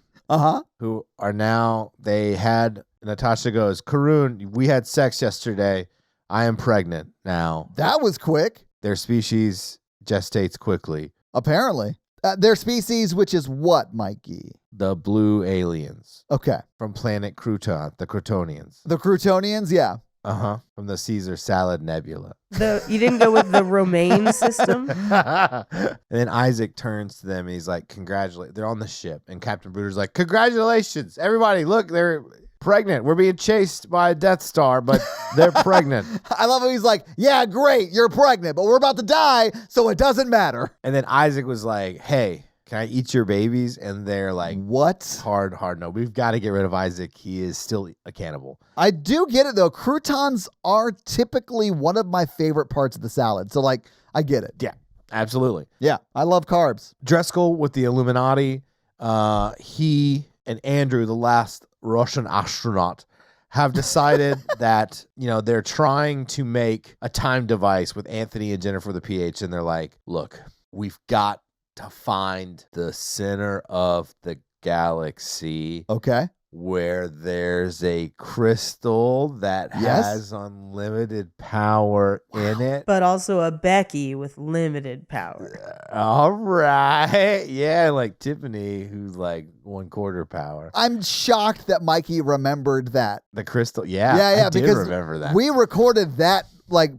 Who are now, Natasha goes, Karun, we had sex yesterday. I am pregnant now. That was quick. Their species gestates quickly. Apparently. Their species, which is what, Mikey? The blue aliens. Okay. From planet Crouton, the Croutonians. The Croutonians, yeah. From the Caesar Salad Nebula. You didn't go with the romaine system? And then Isaac turns to them and he's like, congratulate. They're on the ship. And Captain Bruder's like, congratulations, everybody. Look, they're pregnant. We're being chased by a Death Star, but they're pregnant. I love how he's like, yeah, great, you're pregnant, but we're about to die, so it doesn't matter. And then Isaac was like, hey, can I eat your babies? And they're like, what? Hard no. We've got to get rid of Isaac. He is still a cannibal. I do get it, though. Croutons are typically one of my favorite parts of the salad. So, like, I get it. Yeah, absolutely. Yeah, I love carbs. Driscoll with the Illuminati, he and Andrew, the last Russian astronaut, have decided that, they're trying to make a time device with Anthony and Jennifer the PH. And they're like, look, we've got to find the center of the galaxy. Okay. Where there's a crystal that has unlimited power in it. But also a Becky with limited power. All right. Yeah, like Tiffany, who's like 1/4 power. I'm shocked that Mikey remembered that. The crystal. Yeah. Yeah, I did because remember that. we recorded that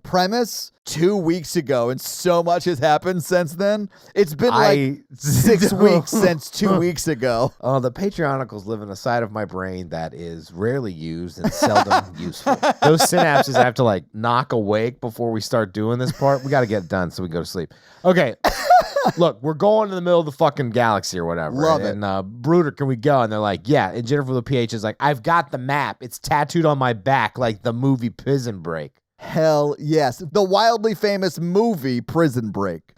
premise 2 weeks ago, and so much has happened since then. It's been 6 weeks since 2 weeks ago. Oh, the Patreonicals live in a side of my brain that is rarely used and seldom useful. Those synapses I have to knock awake before we start doing this part. We got to get it done so we go to sleep. Okay. Look, we're going to the middle of the fucking galaxy or whatever. Love it. And Bruder, can we go? And they're like, yeah. And Jennifer the PH is like, I've got the map. It's tattooed on my back like the movie Prison Break. Hell yes. The wildly famous movie Prison Break.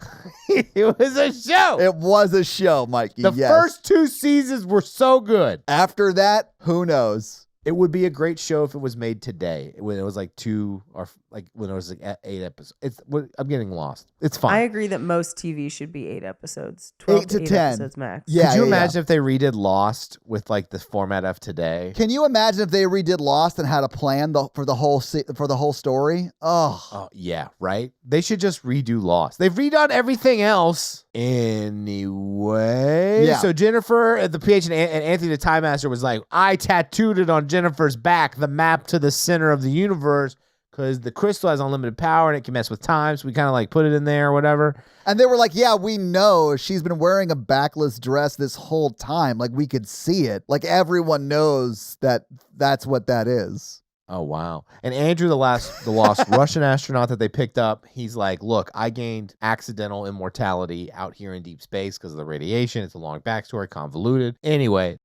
It was a show. It was a show, Mikey. The first 2 seasons were so good. After that, who knows? It would be a great show if it was made today, when it was 2 or when it was 8 episodes. I'm getting lost. It's fine. I agree that most TV should be 8 episodes, 12 8 to 8 10 episodes max. Yeah. Could you imagine if they redid Lost with the format of today? Can you imagine if they redid Lost and had a plan for the whole story? Oh yeah, right. They should just redo Lost. They've redone everything else anyway. Yeah. So Jennifer, the PH, and Anthony, the Time Master, was like, I tattooed it on Jennifer's back, the map to the center of the universe, because the crystal has unlimited power and it can mess with time. So we kind of put it in there or whatever. And they were like, yeah, we know she's been wearing a backless dress this whole time. We could see it. Everyone knows that that's what that is. Oh, wow. And Andrew, the lost Russian astronaut that they picked up, he's like, look, I gained accidental immortality out here in deep space because of the radiation. It's a long backstory, convoluted. Anyway.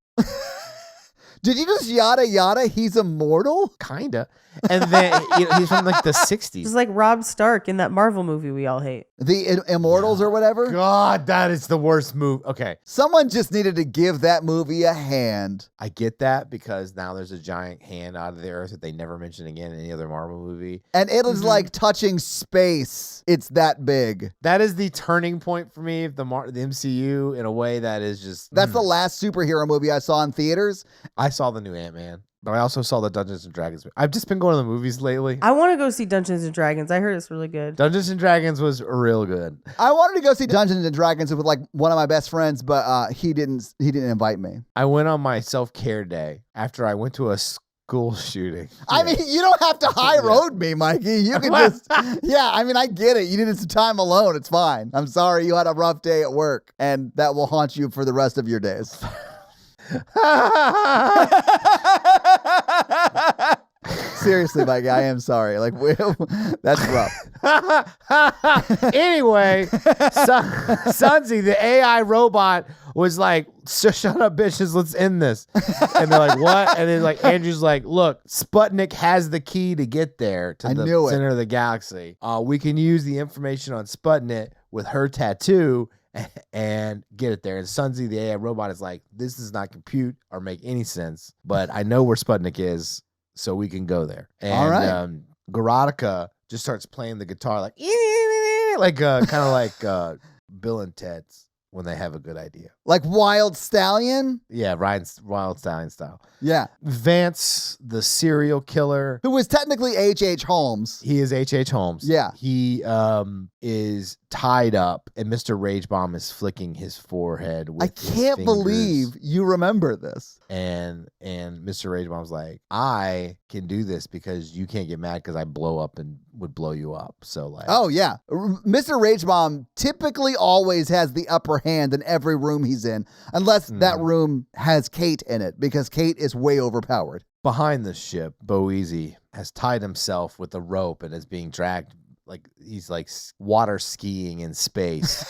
Did you just yada yada? He's immortal? Kinda. And then he's from the 60s. It's like Rob Stark in that Marvel movie we all hate. The Immortals or whatever? God, that is the worst move. Okay. Someone just needed to give that movie a hand. I get that because now there's a giant hand out of the earth that they never mention again in any other Marvel movie. And it is like touching space. It's that big. That is the turning point for me of the MCU in a way that is just... That's the last superhero movie I saw in theaters. I saw the new Ant-Man. But I also saw the Dungeons & Dragons. I've just been going to the movies lately. I want to go see Dungeons & Dragons. I heard it's really good. Dungeons & Dragons was real good. I wanted to go see Dungeons & Dragons with one of my best friends, but he didn't invite me. I went on my self-care day after I went to a school shooting. I mean, you don't have to high road me, Mikey. You can just, I get it. You needed some time alone. It's fine. I'm sorry you had a rough day at work, and that will haunt you for the rest of your days. Seriously, Mikey, I am sorry. That's rough. Anyway, Sunzi, the AI robot, was like, shut up, bitches, let's end this. And they're like, what? And then Andrew's like, look, Sputnik has the key to get there to the center of the galaxy. We can use the information on Sputnik with her tattoo and get it there. And Sunzi, the AI robot, is like, this does not compute or make any sense, but I know where Sputnik is, so we can go there. And all right. Gorotica just starts playing the guitar kind of like Bill and Ted's when they have a good idea. Like Wild Stallion? Yeah, Ryan's Wild Stallion style. Yeah. Vance, the serial killer. Who was technically H.H. Holmes. He is H.H. Holmes. Yeah. He is tied up, and Mr. Ragebomb is flicking his forehead with I can't his believe you remember this. And And Mr. Rage Bomb's like, I can do this because you can't get mad because I blow up and would blow you up. So like, Oh, yeah. Mr. Rage Bomb typically always has the upper hand in every room he's in, unless that room has Kate in it, because Kate is way overpowered. behind the ship, Boezy has tied himself with a rope and is being dragged like he's like water skiing in space.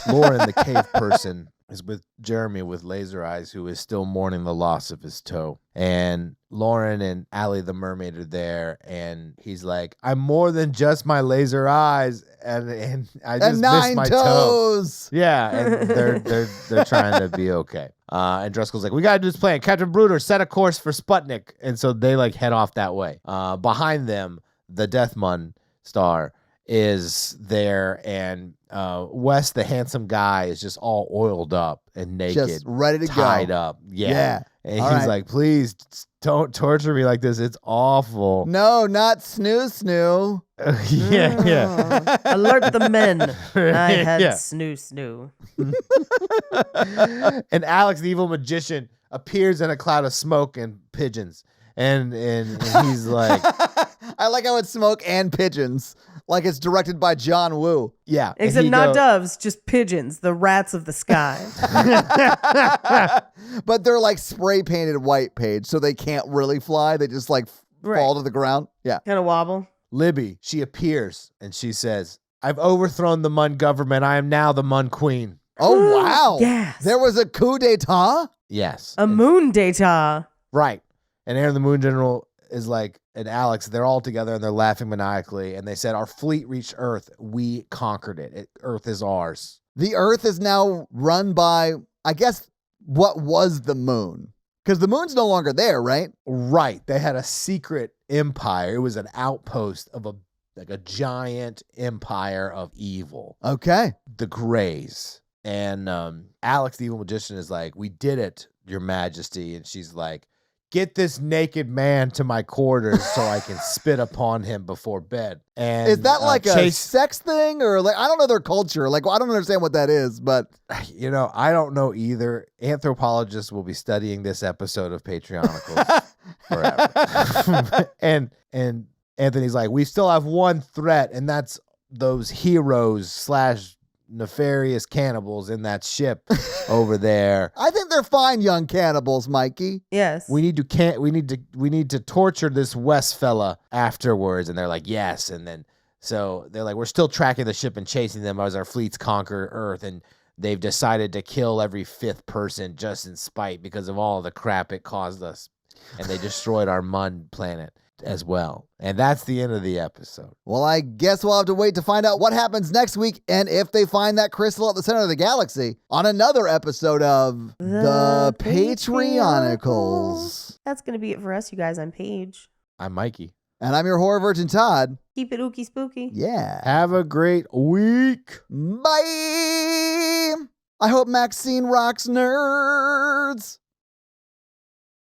Lauren, the cave person, is with Jeremy with laser eyes, who is still mourning the loss of his toe. And Lauren and Allie the mermaid are there, and he's like, I'm more than just my laser eyes, and I just missed my toes. toe. Yeah, and they're trying to be okay. And Driscoll's like, we gotta do this plan. Captain Bruder, set a course for Sputnik. And so they like head off that way. Behind them, the Deathmun star is there, and Wes, the handsome guy, is just all oiled up and naked, just ready to tied go. up. Yeah. And All he's right. like, please don't torture me like this. It's awful. No, not snoo. yeah. Alert the men. I had Yeah. snoo. And Alex, the evil magician, appears in a cloud of smoke and pigeons. And he's like, I like how it's smoke and pigeons, like it's directed by John Woo. yeah. and Except he not go- doves, just pigeons, the rats of the sky. But they're like spray painted white, Paige, so they can't really fly. They just like fall to the ground. Yeah. Kind of wobble. Libby, she appears and she says, I've overthrown the Mun government. I am now the Mun queen. Oh, wow. Yes. There was a coup d'etat? Yes. A moon data. Right. And Aaron the Moon General is like, and Alex, they're all together and they're laughing maniacally. And they said, our fleet reached Earth. We conquered it. Earth is ours. The Earth is now run by, I guess, what was the moon? Because the moon's no longer there, right? Right. They had a secret empire. It was an outpost of a giant empire of evil. Okay. The Greys. And Alex, the evil magician, is like, we did it, Your Majesty. And she's like, get this naked man to my quarters so I can spit upon him before bed. And Is that like a Chase, sex thing, or like, I don't know their culture. Like, I don't understand what that is, but you know, I don't know either. Anthropologists will be studying this episode of Patreonicals forever. and Anthony's like, we still have one threat, and that's those heroes / nefarious cannibals in that ship over there. I think they're fine young cannibals, Mikey. Yes. We need to torture this West fella afterwards. And they're like, yes. And then so they're like, we're still tracking the ship and chasing them as our fleets conquer Earth, and they've decided to kill every fifth person just in spite because of all the crap it caused us. And they destroyed our Mun planet as well. And that's the end of the episode. Well, I guess we'll have to wait to find out what happens next week and if they find that crystal at the center of the galaxy on another episode of The Patreonicals. That's going to be it for us, you guys. I'm Paige. I'm Mikey. And I'm your horror virgin, Todd. Keep it ooky spooky. Yeah. Have a great week. Bye. I hope Maxine rocks nerds.